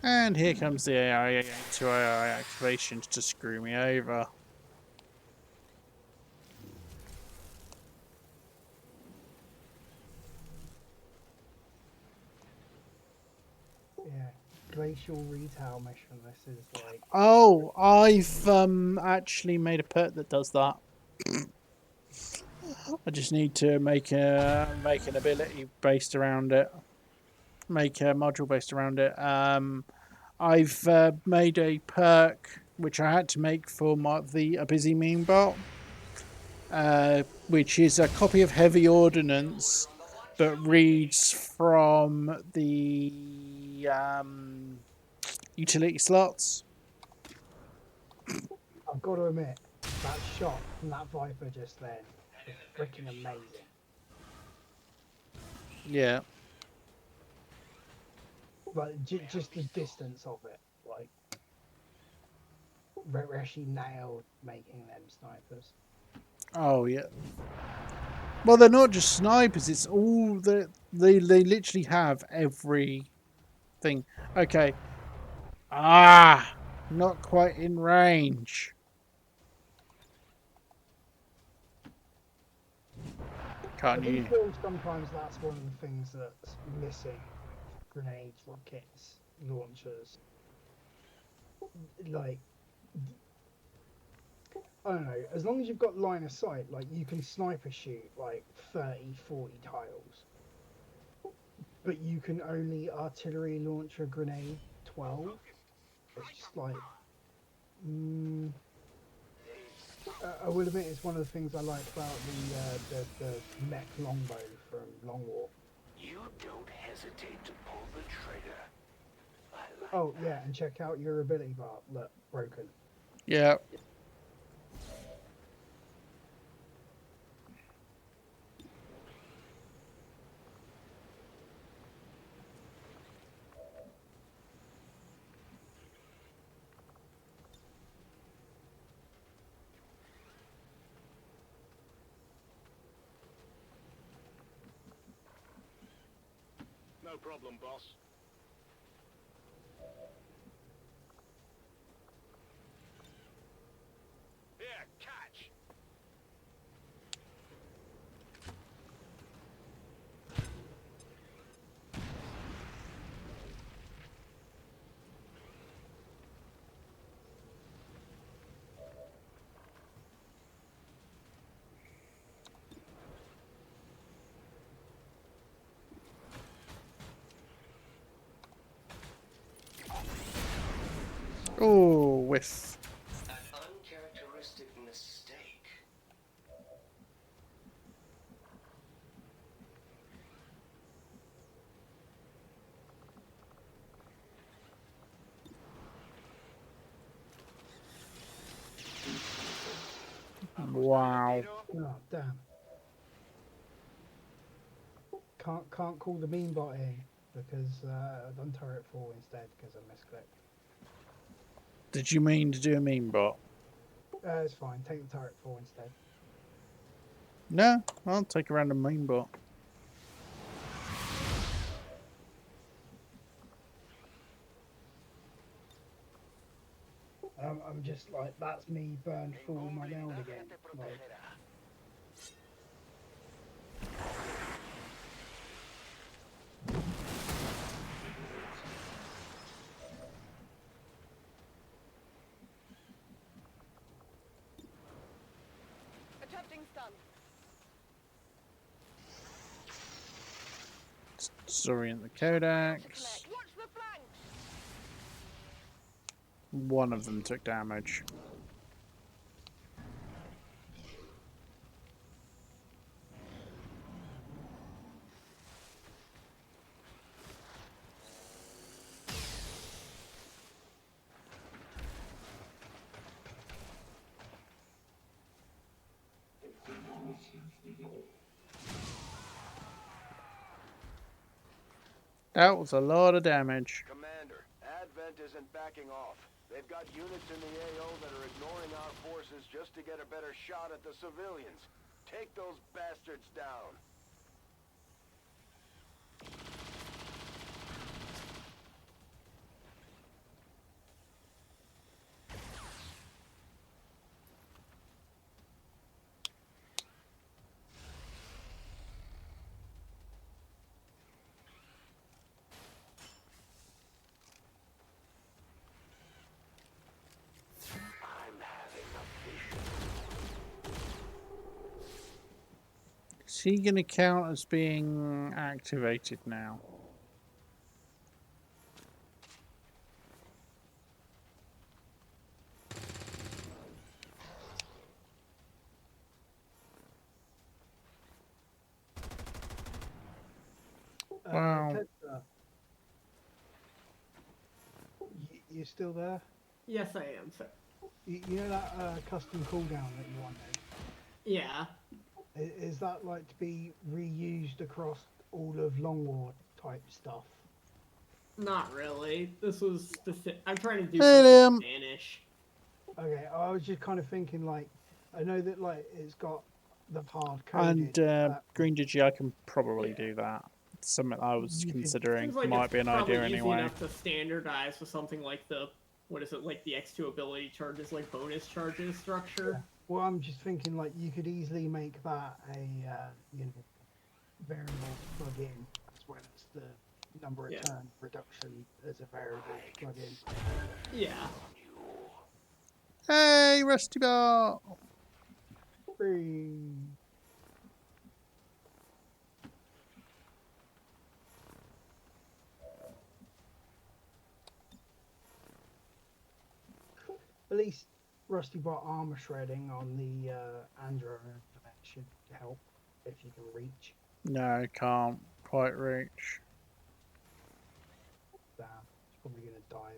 And here comes the AI 2 AI activations to screw me over. Yeah, glacial retail mission. This is like. Oh, I've actually made a pet that does that. I just need to make an ability based around it. Make a module based around it. I've made a perk which I had to make for a busy meme bot, which is a copy of Heavy Ordnance, but reads from the utility slots. I've got to admit, that shot from that Viper just then was freaking amazing. Yeah. Like just the distance of it, like Reshi nailed making them snipers. Oh yeah. Well, they're not just snipers. It's all that they literally have everything. Okay. Not quite in range. Can't I you? do feel sometimes that's one of the things that's missing. Grenades, rockets, launchers. Like, I don't know, as long as you've got line of sight, like you can sniper shoot like 30, 40 tiles. But you can only artillery launch a grenade 12. It's just like, I will admit it's one of the things I like about the mech longbow from Long War. You don't hesitate to pull the trigger. Oh yeah, and check out your ability bar. Look, broken. Yeah. No problem, boss. Here, catch! Oh, whiff. An uncharacteristic mistake. Wow. Oh damn. Can't call the meme bot in because I've done turret 4 instead because I misclicked. Did you mean to do a meme bot? It's fine. Take the turret 4 instead. No, I'll take a random meme bot. I'm just like, that's me burned full my nail again. Like, Attempting stun. Disorient the codex. Watch the flanks. One of them took damage. That was a lot of damage. Commander, Advent isn't backing off. They've got units in the AO that are ignoring our forces just to get a better shot at the civilians. Take those bastards down. Is he going to count as being activated now? Wow. Tedster, you still there? Yes, I am, sir. You know that custom cooldown that you wanted? Yeah. Is that like to be reused across all of Long War type stuff? Not really. This was specific. I'm trying to do Hey, something Spanish. Okay, I was just kind of thinking like, I know that like it's got the hard coded. And Green Digi, I can probably do that. It's something I was You could- considering. Seems like Might it's be an probably idea easy anyway. enough to standardize with something like the, what is it, like the X2 ability charges, like bonus charges structure. Well, I'm just thinking like you could easily make that a you know, variable to plug in as well as the number of turn reduction as a variable to plug in. Yeah. Hey, Rusty Bot! Free. At least Rusty Bot armor shredding on the Andro should help if you can reach. No, can't quite reach. Damn, he's probably gonna die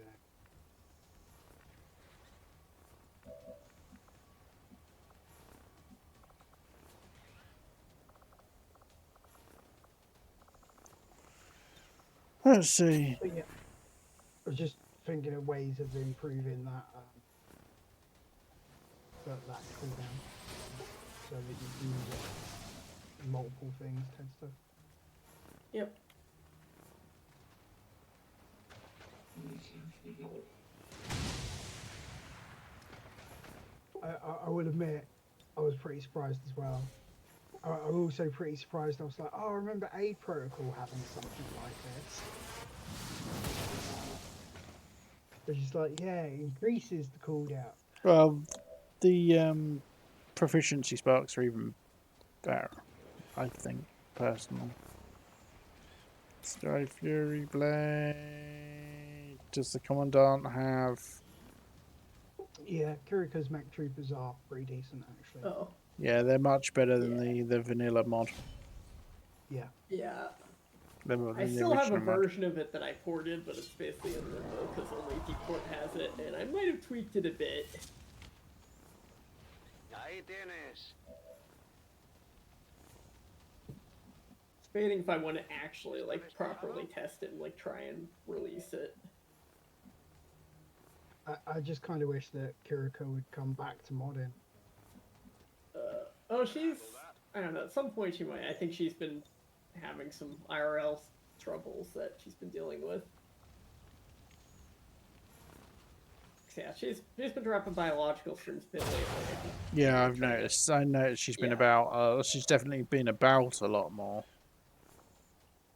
there. Let's see. But yeah, I was just thinking of ways of improving that that cooldown so that you can use it in multiple things, Tedster. Yep. I will admit, I was pretty surprised as well. I'm also pretty surprised. I was like, oh, I remember Aid Protocol having something like this. They're just like, yeah, it increases the cooldown. Well, the proficiency sparks are even better, I think, personally. Stride Fury Blade. Does the Commandant have Yeah, Kiriko's mech troopers are pretty decent actually. Oh, Yeah, they're much better than Yeah. the vanilla mod. Yeah. yeah. The I the still have a original mod. version of it that I ported, but it's basically in limbo because only Dport has it, and I might have tweaked it a bit. Ahí tienes. Debating if I want to actually like properly test it and like try and release it. I just kind of wish that Kiriko would come back to modding. Oh, she's, I don't know, at some point she might. I think she's been having some IRL troubles that she's been dealing with. Yeah, she's been dropping biological streams a bit lately. Yeah, I've noticed. I noticed she's been Yeah. about. She's definitely been about a lot more.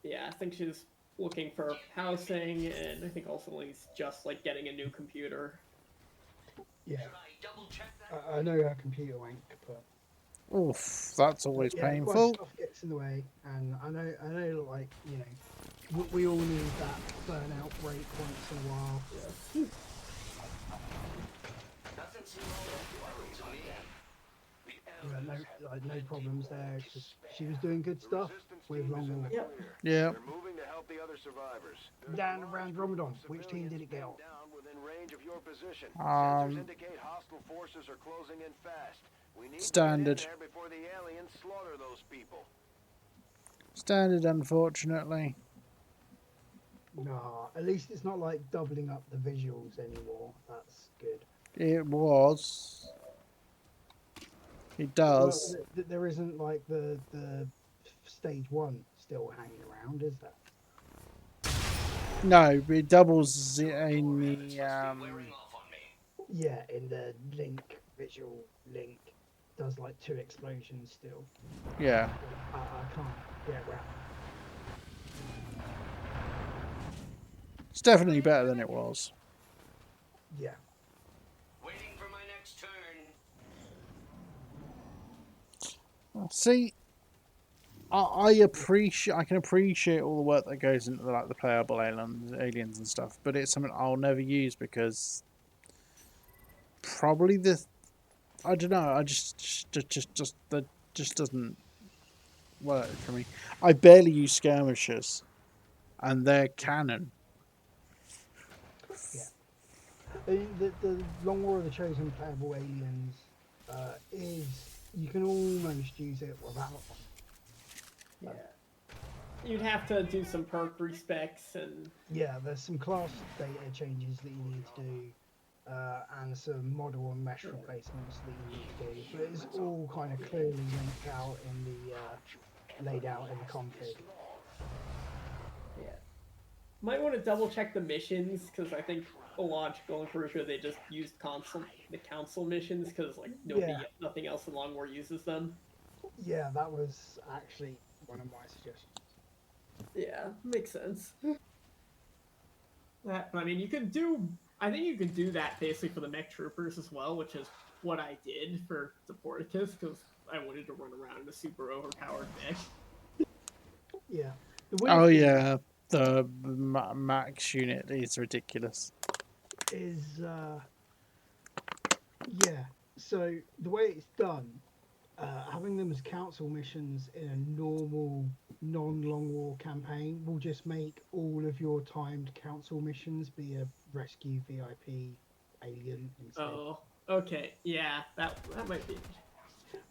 Yeah, I think she's looking for housing, and I think also he's just like getting a new computer. Yeah. Should I double check that? I know her computer wank, but Oof, that's always yeah, painful. stuff gets in the way, and I know, like you know, we all need that burnout break once in a while. Doesn't seem all that worried to me. No problems there. It's just she was doing good stuff with long walk. Yeah. Yeah. They're moving to help the other survivors. Down around Ramadan. Which team did it get on? Down within range of your position. Um, Sensors indicate hostile forces are closing in fast. We need Standard. to get in there before the aliens slaughter those people. Standard, unfortunately. No, at least it's not like doubling up the visuals anymore. That's good. It was. It does. Well, there isn't like the stage 1 still hanging around, is there? No, it doubles in the. Wearing off on me. Yeah, in the link visual link does like 2 explosions still. Yeah. I can't get around. It's definitely better than it was. Yeah. Waiting for my next turn. See, I appreciate. I can appreciate all the work that goes into like the playable aliens and stuff, but it's something I'll never use because probably I don't know. I just that just doesn't work for me. I barely use skirmishers, and they're canon. Yeah. The Long War of the Chosen playable aliens is you can almost use it without them. Yeah. You'd have to do some perk respecs and Yeah, there's some class data changes that you need to do, and some model and mesh replacements that you need to do. But it's all kind of clearly linked out in the laid out in the config. yeah. Might want to double check the missions because I think illogical and Persia they just used the council missions because like nothing else in Long War uses them. Yeah, that was actually one of my suggestions. Yeah, makes sense. That, I mean, I think you could do that basically for the mech troopers as well, which is what I did for Deporticus because I wanted to run around in a super overpowered mech. Yeah. Oh yeah, the max unit is ridiculous. Is yeah. So the way it's done, having them as council missions in a normal non-long war campaign will just make all of your timed council missions be a rescue VIP alien instead. Oh, okay, yeah, that might be.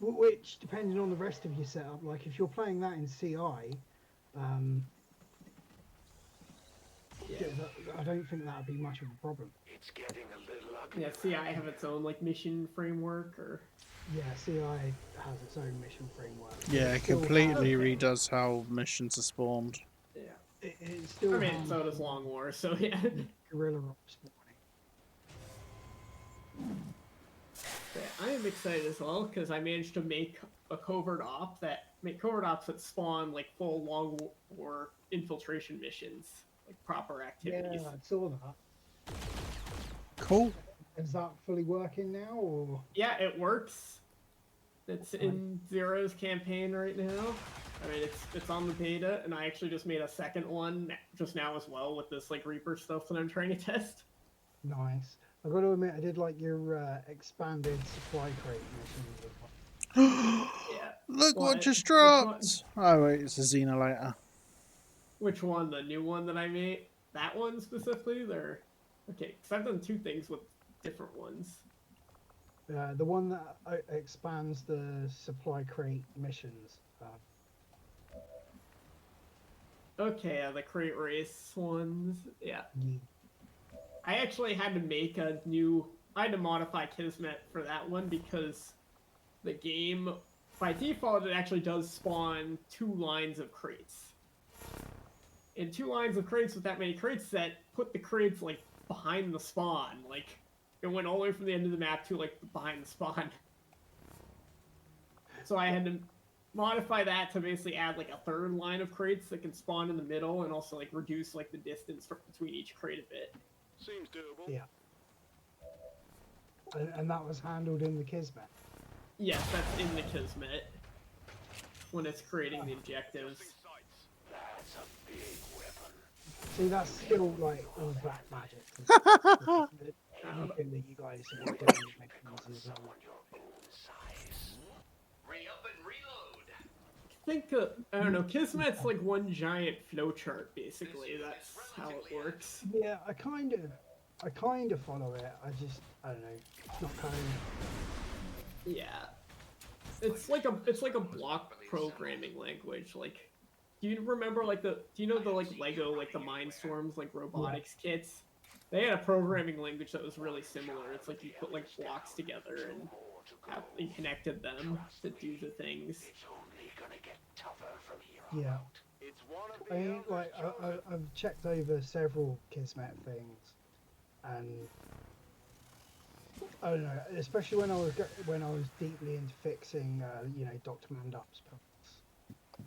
Which, depending on the rest of your setup, like if you're playing that in CI, I don't think that would be much of a problem. It's getting a little ugly. Yeah, CI have its own like mission framework, or Yeah, CI has its own mission framework. Yeah, It still completely has- redoes how missions are spawned. yeah. It still I mean, has so does Long War, so yeah. guerrilla ops spawning. Yeah, I am excited as well because I managed to make a covert ops that spawn like full Long War infiltration missions, like proper activities. Yeah, I saw that. Cool. Is that fully working now, or? Yeah, it works. It's in Zero's campaign right now. I mean, it's on the beta, and I actually just made a second one just now as well with this like Reaper stuff that I'm trying to test. Nice. I've got to admit, I did like your expanded supply crate missions as well. Yeah. Look what just Which one? dropped! Oh wait, it's a Xenolator. Which one? The new one that I made? That one specifically? They're okay. Because I've done two things with different ones. The one that expands the supply crate missions. Okay, the crate race ones. Yeah. Yeah. I actually had to make a new. I had to modify Kismet for that one because the game, by default, it actually does spawn 2 lines of crates. And 2 lines of crates with that many crates that put the crates like behind the spawn. Like it went all the way from the end of the map to like behind the spawn. So I had to modify that to basically add like a 3rd line of crates that can spawn in the middle and also like reduce like the distance between each crate a bit. Seems doable. Yeah. And that was handled in the Kismet. Yes, that's in the Kismet when it's creating the objectives. That's a big weapon. See, that's still like all black magic. Everything that you guys have been doing with missions is Re-up and reload. I think, I don't know, Kismet's like one giant flowchart, basically. That's how it works. Yeah, I kind of follow it. I don't know. It's not kind of. Yeah. It's like a block programming language. Like, do you remember do you know the like Lego, like the Mindstorms, like robotics kits? They had a programming language that was really similar. It's like you put like blocks together and you connected them to do the things. It's only gonna get tougher from here Yeah. out. It's one of I the mean, like I've checked over several Kismet things, and I don't know, especially when I was deeply into fixing, Dr. Mandup's puzzles,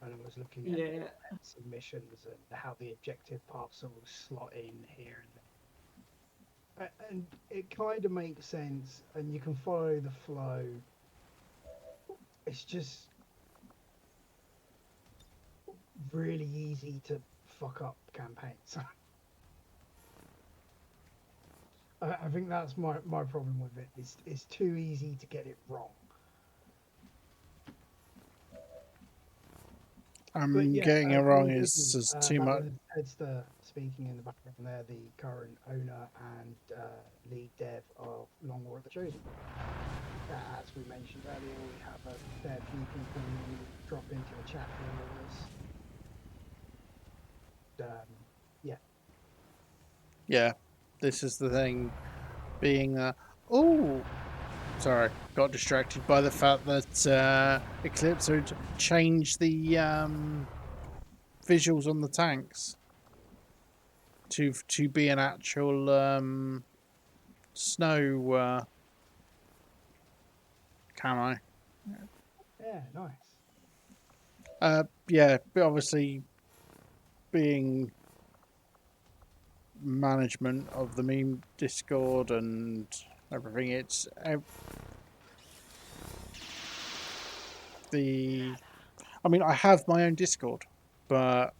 and I was looking at some missions and how the objective paths all slot in here and there. And it kind of makes sense, and you can follow the flow. It's just really easy to fuck up campaigns. I think that's my problem with it. It's too easy to get it wrong. Getting it wrong is too much. Edster speaking in the background there, the current owner and lead dev of Long War of the Chosen. As we mentioned earlier, we have a fair few people who drop into the chat with us. Yeah, this is the thing. Being sorry, got distracted by the fact that Eclipse had changed the visuals on the tanks to be an actual snow camo. Yeah, nice. Yeah, but obviously being management of the meme Discord and everything, it's I mean, I have my own Discord, but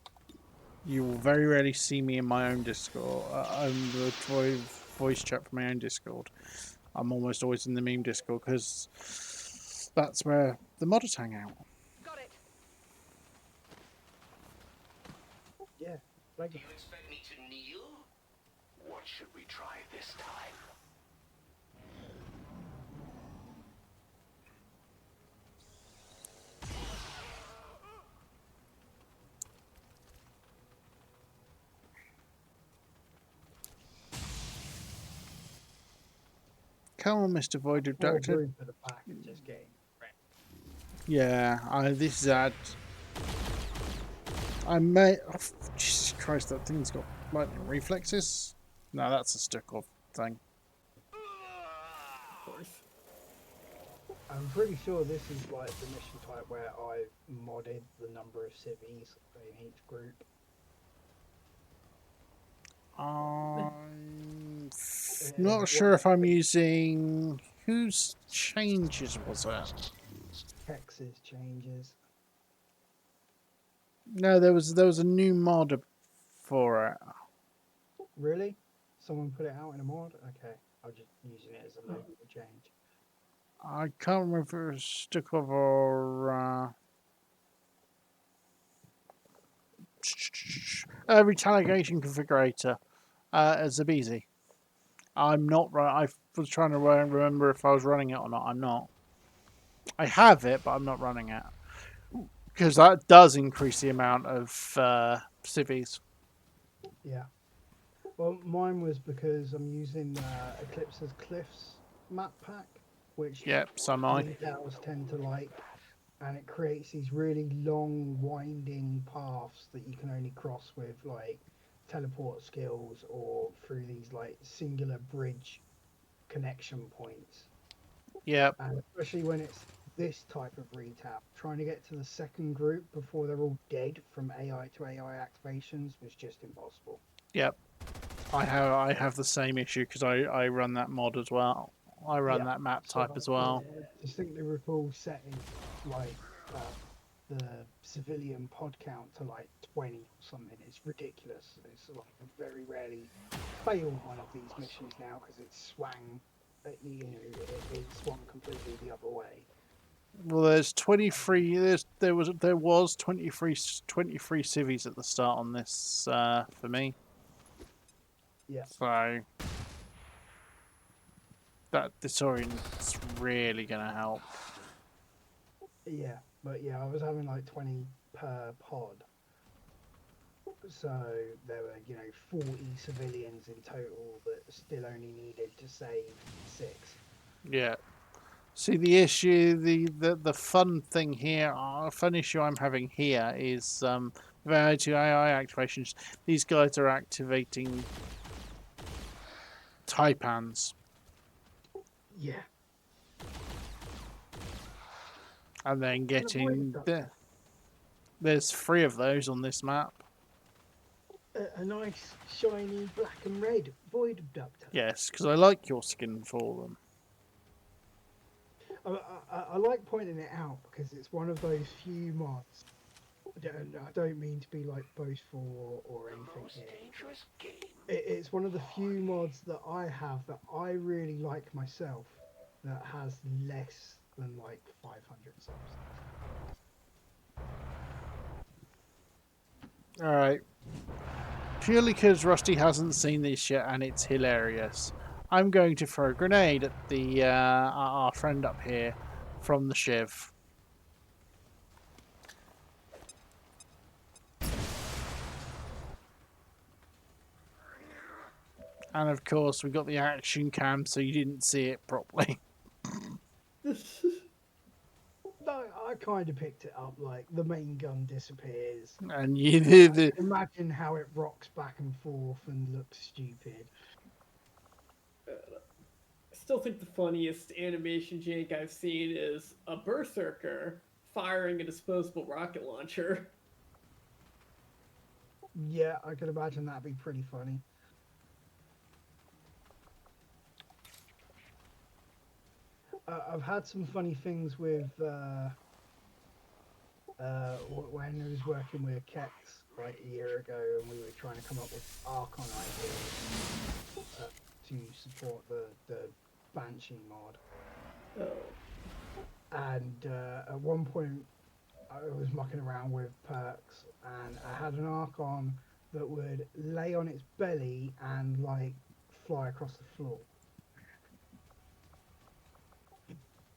you will very rarely see me in my own Discord. I'm the voice chat for my own Discord. I'm almost always in the meme Discord because that's where the modders hang out. Got it. Yeah. Do you expect me to kneel? What should we try this time? Come on, Mr. Void Abducted. At the back and just getting wrecked. Yeah, this is ad. I may. Oh, Jesus Christ, that thing's got lightning reflexes. No, that's a Stukov thing. Of course. I'm pretty sure this is like the mission type where I modded the number of civvies in each group. I'm not sure if I'm using... Whose changes was that? Texas changes. No, there was a new mod for it. Really? Someone put it out in a mod? Okay. I'm just using it as a local change. I can't remember if it was to cover retaliation configurator as Zabizi. I'm not right. I was trying to remember if I was running it or not. I'm not. I have it, but I'm not running it because that does increase the amount of civvies. Yeah. Well, mine was because I'm using Eclipse's Cliffs map pack, which Yep, so am I. details tend to like, and it creates these really long, winding paths that you can only cross with like teleport skills or through these like singular bridge connection points. Yep. And especially when it's this type of retap, trying to get to the second group before they're all dead from AI to AI activations was just impossible. Yep. I have the same issue because I run that mod as well. I run that map type as well. I distinctly recall setting like the civilian pod count to like 20 or something. It's ridiculous. It's like I very rarely fail one of these missions now because it's swung, you know, it swung completely the other way. Well, there's 23. There was 23 civvies at the start on this for me. Yeah. So that disorient's really gonna help. Yeah, but yeah, I was having like 20 per pod. So there were, you know, 40 civilians in total that still only needed to save 6. Yeah. See, the issue, the fun thing here, fun issue I'm having here is with AI activations. These guys are activating Taipans. Yeah. And then getting there's 3 of those on this map. A nice shiny black and red void abductor. Yes, because I like your skin for them. I like pointing it out because it's one of those few mods. I don't mean to be like boastful or anything here. It's one of the few mods that I have that I really like myself that has less than like 500 subs. Alright. Purely because Rusty hasn't seen this yet and it's hilarious. I'm going to throw a grenade at the our friend up here from the Shiv. And of course we got the action cam so you didn't see it properly. No, I kind of picked it up. Like the main gun disappears, And you did imagine how it rocks back and forth and looks stupid. I still think the funniest animation jank I've seen is a berserker firing a disposable rocket launcher. Yeah, I could imagine that'd be pretty funny. I've had some funny things with when I was working with Kex like a year ago, and we were trying to come up with Archon ideas to support the Banshee mod. Oh. And at one point, I was mucking around with perks, and I had an Archon that would lay on its belly and like fly across the floor.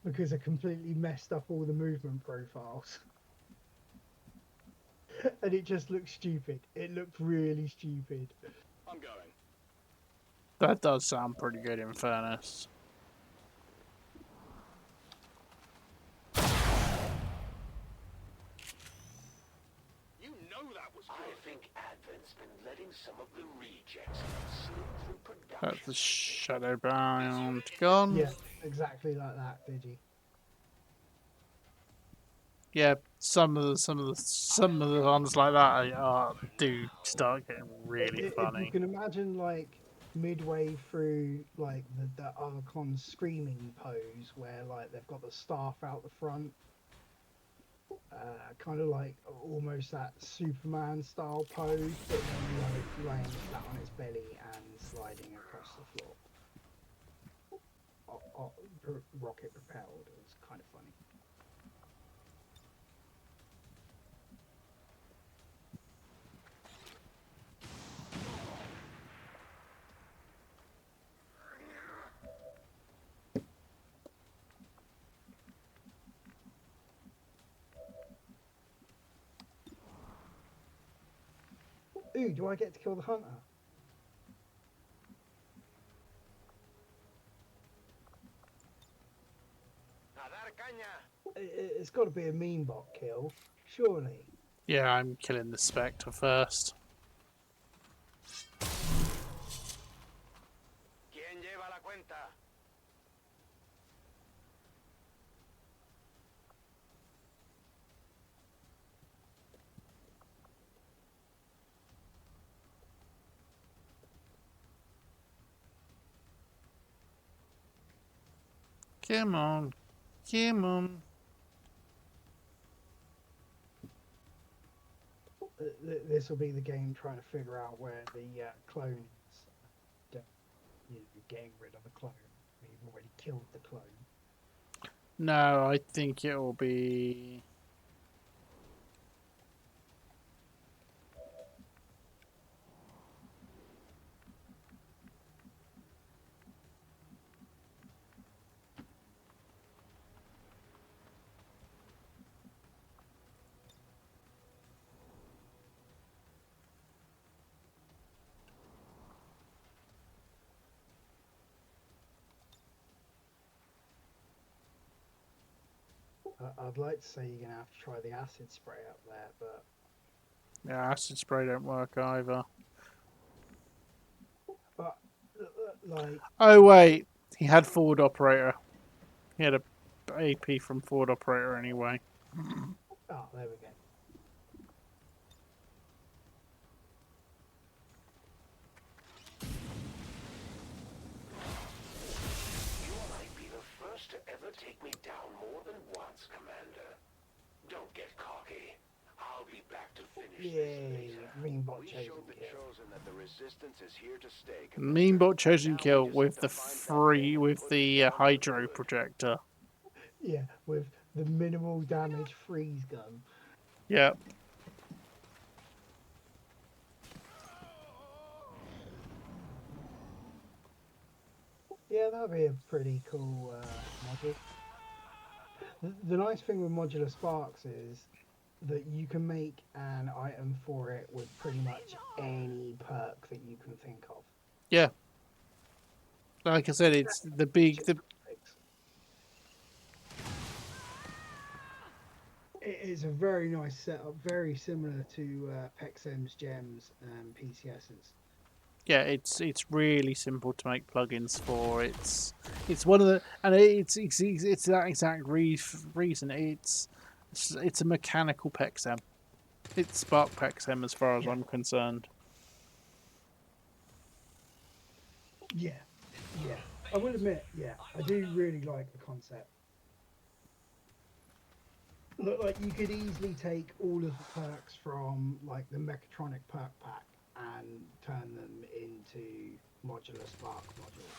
Because I completely messed up all the movement profiles. And it just looked stupid. It looked really stupid. I'm going. That does sound pretty good in fairness. You know that was good. I think Advent's been letting some of the rejects slip through production. That's the Shadowbound gun. Yeah, exactly like that, Digi. Yeah, some of the ones like that do start getting really funny. If you can imagine, like midway through, like the Archon screaming pose, where like they've got the staff out the front, kind of like almost that Superman style pose, but then like laying flat on its belly and sliding across the floor. rocket propelled. It was kind of funny. Ooh, do I get to kill the hunter? It's got to be a mean bot kill, surely. Yeah, I'm killing the Spectre first. ¿Quién lleva la cuenta? Come on. Come on. This will be the game trying to figure out where the clone is. Getting rid of the clone. We've already killed the clone. No, I think it will be... I'd like to say you're going to have to try the acid spray up there, but... Yeah, acid spray don't work either. But, like... Oh, wait. He had forward operator. He had a AP from forward operator anyway. Oh, there we go. You might be the first to ever take me down more than once, Commander. Don't get cocky. I'll be back to finish Yay, mean bot We chosen showed the kill. chosen that the resistance is here to stay. Mean bot chosen Now kill we just with have the to find that thing and put it down for hydro good. projector. Yeah, with the minimal damage freeze gun. Yep. Yeah, that'd be a pretty cool module. The nice thing with modular sparks is that you can make an item for it with pretty much any perk that you can think of. Yeah. Like I said, it's the big... It's a very nice setup, very similar to Pexem's gems and PCS's. Yeah, it's really simple to make plugins for. It's one of the, and it's that exact reason. It's a mechanical Pexem. It's Spark Pexem as far as I'm concerned. Yeah, yeah. I will admit, yeah, I do really like the concept. Look, like you could easily take all of the perks from like the Mechatronic perk pack and turn them into modular Spark modules.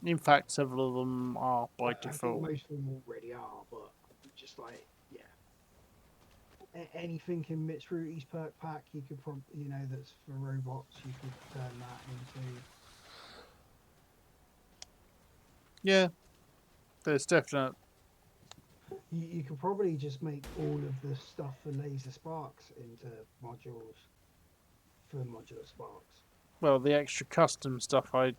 In fact, several of them are by I think default. most of them already are, but just like, yeah. Anything in Mitch Ruty's perk pack, you could probably, that's for robots, you could turn that into. Yeah, there's definite. You could probably just make all of the stuff for laser sparks into modules for modular sparks. Well, the extra custom stuff I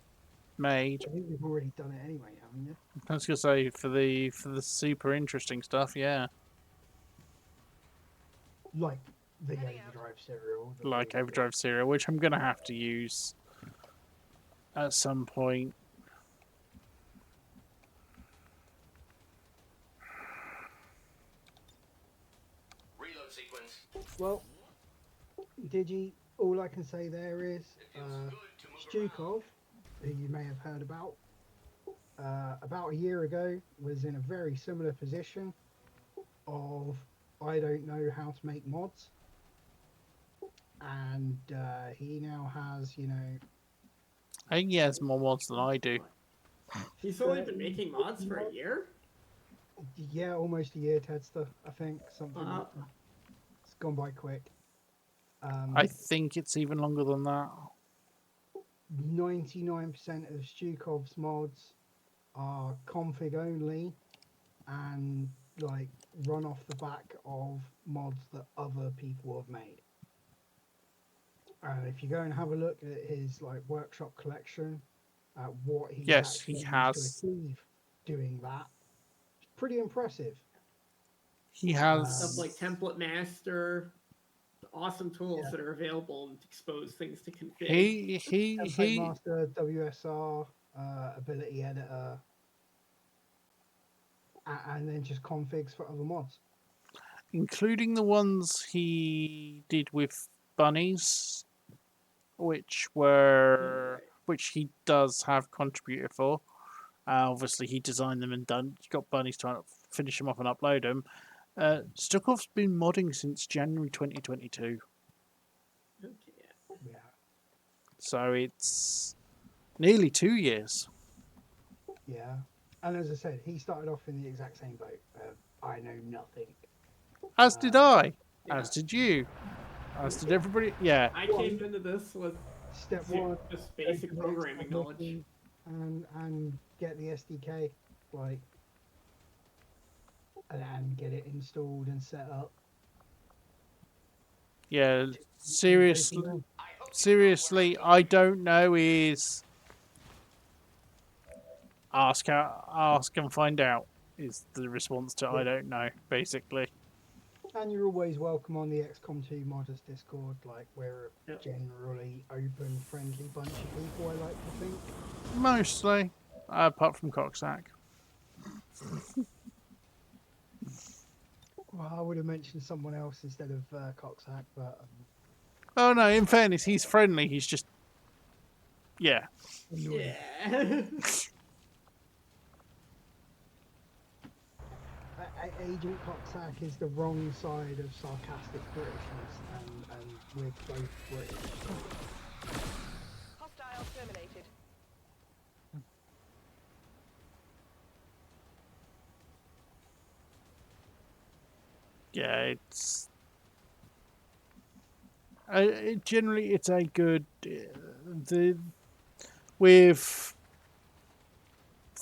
made. I think you've already done it anyway, haven't you? I was gonna say for the super interesting stuff, yeah. Like the Overdrive serial. Like Overdrive serial, which I'm gonna have to use at some point. Reload sequence. Well, Digi, all I can say there is Stukov, who you may have heard about a year ago, was in a very similar position of I don't know how to make mods, and he now has, I think he has more mods than I do. He's only been making mods for a year? Yeah, almost a year, Tedster. I think something like that. It's gone by quick. I think it's even longer than that. 99% of Stukov's mods are config only and like run off the back of mods that other people have made. If you go and have a look at his like workshop collection, what he Yes, actually he managed to has. achieve doing that, it's pretty impressive. He Stuff has. like Template Master, awesome tools that are available and expose things to config. Template Master, WSR, Ability Editor, and then just configs for other mods. Including the ones he did with bunnies, which he does have contributor for. Obviously, he designed them and got bunnies to finish them off and upload them. Stukov's been modding since January 2022. Okay. Yeah. So it's nearly 2 years. Yeah. And as I said, he started off in the exact same boat. I know nothing. As did I. Yeah. As did you. As did everybody. Yeah. I came into this with Step one, just basic programming knowledge. and get the SDK, like, and get it installed and set up. Yeah. Seriously, I don't know is ask and find out is the response to I don't know, basically. And you're always welcome on the XCOM 2 Modders Discord. Like, we're a generally open, friendly bunch of people, I like to think. Mostly, apart from Cocksack. Well, I would have mentioned someone else instead of Cocksack, but... Oh no, in fairness, he's friendly, he's just... Yeah. Yeah. Agent Cocksack is the wrong side of sarcastic Britishness, and we're both British. Hostile terminated. Yeah, it's... generally, it's a good... with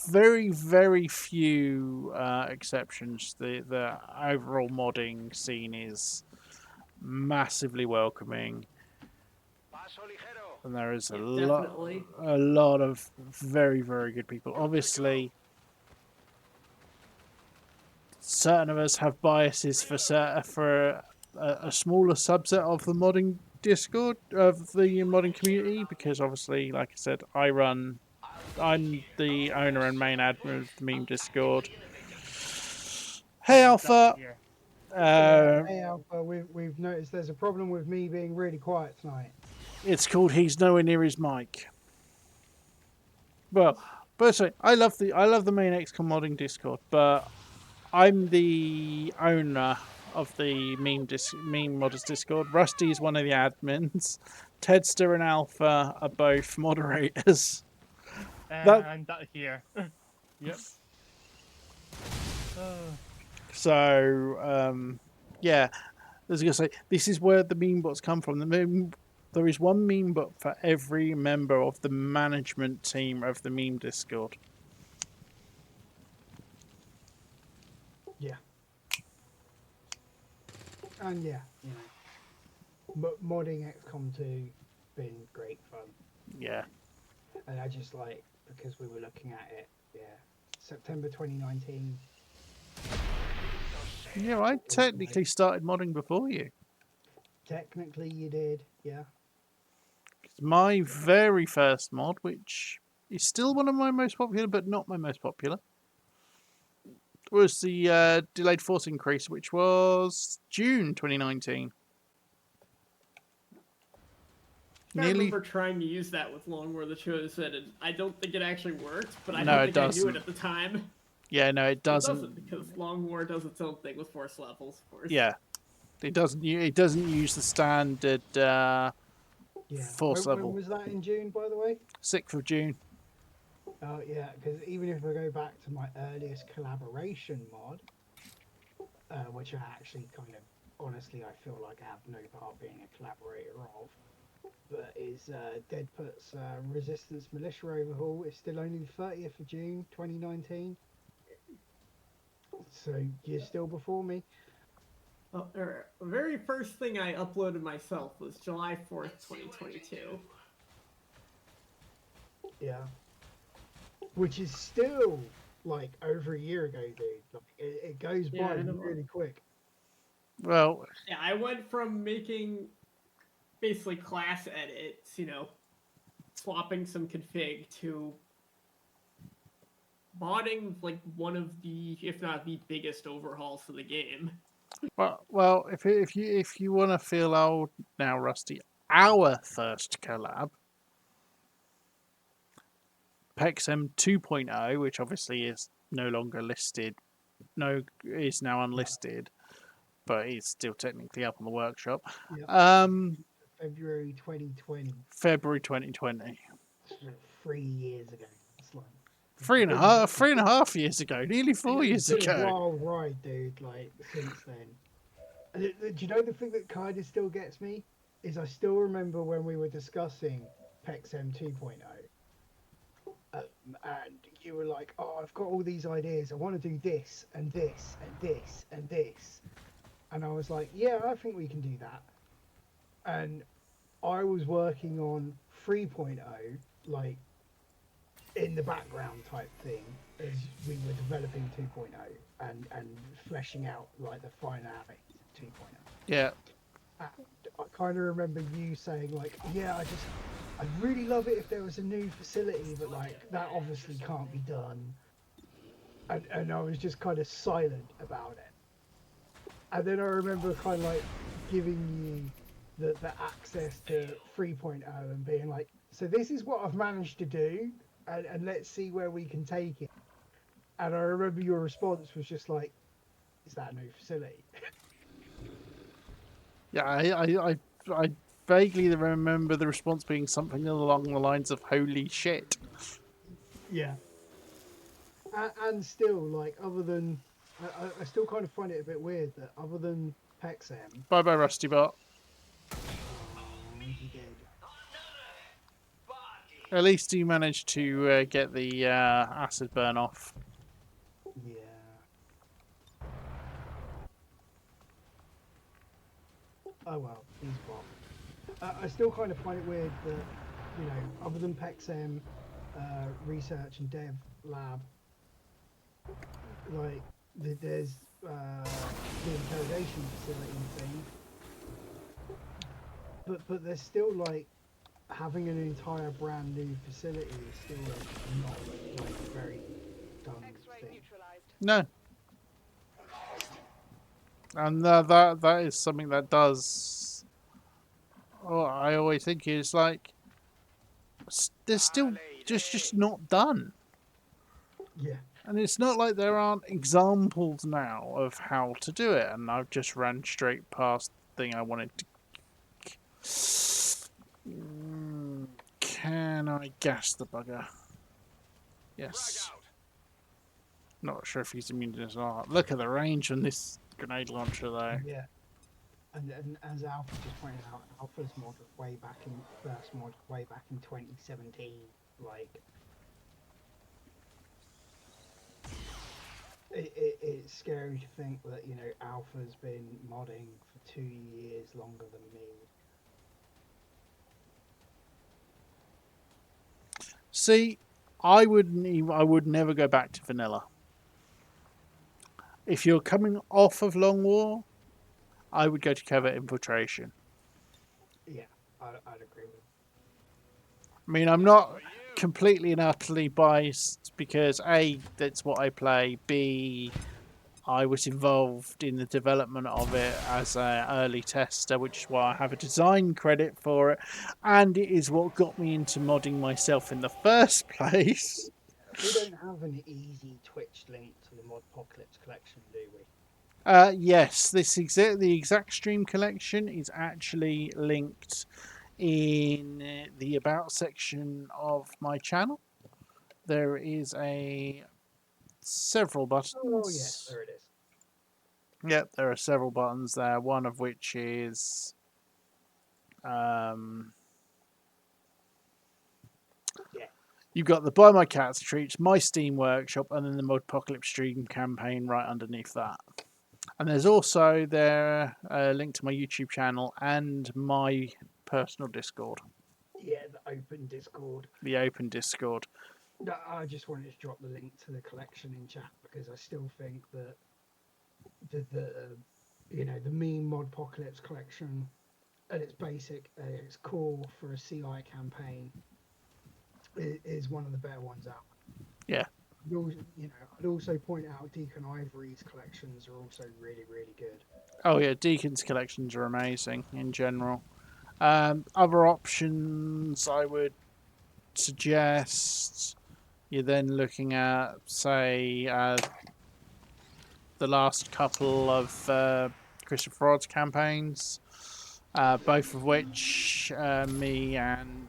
very, very few exceptions, the overall modding scene is massively welcoming. And there is a lot of very, very good people. Obviously, certain of us have biases for a smaller subset of the modding Discord, of the modding community, because obviously, like I said, I'm the owner and main admin of the meme Discord. Hey Alpha! Hey Alpha, we've noticed there's a problem with me being really quiet tonight. It's called he's nowhere near his mic. Well, personally, I love the main XCOM modding Discord, but I'm the owner of the meme modders Discord. Rusty is one of the admins. Tedster and Alpha are both moderators. And that here. Yep. So, yeah, as I was gonna say, this is where the meme bots come from. There is one meme bot for every member of the management team of the meme Discord. Yeah. And yeah, modding XCOM 2 been great fun. Yeah. And I just like, because we were looking at it, September 2019. Yeah, I technically started modding before you. Technically you did, yeah. My very first mod, which is still one of my most popular, but not my most popular, was the delayed force increase, which was June 2019. I remember trying to use that with Long War the Chosen, and I don't think it actually worked, but I No, don't it think I knew doesn't. it at the time. Yeah, no, it doesn't. It doesn't, because Long War does its own thing with force levels, of course. Yeah, it doesn't. It doesn't use the standard force level. When was that in June, by the way? 6th of June. Oh yeah, because even if I go back to my earliest collaboration mod, which I actually kind of honestly I feel like I have no part being a collaborator of, but is Deadput's Resistance Militia overhaul. It's still only the 30th of June 2019, so you're still before me. The very first thing I uploaded myself was July 4th, 2022. Yeah. Which is still like over a year ago, dude. Like, it goes Yeah, by I know. really quick. Well, Yeah, I went from making basically class edits, you know, swapping some config, to modding like one of the, if not the biggest overhauls for the game. well, if you want to feel old now, Rusty, our first collab, PEXM 2.0, which obviously is no longer listed, is now unlisted, but it's still technically up on the workshop. Yep. February 2020. February 2020. 3 years ago. It's like 3.5 years ago, nearly 4 years it's been a ago. wild ride, dude. Like since then. And do you know the thing that kind of still gets me is I still remember when we were discussing PEXM 2.0. And you were like, "Oh, I've got all these ideas. I want to do this and this and this and this," and I was like, "Yeah, I think we can do that." And I was working on 3.0, like in the background type thing, as we were developing 2.0 and fleshing out like the finale 2.0. Yeah. And I kind of remember you saying like, "Yeah, I'd really love it if there was a new facility, but like that obviously can't be done." And I was just kind of silent about it. And then I remember kind of like giving you the access to 3.0 and being like, "So this is what I've managed to do, and let's see where we can take it." And I remember your response was just like, "Is that a new facility?" Yeah, I vaguely remember the response being something along the lines of "Holy shit!" Yeah. And still, like, other than, I still kind of find it a bit weird that other than PEXM, Bye bye, Rusty Bot. he did. At least you managed to get the acid burn off. Yeah. Oh well, he's bot. I still kind of find it weird that, you know, other than PEXM, research and dev lab, like, there's the interrogation facility thing, but there's still like having an entire brand new facility is still not like a very done thing. No. And that is something that does. Oh, I always think is like they're still just not done. Yeah. And it's not like there aren't examples now of how to do it, and I've just ran straight past the thing I wanted to. Can I gas the bugger? Yes. Not sure if he's immune to this or not. Look at the range on this grenade launcher, though. Yeah. And as Alpha just pointed out, Alpha's mod way back in 2017, like it's scary to think that, you know, Alpha's been modding for 2 years longer than me. See, I would never go back to vanilla. If you're coming off of Long War, I would go to Covert Infiltration. Yeah, I'd agree with. I mean, I'm not completely and utterly biased because A, that's what I play. B, I was involved in the development of it as an early tester, which is why I have a design credit for it, and it is what got me into modding myself in the first place. We don't have an easy Twitch link to the Modpocalypse collection, do we? Yes, the exact stream collection is actually linked in the about section of my channel. there is several buttons. Oh yes, there it is. Yep, there are several buttons there. One of which is Yeah. you've got the Buy My Cats Treats, My Steam Workshop, and then the Modpocalypse Stream campaign right underneath that. And there's also there a link to my YouTube channel and my personal Discord. Yeah, the open Discord. The open Discord. I just wanted to drop the link to the collection in chat because I still think that the the meme Modpocalypse collection at its basic, at its core for a CI campaign is one of the better ones out. Yeah. I'd also point out Deacon Ivory's collections are also really, really good. Oh yeah, Deacon's collections are amazing in general. Other options I would suggest you're then looking at, say, the last couple of Christopher Rod's campaigns, both of which me and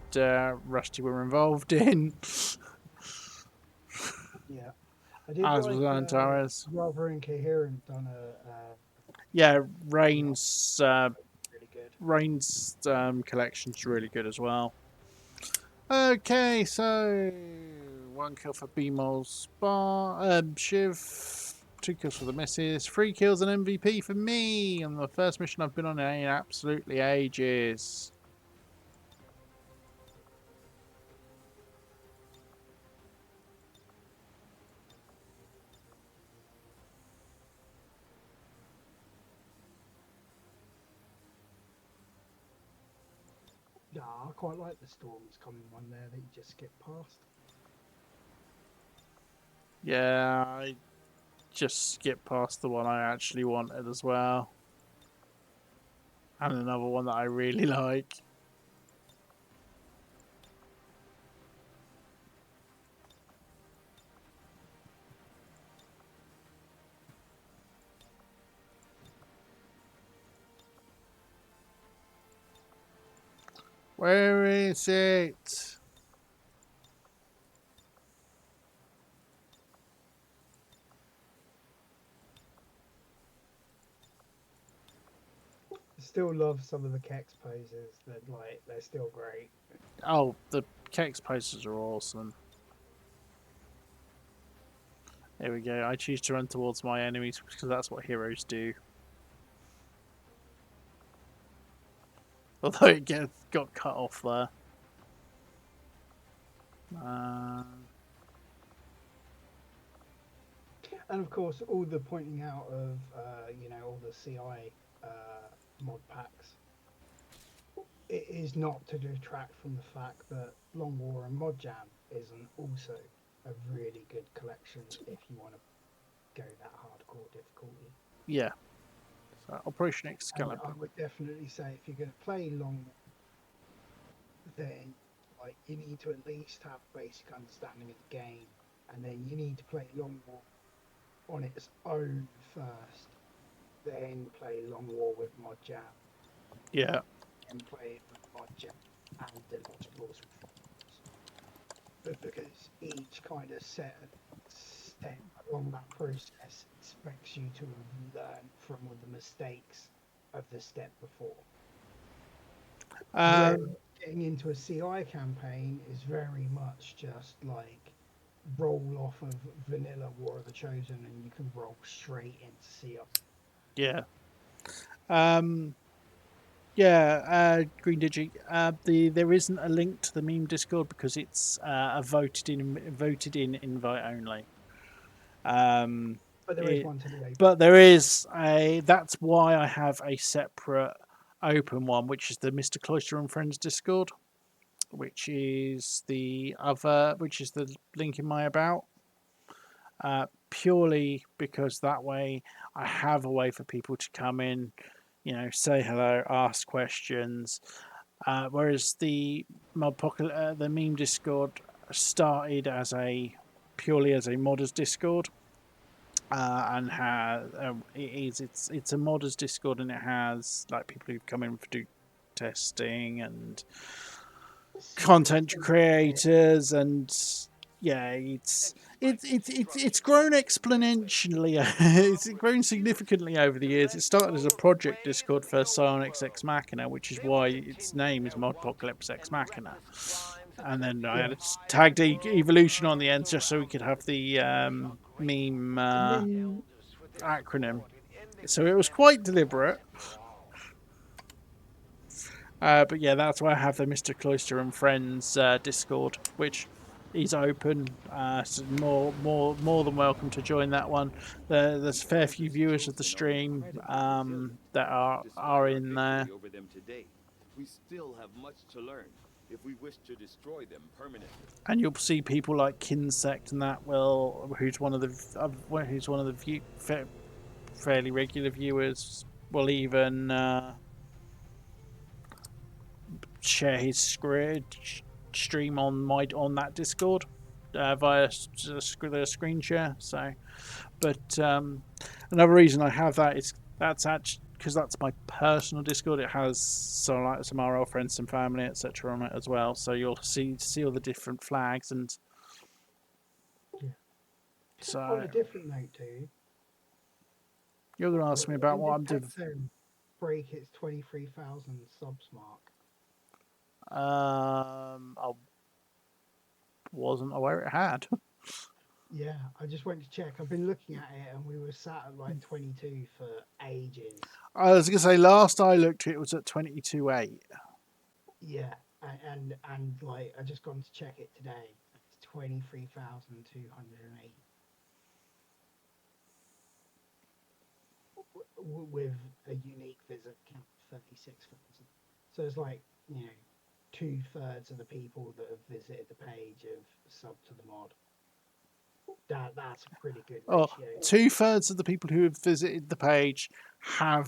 Rusty were involved in. Yeah. I did As was Antares. Rather Incoherent done a Yeah, Rain's really good. Rain's collection's really good as well. Okay, so 1 kill for B-Mole's Shiv, 2 kills for the misses, 3 kills and MVP for me on the first mission I've been on in absolutely ages. Yeah, I quite like the Storms coming one there that you just skip past. Yeah, I just skipped past the one I actually wanted as well. And another one that I really like. Where is it? I still love some of the Kex poses. They're still great. Oh, the Kex posters are awesome. There we go. I choose to run towards my enemies because that's what heroes do. Although it got cut off there. And of course, all the pointing out of all the CI mod packs. It is not to detract from the fact that Long War and Mod Jam isn't also a really good collection if you want to go that hardcore difficulty. Yeah. So Operation Excalibur. I would definitely say if you're going to play Long War, then you need to at least have a basic understanding of the game, and then you need to play Long War on its own first, then play Long War with Mod Jam. Yeah. And play it with Mod Jam and the Lost Wars but because each kind of step along that process expects you to learn from the mistakes of the step before. Getting into a CI campaign is very much just like roll off of vanilla War of the Chosen and you can roll straight into CI. Yeah. Green Digi. There isn't a link to the meme Discord because it's a voted in invite only. But there is one to the open. But there is that's why I have a separate open one, which is the Mr. Cloister and Friends Discord, which is the link in my about. Purely because that way I have a way for people to come in, say hello, ask questions. Whereas the meme Discord started purely as a modders Discord, and it's a modders Discord, and it has people who come in to do testing and content creators and yeah, it's grown exponentially. It's grown significantly over the years. It started as a project Discord for Psionics Ex Machina, which is why its name is Modpocalypse Ex Machina. And then I had a tagged evolution on the end just so we could have the meme acronym. So it was quite deliberate. But yeah, that's why I have the Mr. Cloister and Friends Discord, which is open. So more than welcome to join that one. There's a fair few viewers of the stream that are in there. Over them today, we still have much to learn if we wish to destroy them permanently. And you'll see people like Kinsect and that who's one of the fairly regular viewers. Will even share his stream on that Discord via the screen share. So, but another reason I have that is that's actually because that's my personal Discord. It has some RL friends, some family, etc. on it as well. So you'll see all the different flags and. Yeah. So on a different note, too. You're going to ask me about what I'm doing. Break its 23,000 subs mark. I wasn't aware it had. Yeah, I just went to check. I've been looking at it, and we were sat at like 22 for ages. I was going to say last I looked, it was at 22.8. Yeah, and like I just gone to check it today. It's 23,208. With a unique visit count of 36,000. So it's like, 2/3 of the people that have visited the page have subbed to the mod. That's a pretty good ratio. 2/3 of the people who have visited the page are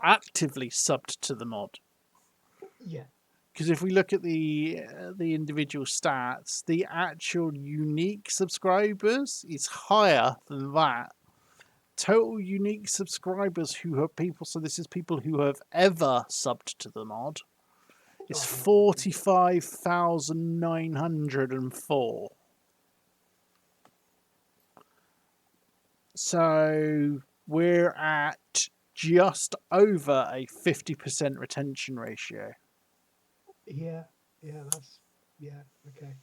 actively subbed to the mod. Yeah. Because if we look at the individual stats, the actual unique subscribers is higher than that. Total unique subscribers who have people, so this is people who have ever subbed to the mod, is 45,904. So we're at just over a 50% retention ratio. Yeah, okay.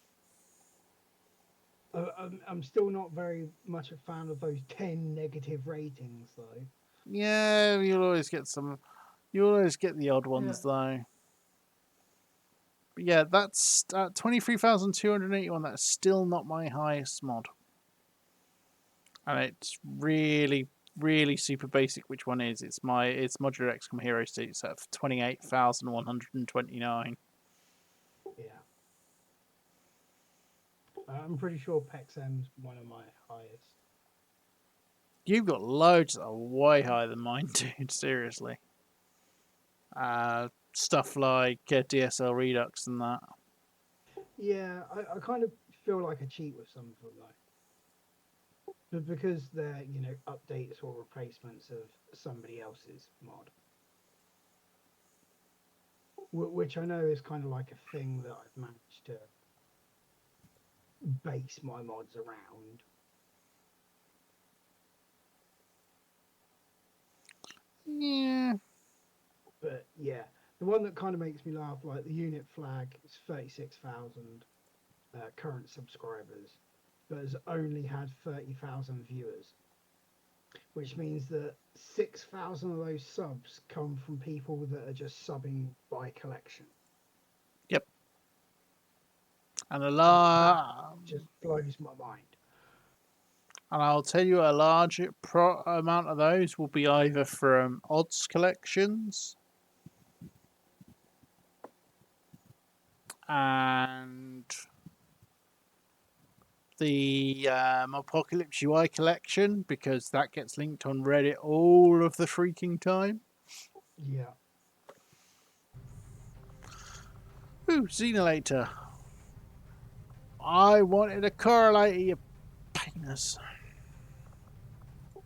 I'm still not very much a fan of those 10 negative ratings, though. Yeah, you'll always get the odd ones, though. But yeah, that's 23,281. That's still not my highest mod. And it's really, really super basic. Which one is? It's Modular XCOM Hero Seats at 28,129. Yeah. I'm pretty sure PEXM's one of my highest. You've got loads that are way higher than mine, dude. Seriously. Stuff like DSL Redux and that. Yeah, I kind of feel like I cheat with some of them, though. But because they're, updates or replacements of somebody else's mod. Which I know is kind of like a thing that I've managed to base my mods around. Yeah. But yeah, the one that kind of makes me laugh, like the unit flag is 36,000 current subscribers, but has only had 30,000 viewers, which means that 6,000 of those subs come from people that are just subbing by collection. Yep. And that just blows my mind. And I'll tell you, a large amount of those will be either from odds collections and the Apocalypse UI collection, because that gets linked on Reddit all of the freaking time. Yeah. Ooh, Xenolator. I wanted a correlator, you penis.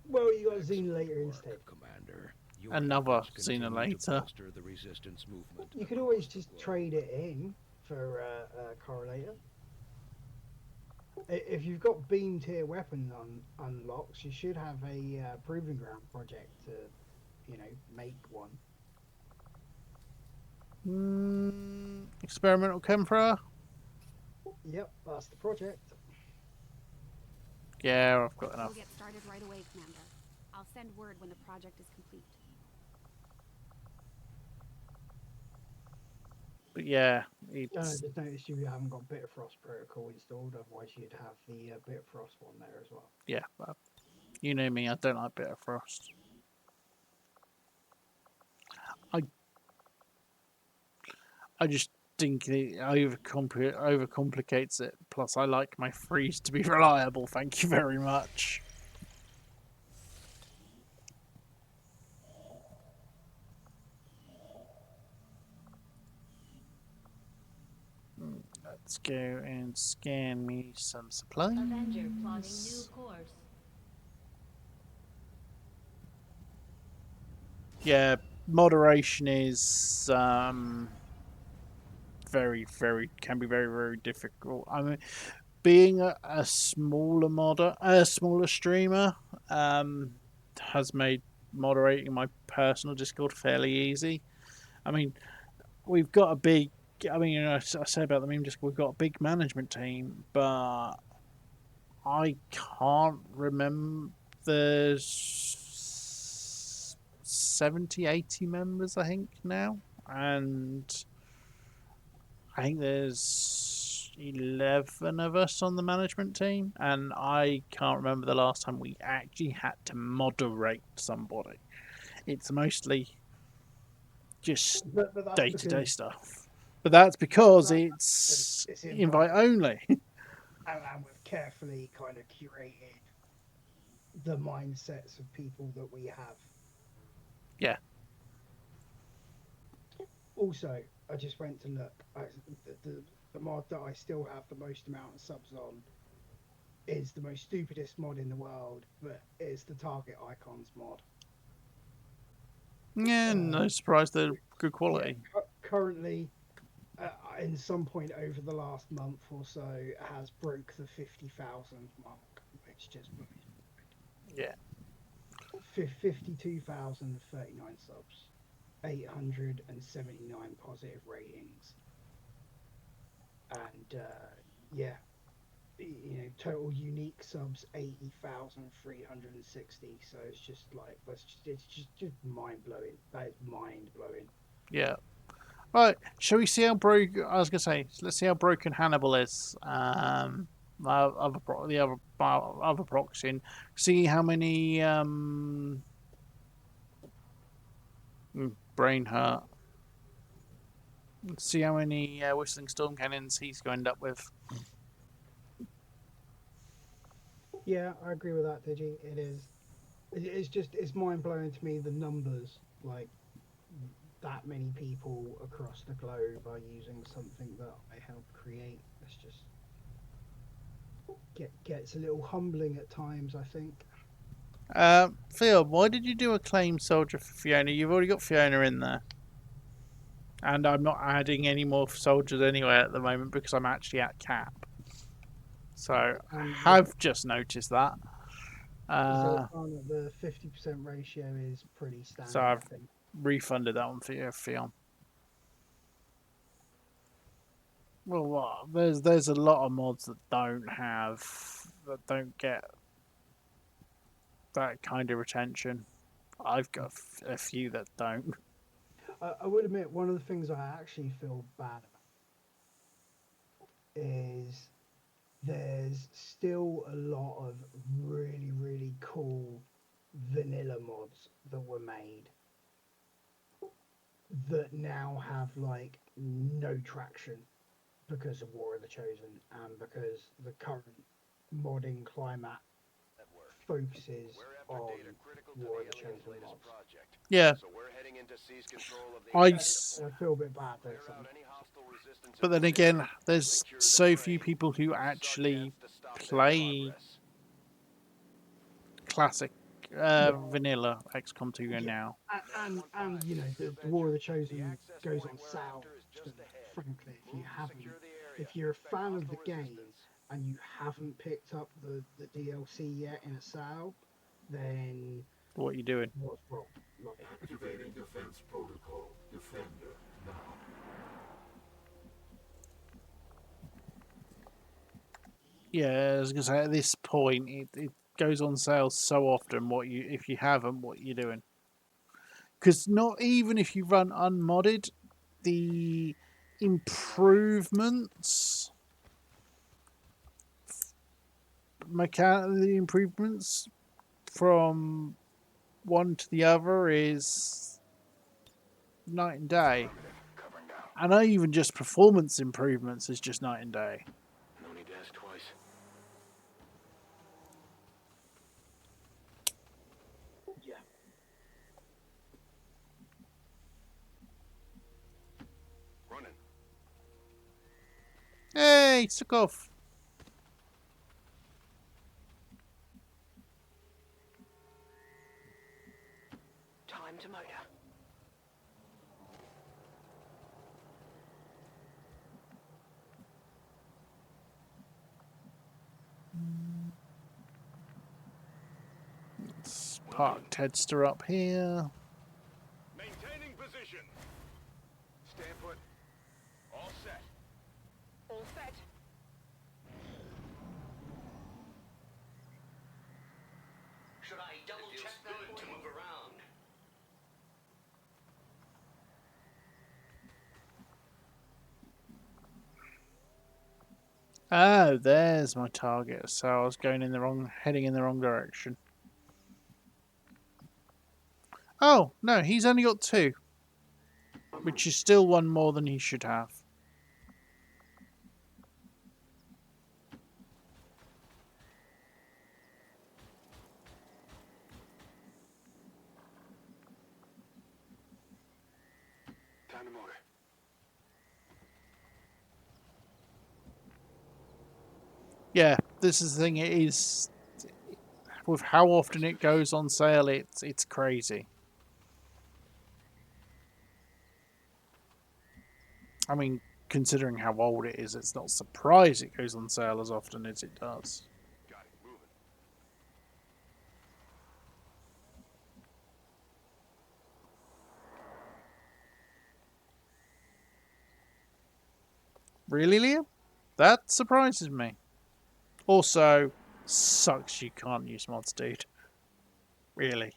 Well, you got Xenolator instead. Commander. Another Xenolator. The resistance movement. You could always just trade it in for a correlator. If you've got beam tier weapon unlocks, you should have a proving ground project to, make one. Experimental Chemthrower? Yep, that's the project. Yeah, I've got enough. We'll get started right away, Commander. I'll send word when the project is complete. But yeah, I it's just noticed you haven't got Bitterfrost protocol installed, otherwise you'd have the Bitterfrost one there as well. yeah. But you know me, I don't like Bitterfrost. I just think it overcomplicates it. Plus, I like my freeze to be reliable. Thank you very much. Let's go and scan me some supplies. Avenger plotting new course. Yeah, moderation is can be very difficult. I mean, being a smaller streamer, has made moderating my personal Discord fairly easy. I mean, we've got a big. I mean, I say about the meme Discord, we've got a big management team, but I can't remember. There's 70, 80 members, I think, now. And I think there's 11 of us on the management team. And I can't remember the last time we actually had to moderate somebody. It's mostly just But that's day-to-day because stuff. But that's because it's it's invite only. and we've carefully kind of curated the mindsets of people that we have. Yeah. Also, I just went to look. The mod that I still have the most amount of subs on is the most stupidest mod in the world, but it's the Target Icons mod. Yeah, no surprise they're good quality. Yeah, currently, in some point over the last month or so, has broke the 50,000 mark, which just blows my mind. Yeah. 52,039 subs, 879 positive ratings, and total unique subs 80,360. So it's just like it's just mind blowing. That is mind blowing. Yeah. Right. Shall we see how broken? I was gonna say, let's see how broken Hannibal is. The other proxy. See how many brain hurt. See how many whistling storm cannons he's going to end up with. Yeah, I agree with that, Digi. It is. It's mind blowing to me, the numbers, like that many people across the globe are using something that I helped create. It's just gets a little humbling at times, I think. Phil, why did you do a claim soldier for Fiona? You've already got Fiona in there. And I'm not adding any more soldiers anyway at the moment because I'm actually at cap. So I have just noticed that. So the 50% ratio is pretty standard. So I've refunded that one for you, Fiona. Well, there's a lot of mods that don't get that kind of retention. I've got a few that don't. I would admit one of the things I actually feel bad about is there's still a lot of really cool vanilla mods that were made that now have like no traction because of War of the Chosen and because the current modding climate focuses on War of the Chosen mods. Yeah. I feel a bit bad there. But then again, there's so few people who actually play classic vanilla XCOM 2 now. And you know, the War of the Chosen goes on sale. Frankly, if you're a fan of the game and you haven't picked up the DLC yet in a sale, then What are you doing? what's wrong? Like, Activating defense protocol. Defender now. Yeah, I was gonna say at this point it goes on sale so often. If you haven't, what you doing? Because not even if you run unmodded, the improvements, the improvements from one to the other is night and day. And not even just performance improvements is just night and day. No need to ask twice. yeah. Running. Hey, took off. Time to motor. Let's park Tedster up here. Maintaining position. Stand put. All set. All set. Should I double check that? Good to move around. Oh, there's my target. So I was heading in the wrong direction. Oh, no, he's only got 2. Which is still 1 more than he should have. Time to motor. Yeah, this is the thing. It is with how often it goes on sale. It's crazy. I mean, considering how old it is, it's not surprised it goes on sale as often as it does. Got it. Moving. Really, Liam? That surprises me. Also, sucks you can't use mods, dude. Really.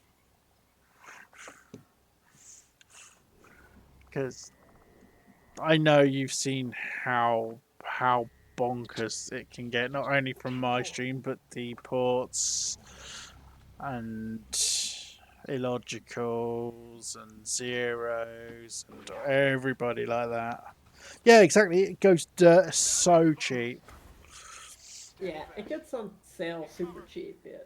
Because I know you've seen how bonkers it can get, not only from my stream, but the ports and illogicals and zeros and everybody like that. Yeah, exactly. It goes dirt so cheap. Yeah, it gets on sale super cheap. Yeah.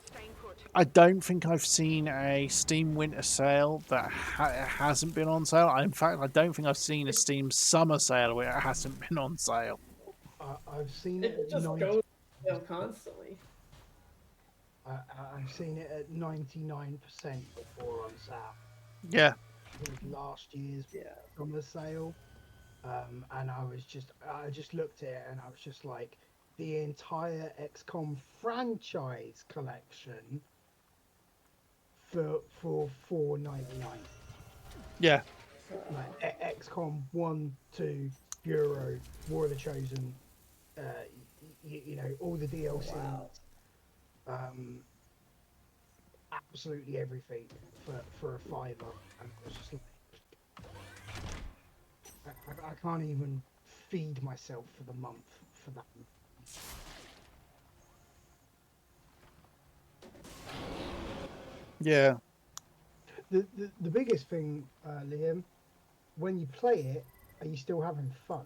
Staying put. I don't think I've seen a Steam Winter Sale that hasn't been on sale. In fact, I don't think I've seen a Steam Summer Sale where it hasn't been on sale. I've seen it It at just 90. goes on sale constantly. I've seen it at 99% before on sale. Yeah. It was last year's Yeah. summer sale, and I just looked at it and I was just like, the entire XCOM franchise collection for $4.99. Yeah. Like XCOM 1, 2, Bureau, War of the Chosen, you know, all the DLCs. Wow. Absolutely everything for a $5. And I was just like, I can't even feed myself for the month for that. Yeah. The biggest thing, Liam, when you play it, are you still having fun?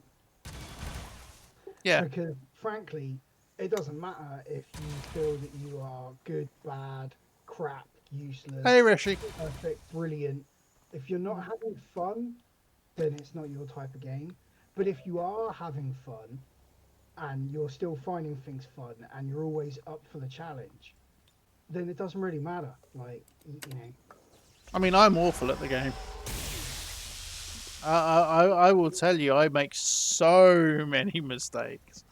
Yeah. Because frankly, it doesn't matter if you feel that you are good, bad, crap, useless, Hey, Rishi. perfect, brilliant. If you're not having fun, then it's not your type of game. But if you are having fun and you're still finding things fun and you're always up for the challenge, then it doesn't really matter. Like, you know. I mean, I'm awful at the game. I will tell you, I make so many mistakes.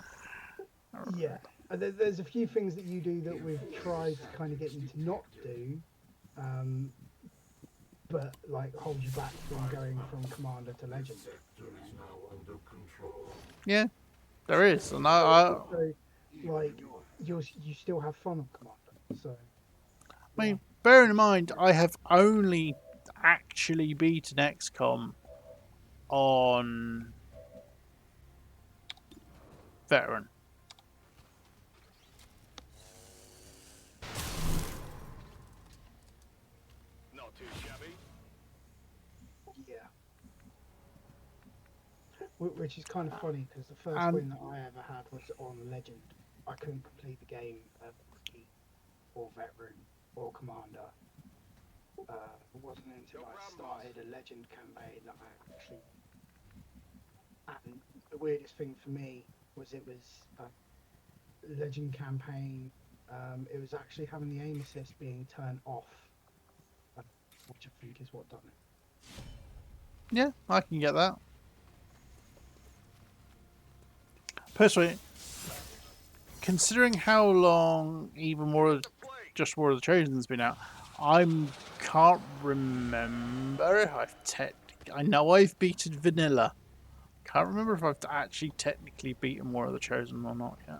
Yeah, there's a few things that you do that we've tried to kind of get you to not do, but like hold you back from going from commander to legend. You know? Yeah, there is, and I So, like you still have fun on commander. So I mean, bearing in mind, I have only actually beaten XCOM on veteran. Not too shabby. yeah, which is kind of funny because the first And- win that I ever had was on legend. I couldn't complete the game rookie or veteran or commander. It wasn't until I started a legend campaign that I actually. And the weirdest thing for me was it was a legend campaign. It was actually having the aim assist being turned off, which I think is what done it. Yeah, I can get that. Personally, considering how long even just War of the Chosen's been out, can't remember if I know I've beaten vanilla. Can't remember if I've actually technically beaten War of the Chosen or not yet.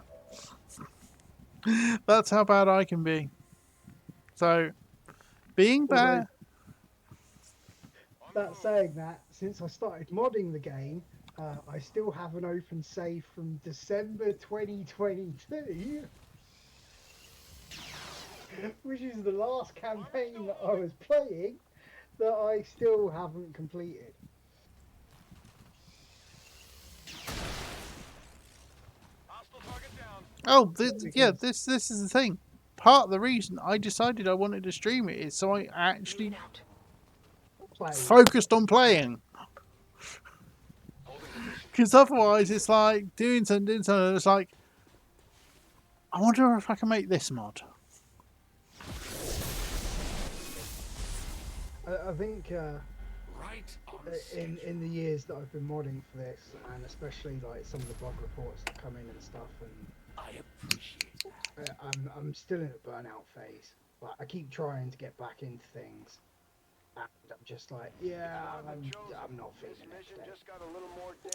That's how bad I can be. So, being bad. That saying that, since I started modding the game, I still have an open save from December 2022, which is the last campaign that I was playing that I still haven't completed. Oh, yeah. This is the thing. Part of the reason I decided I wanted to stream it is so I actually focused on playing. Because otherwise, it's like doing something. It's like, I wonder if I can make this mod. I think in the years that I've been modding for this, and especially like some of the bug reports that come in and stuff, and I appreciate that. I'm still in a burnout phase. Like I keep trying to get back into things, and I'm just like, yeah, I'm not feeling it today.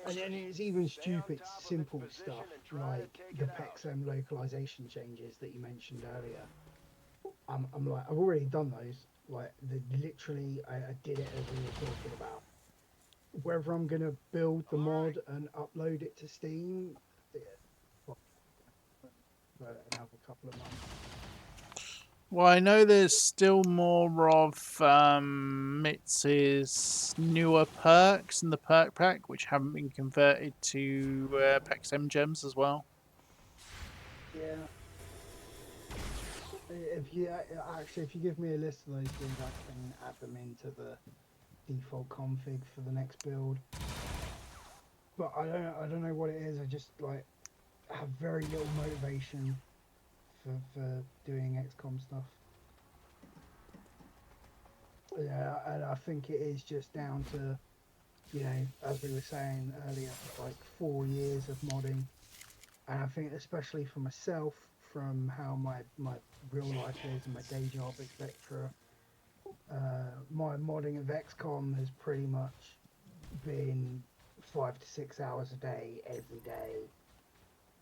And then it's even stupid, simple stuff like the PEXM localization changes that you mentioned earlier. I'm like, I've already done those. Like, literally, I did it as we were talking about. Whether I'm gonna build the mod and upload it to Steam, for another couple of months. Well, I know there's still more of Mitz's newer perks in the perk pack, which haven't been converted to PEXM gems as well. Yeah. If you give me a list of those things, I can add them into the default config for the next build. But I don't know what it is. I just like have very little motivation for doing XCOM stuff. Yeah, and I think it is just down to, you know, as we were saying earlier, like 4 years of modding, and I think especially for myself, from how my real life is and my day job, etc. My modding of XCOM has pretty much been 5 to 6 hours a day, every day,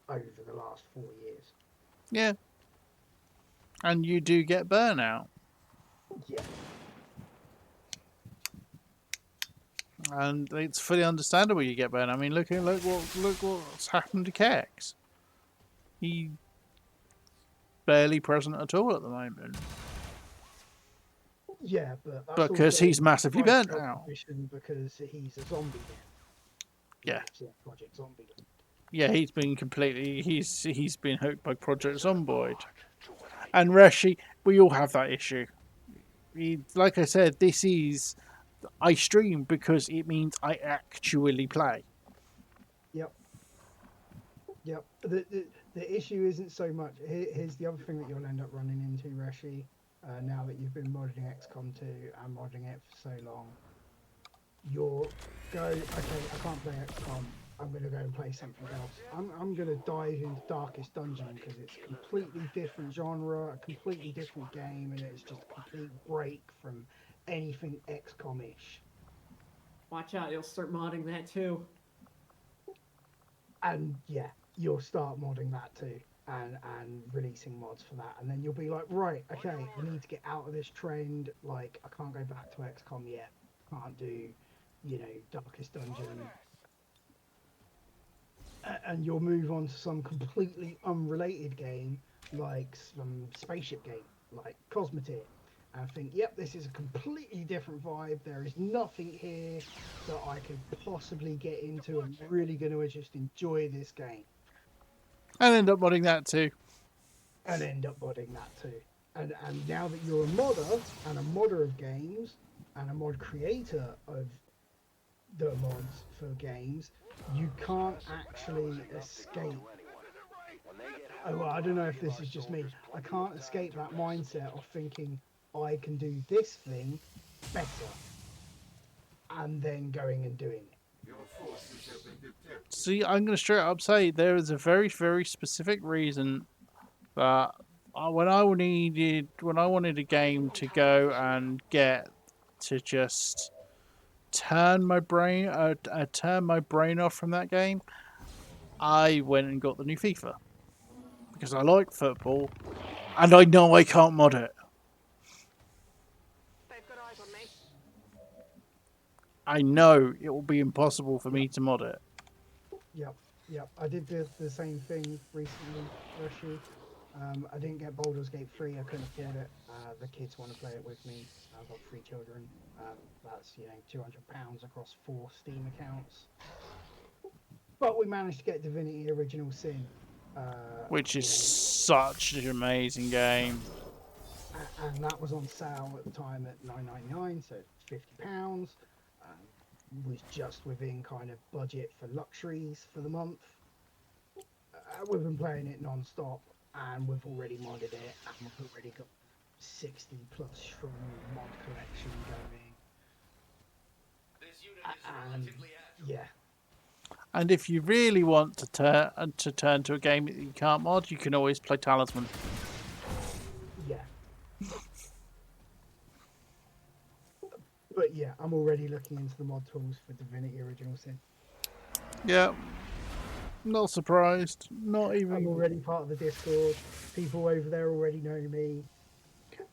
over the last 4 years. Yeah. And you do get burnout. Yeah. And it's fully understandable you get burnout. I mean, look what's happened to Kex. He barely present at all at the moment. Yeah, but that's because he's massively burnt out. Because he's a zombie. Yeah. Project Zombie. Yeah, he's been completely. He's been hooked by Project Zomboid. And Reshi, we all have that issue. Like I said, I stream because it means I actually play. Yep. The issue isn't so much. Here's the other thing that you'll end up running into, Reshi. Now that you've been modding XCOM 2 and modding it for so long, you'll go, okay, I can't play XCOM. I'm gonna go and play something else. I'm gonna dive into Darkest Dungeon because it's a completely different genre, a completely different game, and it's just a complete break from anything XCOM-ish. Watch out, you'll start modding that too. And yeah, you'll start modding that too, and releasing mods for that, and then you'll be like, right, okay, I need to get out of this trend. Like, I can't go back to XCOM yet. Can't do, Darkest Dungeon. And you'll move on to some completely unrelated game, like some spaceship game, like Cosmoteer, and think, yep, this is a completely different vibe. There is nothing here that I could possibly get into. I'm really going to just enjoy this game. And end up modding that too. And end up modding that too. And now that you're a modder, and a modder of games, and a mod creator of the mods for games, you can't actually escape. Oh, well, I don't know if this is just me. I can't escape that mindset of thinking I can do this thing better, and then going and doing it. See, I'm going to straight up say there is a very, very specific reason that when I wanted a game to go and get to just turn my brain off from that game, I went and got the new FIFA because I like football and I know I can't mod it. I know it will be impossible for me to mod it. Yep. I did the same thing recently, Rishi. I didn't get Baldur's Gate 3. I couldn't afford it. The kids want to play it with me. I've got 3 children. That's £200 across 4 Steam accounts. But we managed to get Divinity Original Sin, which is such an amazing game. And that was on sale at the time at $9.99, so £50. Was just within kind of budget for luxuries for the month. We've been playing it non-stop, and we've already modded it, and we've already got 60 plus strong mod collection going. And yeah. And if you really want to turn to a game that you can't mod, you can always play Talisman. Yeah. But yeah, I'm already looking into the mod tools for Divinity Original Sin. Yeah. Not surprised. Not even. I'm already part of the Discord. People over there already know me.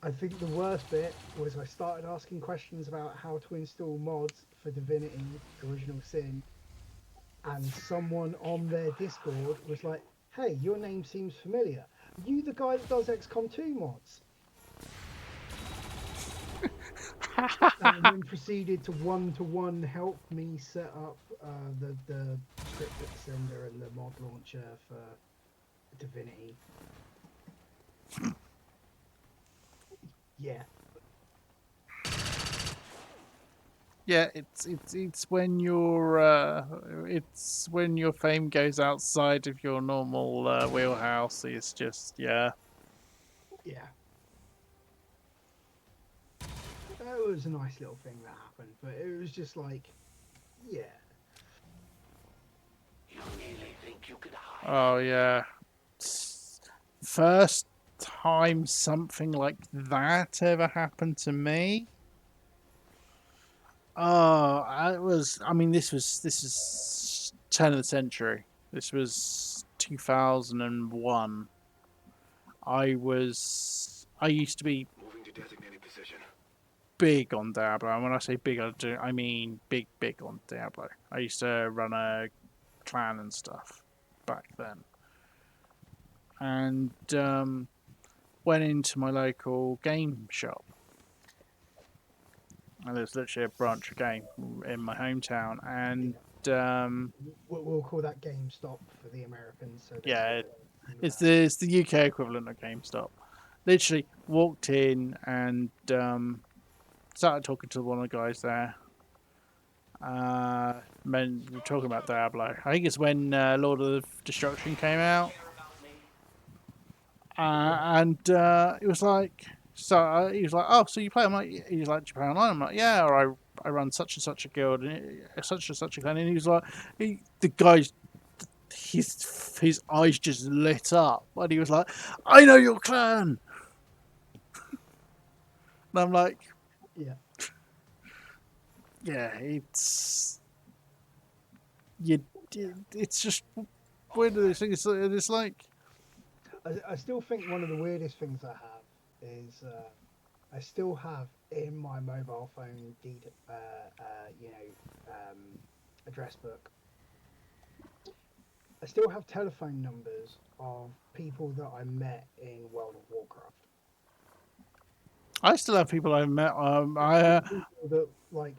I think the worst bit was I started asking questions about how to install mods for Divinity Original Sin, and someone on their Discord was like, "Hey, your name seems familiar. Are you the guy that does XCOM 2 mods?" And then proceeded to one-to-one help me set up the script extender and the mod launcher for Divinity. Yeah. Yeah, it's when your fame goes outside of your normal wheelhouse. It's just Yeah. It was a nice little thing that happened, but it was just like, yeah. You really think you could hide? Oh yeah. First time something like that ever happened to me. This is turn of the century. This was 2001. I used to be Moving to designated position. big on Diablo. And when I say big, I mean big on Diablo. I used to run a clan and stuff back then. And went into my local game shop. And there's literally a branch of game in my hometown. And we'll call that GameStop for the Americans. So yeah, it's the UK equivalent of GameStop. Literally walked in and started talking to one of the guys there. We're talking about Diablo. I think it's when Lord of Destruction came out. And it was like, So he was like, "Oh, so you play?" I'm like, "He's like, do you play online?" I'm like, "Yeah." Or I run such and such a guild, and such and such a clan. And he was like, the guy's his eyes just lit up, and he was like, "I know your clan." And I'm like, Yeah. "Yeah, it's it's just one of those things. It's like, I still think one of the weirdest things I have is I still have in my mobile phone address book. I still have telephone numbers of people that I met in World of Warcraft. I still have people I've met. I People that like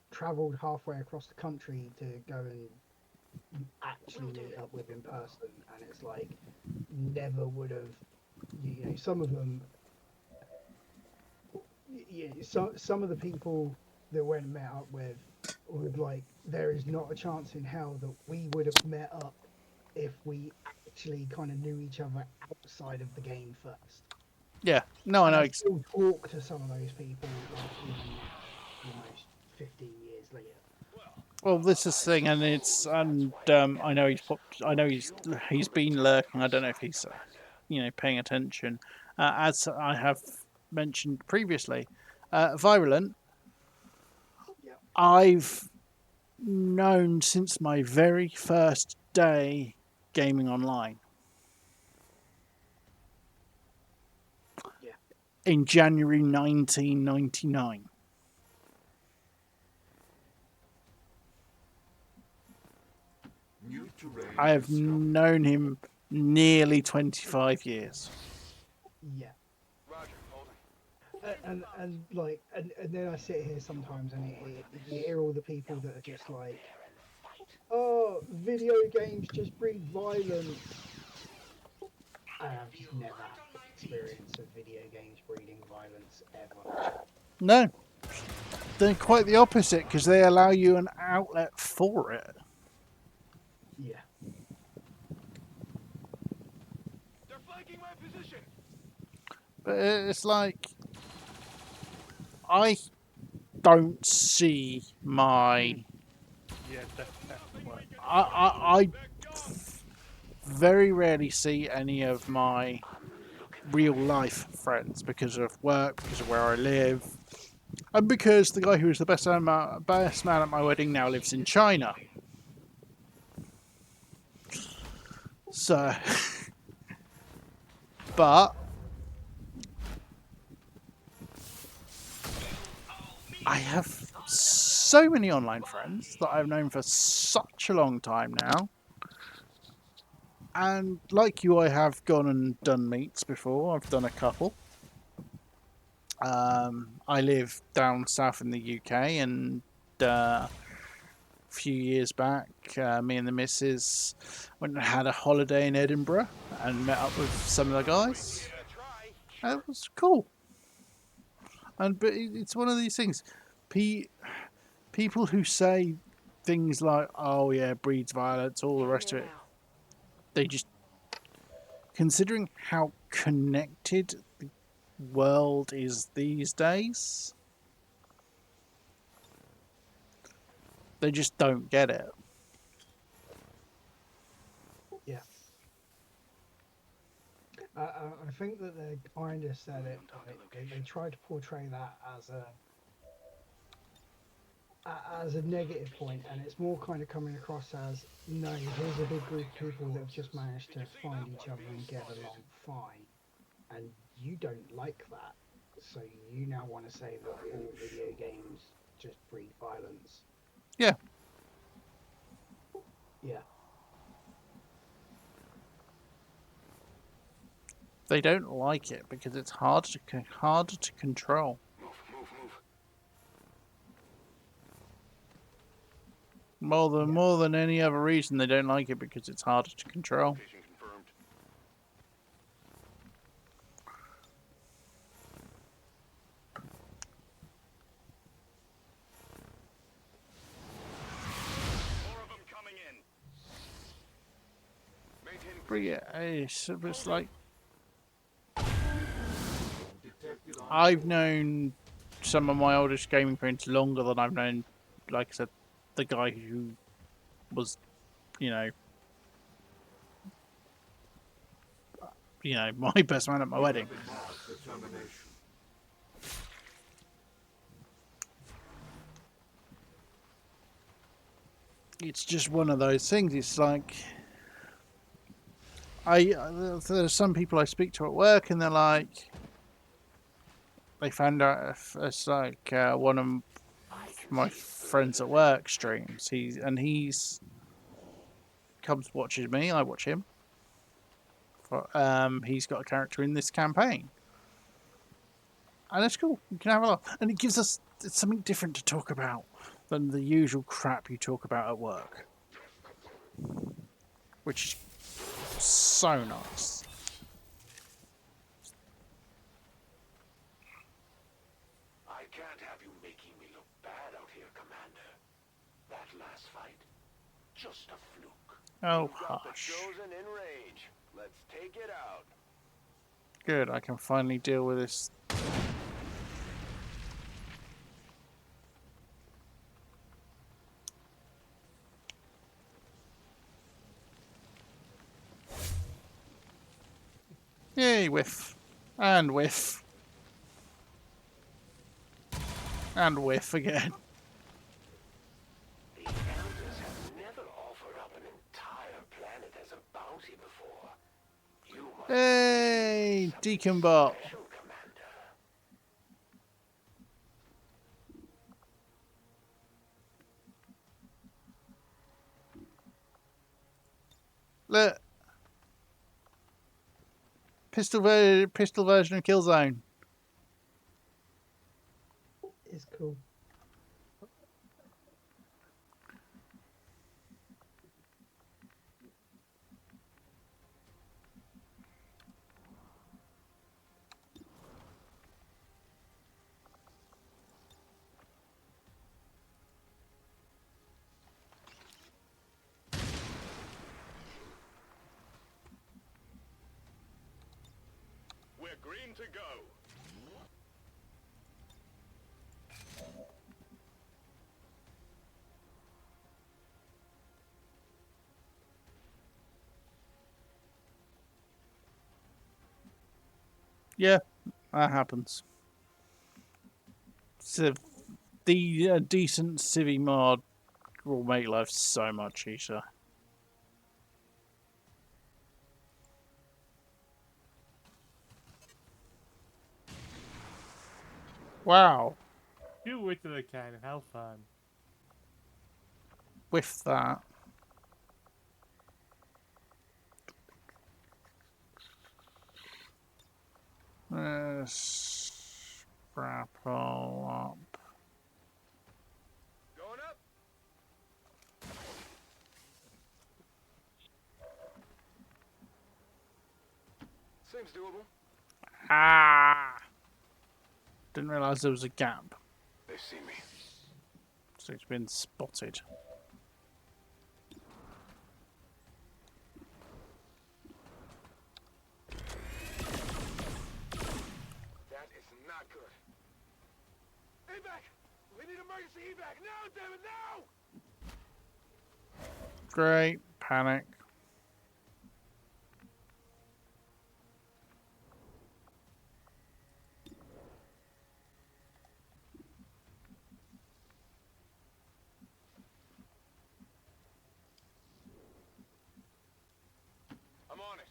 travelled halfway across the country to go and actually meet up with in person, and it's like never would have. You know, some of them. Some of the people that went and met up with would like. There is not a chance in hell that we would have met up if we actually kind of knew each other outside of the game first. yeah, no, I And know. I still talk to some of those people like even now, almost 15 years later. Well, this is the thing, and I know he's been lurking. I don't know if he's paying attention. As I have mentioned previously, Virulent, Yeah. I've known since my very first day gaming online. Yeah. In January 1999. I have known him nearly 25 years. Yeah. And then I sit here sometimes and you hear all the people that are just like, oh, video games just breed violence. And I've just never had the experience of video games breeding violence ever. No, they're quite the opposite because they allow you an outlet for it. Yeah. They're flanking my position. But it's like, I don't see my. Yeah, that's what. I very rarely see any of my real life friends because of work, because of where I live, and because the guy who was the best man at my wedding now lives in China. So, but I have so many online friends that I've known for such a long time now. And like you, I have gone and done meets before. I've done a couple. I live down south in the UK, and a few years back, me and the missus went and had a holiday in Edinburgh and met up with some of the guys. It was cool. But it's one of these things. People who say things like, "Oh yeah, breeds violence," all the rest of it. They just, considering how connected the world is these days, they just don't get it. Yeah. I think that they kind of said it. They tried to portray that as a negative point, and it's more kind of coming across as, no, here's a big group of people that have just managed to find each other and get along fine, and you don't like that, so you now want to say that all video games just breed violence. Yeah. Yeah. They don't like it because it's harder to control. More than any other reason, they don't like it because it's harder to control. But yeah, it's like, I've known some of my oldest gaming friends longer than I've known, like I said, the guy who was, you know, my best man at my wedding. It's just one of those things. It's like there's some people I speak to at work, and they're like, they found out if it's like one of my friends at work streams. He's comes watches me. I watch him. He's got a character in this campaign, and it's cool. You can have a laugh, and it gives us something different to talk about than the usual crap you talk about at work, which is so nice. I can't have you making me look bad out here, Commander. That last fight, just a fluke. Oh, Got the hush. chosen in range. Let's take it out. Good, I can finally deal with this. Yay, whiff. And whiff. And whiff again. The Elders have never offered up an entire planet as a bounty before. You must Hey, Deacon Bot. special, Commander. Look. Pistol version of Killzone. It's cool. We're green to go. Yeah, that happens. So the decent civvy mod will make life so much easier. Wow, You went to the cannon. How fun. with that. Grapple up. Going up. Seems doable. Ah! Didn't realise there was a gap. They see me. So it's been spotted. That is not good. Evac! We need emergency evac now, damn it, now! Great. Panic. I'm on it.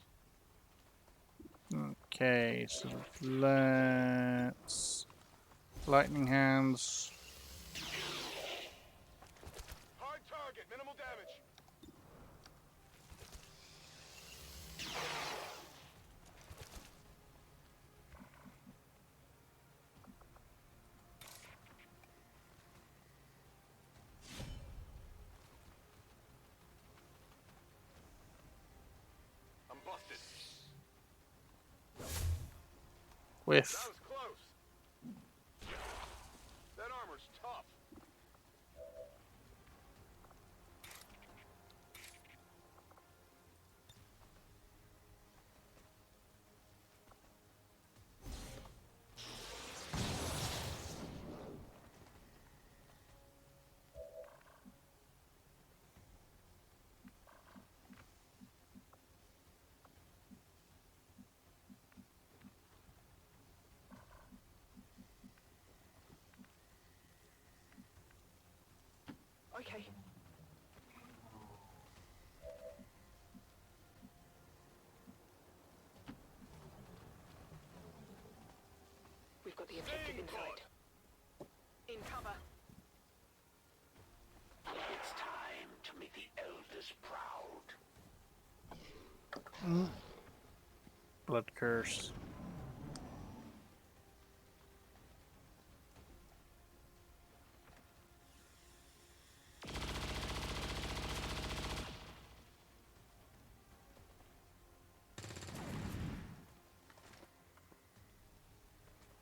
Okay, so let's... Lightning hands. Hard target, minimal damage. I'm busted. Whiff. That was close. That armor's tough. We've got the objective inside. In cover. It's time to make the elders proud. Blood curse.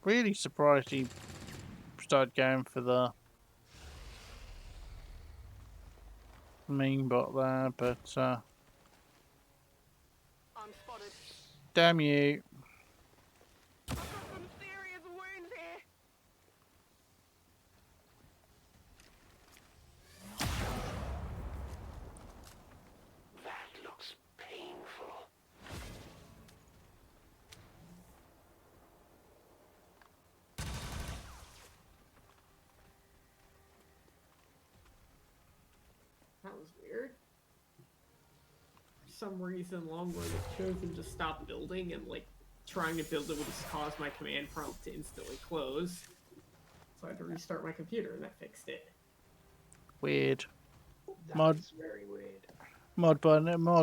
Really surprised he started going for the mean bot there, but I'm spotted. damn you. I've got some serious wounds here. That looks painful. That was weird. For some reason, Longboard has chosen to stop building, and like trying to build it would just cause my command prompt to instantly close. So I had to restart my computer, and that fixed it. Weird. That's very weird. Mod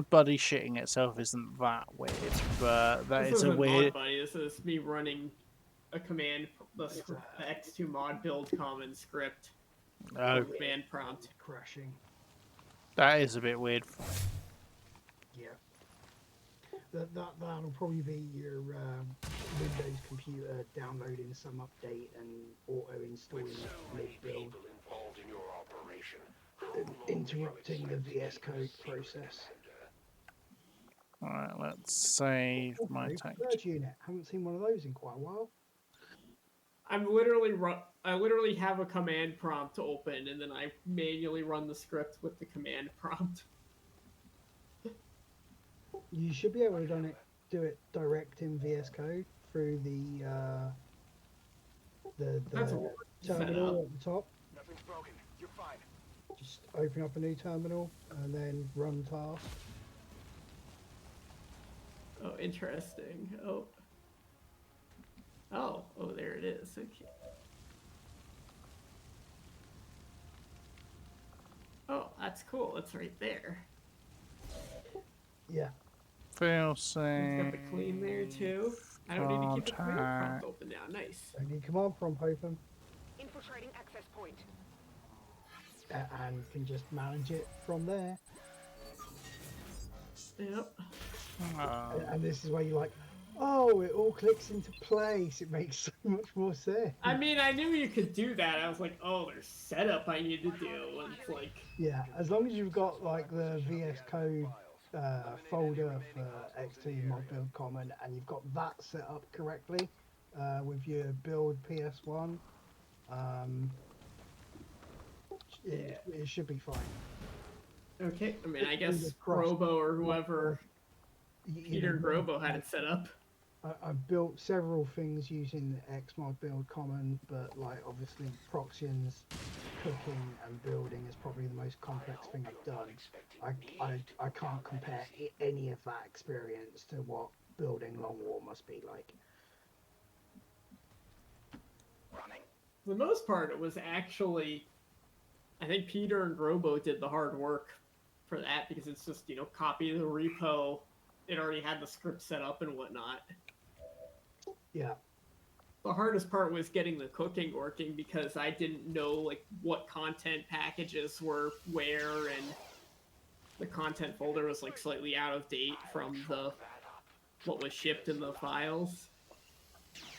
Buddy shitting itself isn't that weird, but that This is a isn't weird. Mod Buddy. This is me running a command, the X2 mod build common script. Oh, Command prompt. Crashing. that is a bit weird. Yeah. That'll probably be your Windows computer downloading some update and auto-installing mid-build, Involved in your operation. interrupting the VS Code process. Alright, let's save my Okay, tank. Third unit. Haven't seen one of those in quite a while. I literally have a command prompt to open, and then I manually run the script with the command prompt. You should be able to do it direct in VS Code through the That's a weird terminal at the top. Nothing's broken. You're fine. Just open up a new terminal and then run task. Oh, interesting. Oh, there it is. Okay. Oh, that's cool. It's right there. Yeah. Feel It's safe. got the clean there too. I don't need to keep the command prompt open now. Nice. Only command prompt open Infiltrating access point. and can just manage it from there. Yep. And this is where you're like, oh, it all clicks into place. It makes so much more sense. I mean, I knew you could do that. I was like, oh, there's setup I need to do. And it's like, Yeah, as long as you've got like the VS Code folder for X2 Mod Build Common and you've got that set up correctly with your build PS1, it should be fine. okay. I mean, I guess Fingers crossed. Grobo or whoever, Peter and Grobo had it set up. I've built several things using Xmod Build Common, but like obviously Proxian's cooking and building is probably the most complex thing I've done. I can't compare any of that experience to what building Long War must be like. For the most part, it was actually, I think Peter and Grobo did the hard work for that because it's just, copy the repo. It already had the script set up and whatnot. Yeah. The hardest part was getting the cooking working because I didn't know like what content packages were where, and the content folder was like slightly out of date from what was shipped in the files.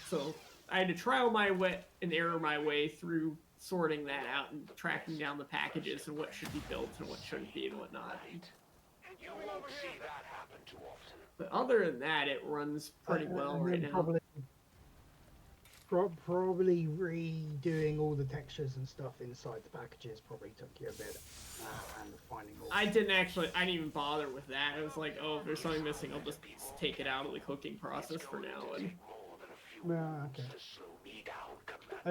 So I had to trial my way and error my way through sorting that out and tracking down the packages and what should be built and what shouldn't be and whatnot. You won't see that happen too often. But other than that, it runs pretty well And right then now. Probably redoing all the textures and stuff inside the packages probably took you a bit, and finding all. I didn't even bother with that. I was like, oh, if there's something missing, I'll just take it out of the cooking process for now. And Yeah, okay.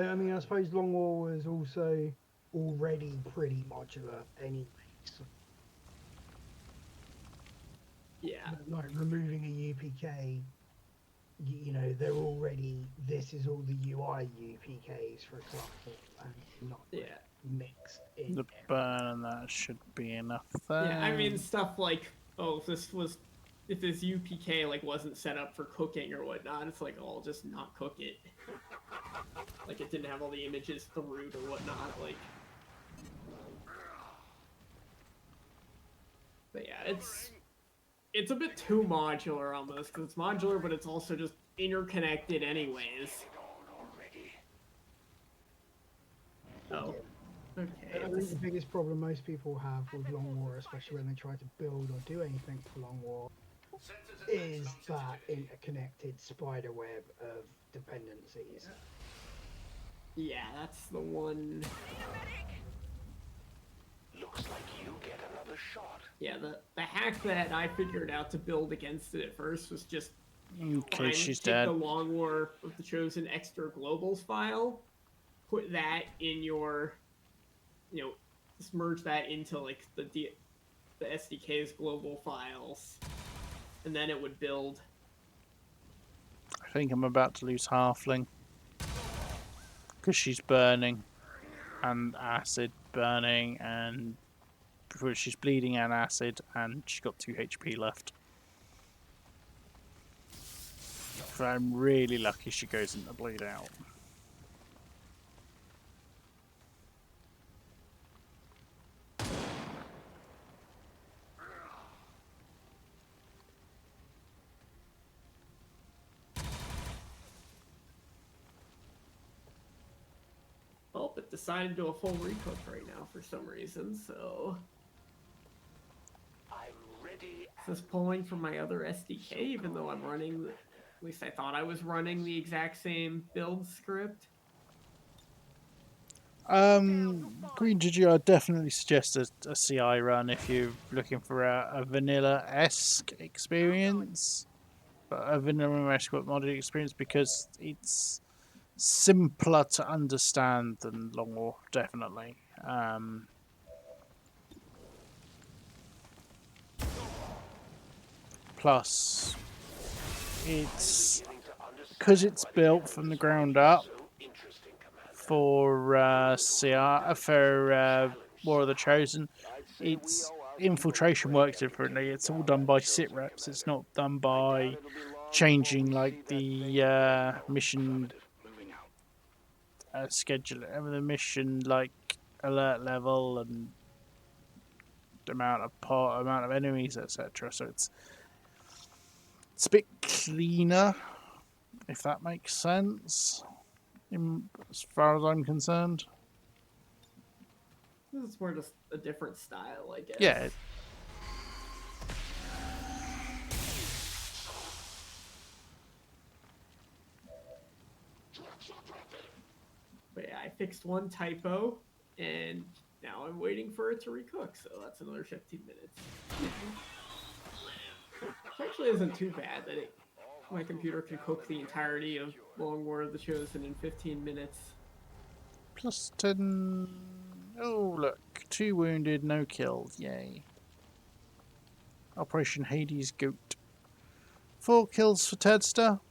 I mean, I suppose Long War was also already pretty modular anyway. So, yeah, like removing a UPK you know, they're already, this is all the UI UPKs, for example, and not Yeah. mixed in The there. burn and that should be enough there. Yeah, I mean stuff like, oh, if this UPK like wasn't set up for cooking or whatnot, it's like, oh, I'll just not cook it. Like it didn't have all the images through or whatnot, like. But yeah, it's a bit too modular almost, because it's modular, but it's also just interconnected anyways. Oh. Okay. I think the biggest problem most people have with Long War, especially when they try to build or do anything for Long War, is that interconnected spider web of dependencies. Yeah, that's the one. Looks like you get another shot. Yeah, the hack that I figured out to build against it at first was just Okay, she's take dead. the Long War of the Chosen extra globals file, put that in your, you know, just merge that into like the SDK's global files, and then it would build. I think I'm about to lose Halfling. Because she's burning. And acid burning, and she's bleeding and acid, and she's got 2 HP left. If I'm really lucky, she goes into bleed out. Oh, but decided to do a full recook right now for some reason, so. I'm ready. Is this pulling from my other SDK, even though I'm running, at least I thought I was running the exact same build script? Green Gigi, I'd definitely suggest a CI run if you're looking for a vanilla-esque experience. But a vanilla-esque modded experience, because it's simpler to understand than Long War, definitely. Plus, it's because it's built from the ground up for CR for War of the Chosen. Its infiltration works differently. It's all done by sit reps. It's not done by changing like the mission schedule, the mission like alert level and amount of enemies, etc. So it's a bit cleaner, if that makes sense, as far as I'm concerned. This is more just a different style, I guess. Yeah. But yeah, I fixed one typo, and now I'm waiting for it to recook, so that's another 15 minutes. Which actually isn't too bad that my computer can cook the entirety of Long War of the Chosen in 15 minutes. Plus 10. Oh, look. 2 wounded, no kills. Yay. Operation Hades Goat. 4 kills for Tedster.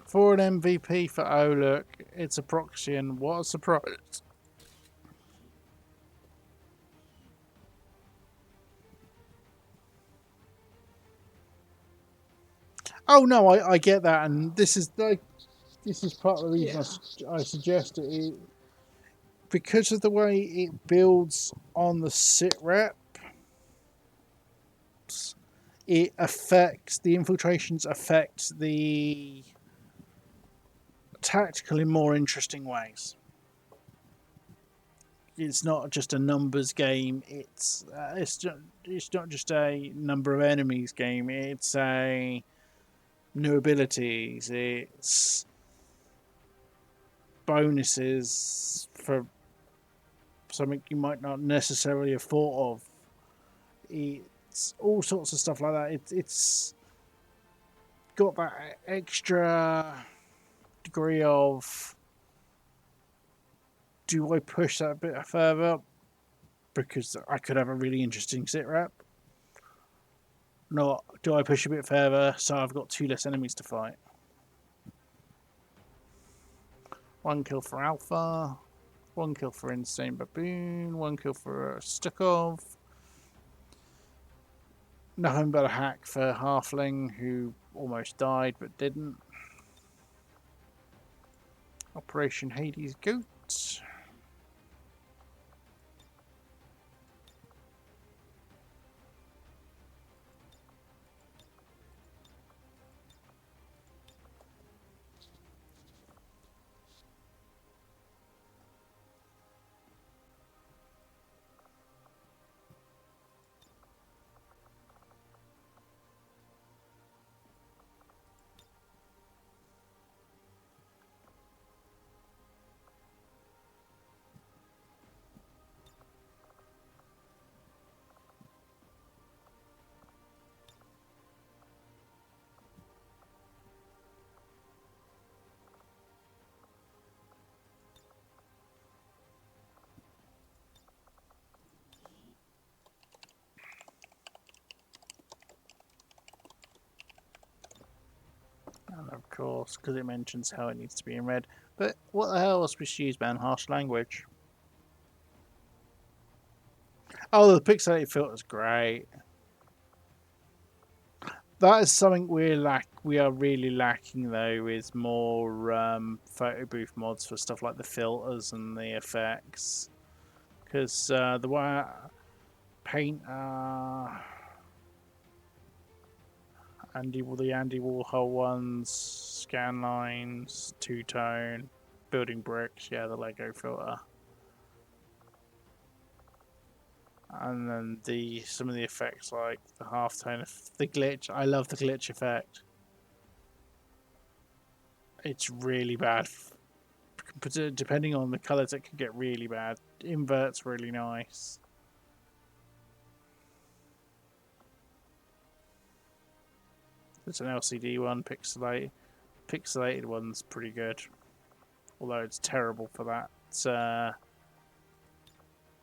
For an MVP for oh look, it's a proxy, and what a surprise. Oh no, I get that, and this is part of the reason I suggest it. Because of the way it builds on the sit rep, it affects the infiltrations, affect the tactical in more interesting ways. It's not just a numbers game. It's not just a number of enemies game. It's a new abilities. It's bonuses for something you might not necessarily have thought of. It's all sorts of stuff like that. It's got that extra degree of, do I push that a bit further because I could have a really interesting sit rep? No, do I push a bit further so I've got 2 less enemies to fight? 1 kill for Alpha, 1 kill for Insane Baboon, 1 kill for Stukov. Nothing but a hack for Halfling, who almost died but didn't. Operation Hades Goat. And of course, because it mentions how it needs to be in red. But what the hell was we to use, man? Harsh language. Oh, the pixelated filter's great. That is something we are really lacking though, is more photo booth mods for stuff like the filters and the effects. Because the way paint the Andy Warhol ones, scan lines, two-tone, building bricks, yeah, the Lego filter. And then some of the effects like the halftone, the glitch. I love the glitch effect. It's really bad. Depending on the colours, it can get really bad. Invert's really nice. There's an LCD one, pixelated one's pretty good. Although it's terrible for that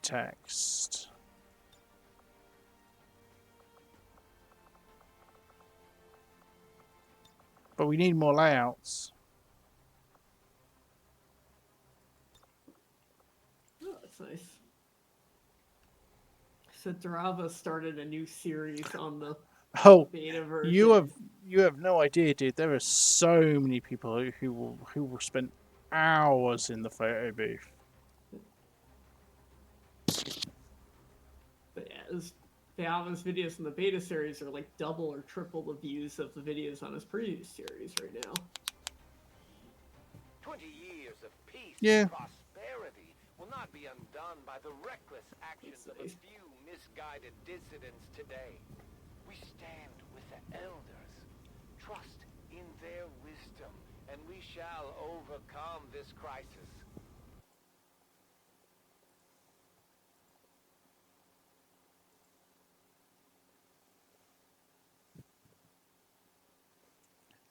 text. But we need more layouts. Oh, that's nice. So Drava started a new series on the beta version. You have no idea, dude. There are so many people who will spend hours in the photo booth. But yeah, Alvin's videos in the beta series are like double or triple the views of the videos on his previous series right now. 20 years of peace Yeah. and prosperity will not be undone by the reckless actions of a few misguided dissidents today. We stand with the elders, trust in their wisdom, and we shall overcome this crisis.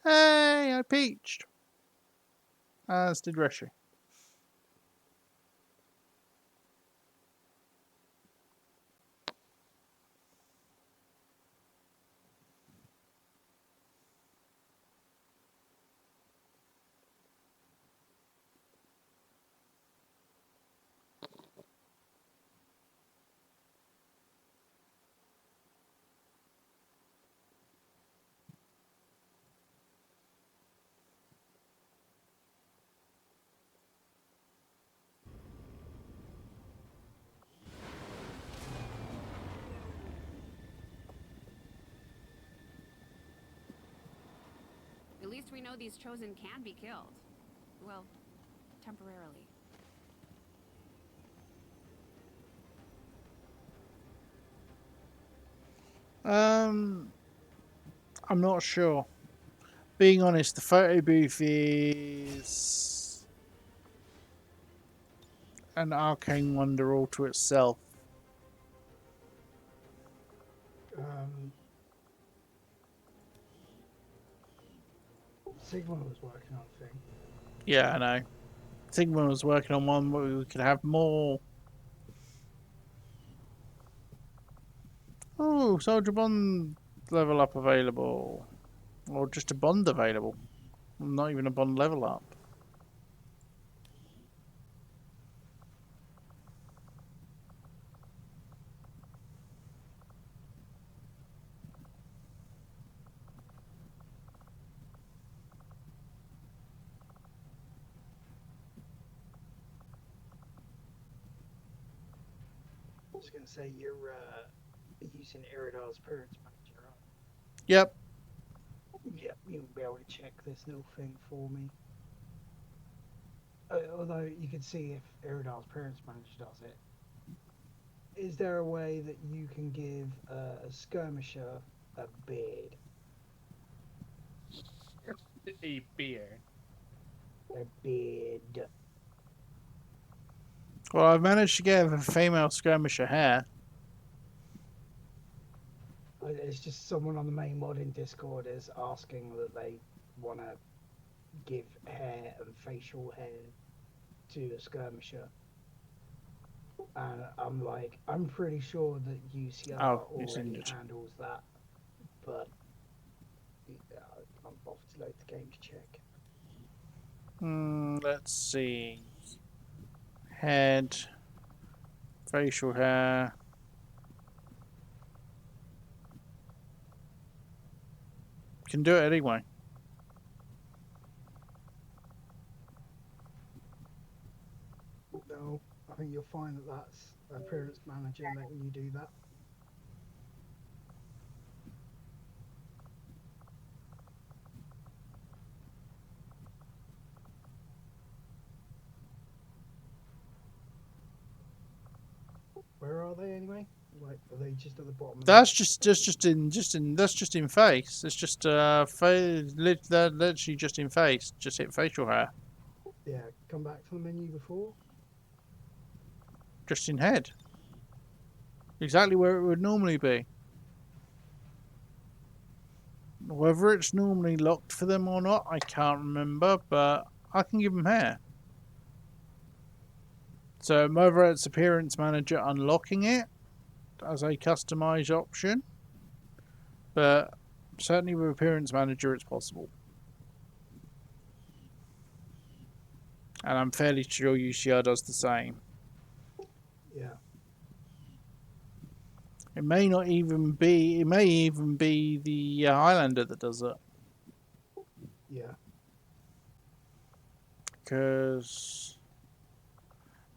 Hey, I peached. As did Reshi. At least we know these chosen can be killed. Well, temporarily. I'm not sure. Being honest, the photo booth is an arcane wonder all to itself. Sigma was working on a thing. Yeah, I know. Sigma was working on one where we could have more. Oh, Soldier Bond level up available. Or just a bond available. Not even a bond level up. I was going to say you're using Eridar's parents manager, right? Yep. Yep, you'll be able to check this little thing for me. Although you can see if Eridar's parents manager does it. Is there a way that you can give a skirmisher a beard? A beard. A beard. Well, I've managed to get a female skirmisher hair. It's just someone on the main modding Discord is asking that they want to give hair and facial hair to a skirmisher. And I'm like, I'm pretty sure that UCR already handles that, but I'm off to load the game to check. Let's see. Head, facial hair. Can do it anyway. No, I think you'll find that that's appearance manager letting you do that. Where are they anyway? Like, are they just at the bottom? That's just in face. It's just literally just in face. Just hit facial hair. Yeah, come back to the menu before. Just in head. Exactly where it would normally be. Whether it's normally locked for them or not, I can't remember, but I can give them hair. So whether it's appearance manager unlocking it as a customized option, but certainly with appearance manager it's possible. And I'm fairly sure UCR does the same. Yeah. It may not even be. It may even be the Highlander that does it. Yeah. Because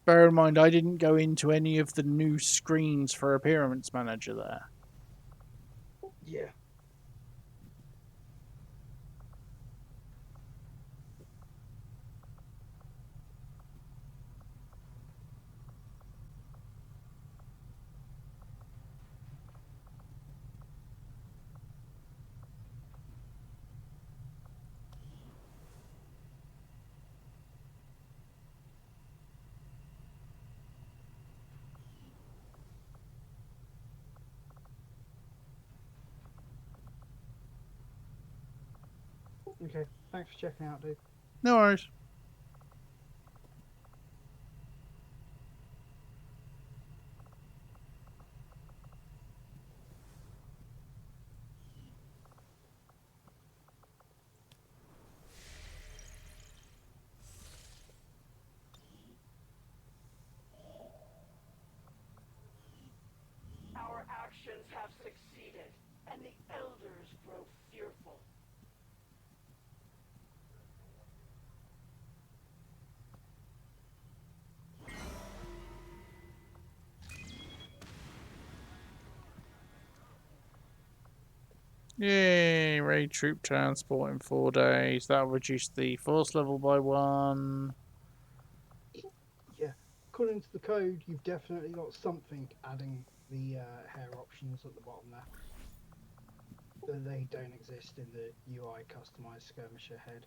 bear in mind, I didn't go into any of the new screens for appearance manager there. Yeah. Okay, thanks for checking out, dude. No worries. Our actions have succeeded, and the elders grow fearful. Yay! Raid troop transport in 4 days. That'll reduce the force level by 1. Yeah, according to the code, you've definitely got something adding the hair options at the bottom there. They don't exist in the UI customized skirmisher head.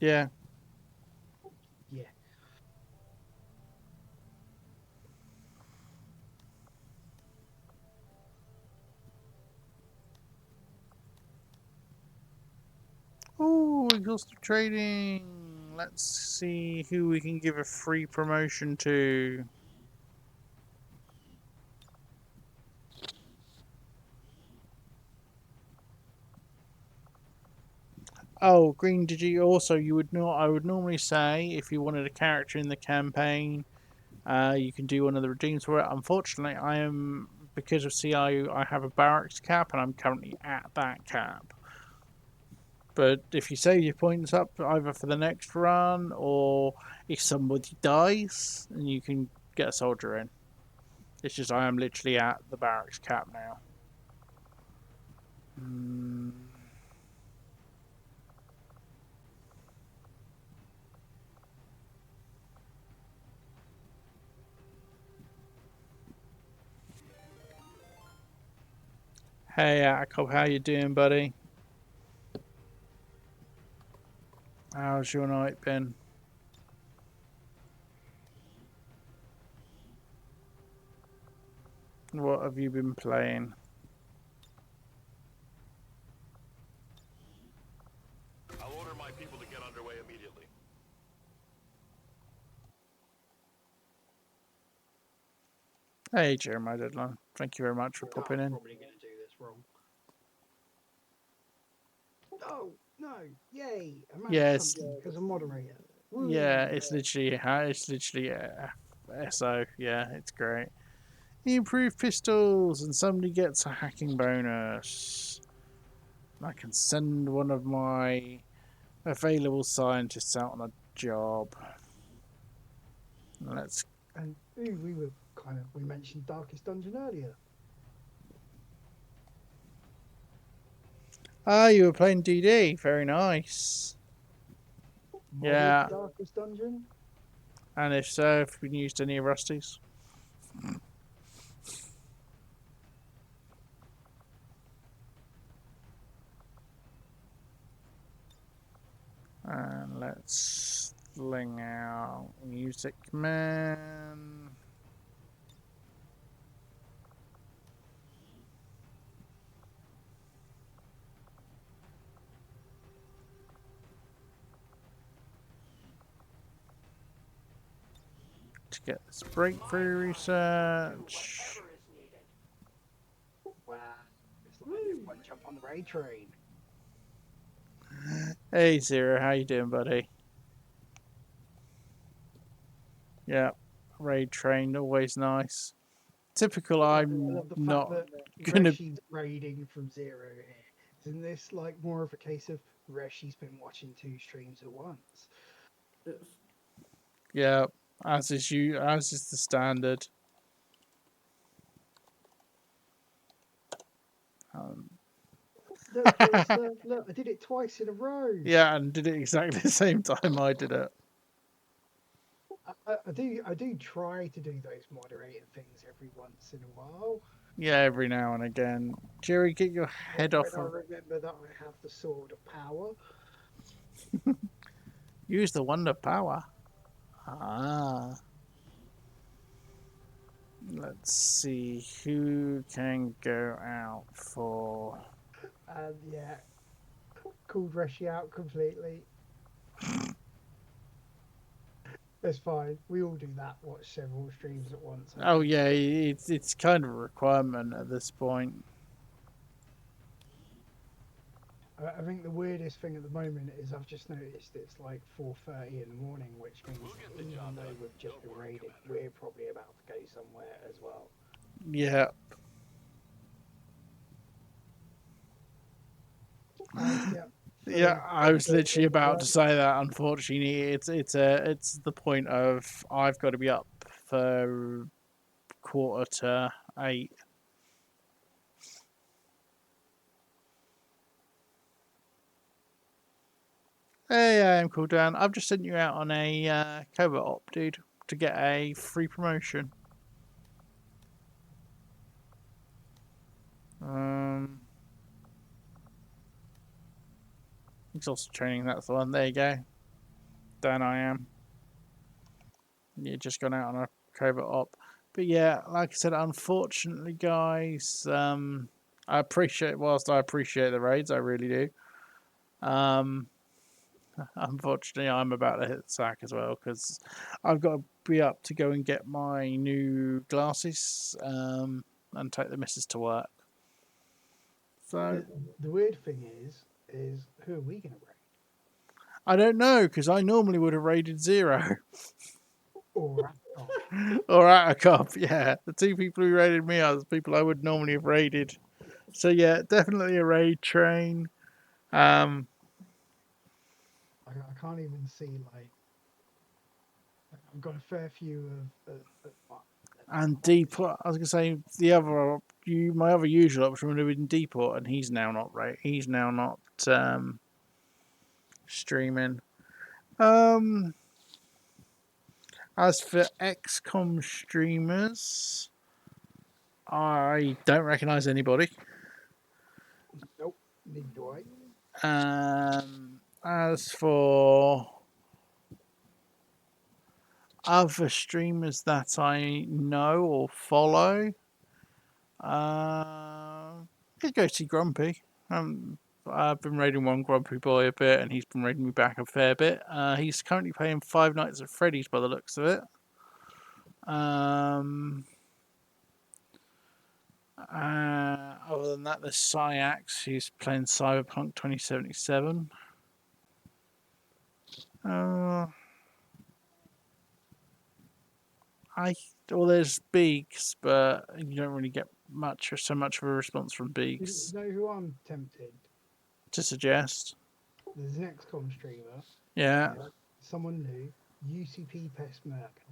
Yeah. Yeah. Oh, exhaustive trading. Let's see who we can give a free promotion to. Oh, Green, did you also, you would not, I would normally say if you wanted a character in the campaign, you can do one of the redeems for it. Unfortunately, because of CIU, I have a barracks cap and I'm currently at that cap. But if you save your points up either for the next run or if somebody dies, then you can get a soldier in. It's just I am literally at the barracks cap now. Hey, Jacob, how you doing, buddy? How's your night been? What have you been playing? I'll order my people to get underway immediately. Hey, Jeremiah Deadline. Thank you very much for popping in. Probably going to do this wrong. Oh no! Yay! I managed Yes. something as a moderator. Woo. Yeah, it's literally SO. Yeah, it's great. Improved pistols, and somebody gets a hacking bonus. I can send one of my available scientists out on a job. Let's. And we mentioned Darkest Dungeon earlier. You were playing DD. Very nice. Yeah. Darkest Dungeon. And if so, have you used any Rusties? And let's sling out music man. To get this breakthrough research. Wow. It's like everyone jump on the raid train. Hey Zero, how you doing, buddy? Yeah, raid train, always nice. Typical, I'm not gonna. Reshi's raiding from Zero here. Isn't this like more of a case of Reshi's been watching 2 streams at once? Yeah, as is the standard. Look, I did it twice in a row. Yeah, and did it exactly the same time I did it. I do try to do those moderator things every once in a while. Yeah, every now and again. Jerry, get your head off. I remember that I have the sword of power. Use the wonder power. Ah. Let's see who can go out for. And yeah, called Reshi out completely. It's fine. We all do that. Watch several streams at once. Oh yeah, it's kind of a requirement at this point. I think the weirdest thing at the moment is I've just noticed it's like 4:30 in the morning, which means even though we've just been raiding, we're probably about to go somewhere as well. Yeah. Yeah, I was literally about to say that. Unfortunately, it's the point of I've got to be up for 7:45. Hey, I'm cool, Dan. I've just sent you out on a covert op, dude, to get a free promotion. Exhaustive training, that's the one. There you go. Dan, I am. Yeah, just gone out on a covert op. But yeah, like I said, unfortunately, guys, I appreciate the raids, I really do. Unfortunately, I'm about to hit the sack as well because I've got to be up to go and get my new glasses and take the missus to work. So the weird thing is who are we going to raid? I don't know, because I normally would have raided Zero. Or Or Atacop, yeah. The two people who raided me are the people I would normally have raided. So yeah, definitely a raid train. I can't even see like I've got a fair few of And Deport, I was gonna say the other, my other usual option would have been Deport, and he's now not He's now not streaming. As for XCOM streamers, I don't recognise anybody. Nope, neither do I. As for other streamers that I know or follow, could go see Grumpy. I've been raiding one Grumpy boy a bit, and he's been raiding me back a fair bit. He's currently playing Five Nights at Freddy's by the looks of it. Other than that, there's Syax, who's playing Cyberpunk 2077. There's Beaks, but you don't really get so much of a response from Beaks. You know who I'm tempted to suggest? There's an XCOM streamer. Yeah. Someone new, UCP Pestmerker.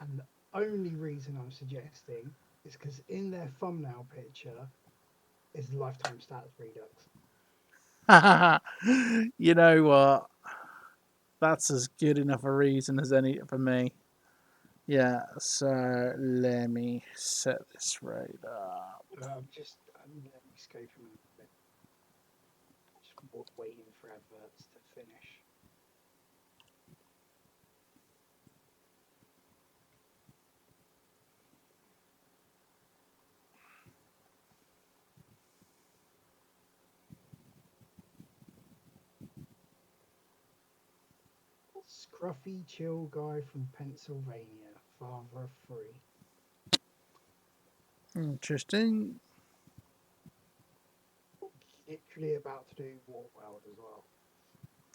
And the only reason I'm suggesting is because in their thumbnail picture is lifetime status redux. You know what? That's as good enough a reason as any for me. Yeah, so let me set this right up. Let me escape from a bit. Just waiting for adverts to finish. Scruffy chill guy from Pennsylvania, father of 3. Interesting. Literally about to do Waterworld as well.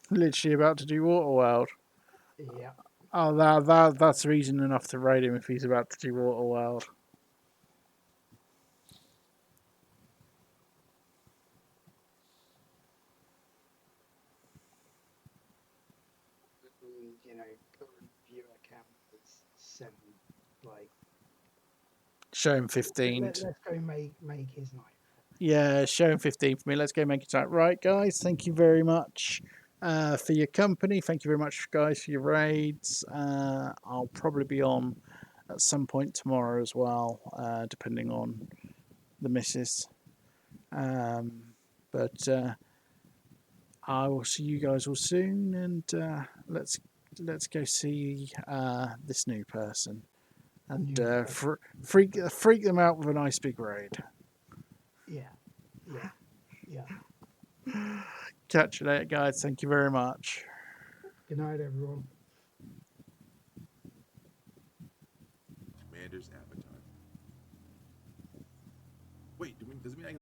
Literally about to do Waterworld. Yeah. Oh, that's reason enough to raid him if he's about to do Waterworld. You know, current viewer count is 7. Like, Show him 15. Let's go make his night. Yeah, show him 15 for me. Let's go make it right. Right, guys, thank you very much for your company. Thank you very much, guys, for your raids. I'll probably be on at some point tomorrow as well, depending on the missus. But I will see you guys all soon, and let's go see this new person and freak them out with a nice big raid. Yeah. Catch you later, guys. Thank you very much. Good night, everyone. Commander's avatar. Wait, does it mean I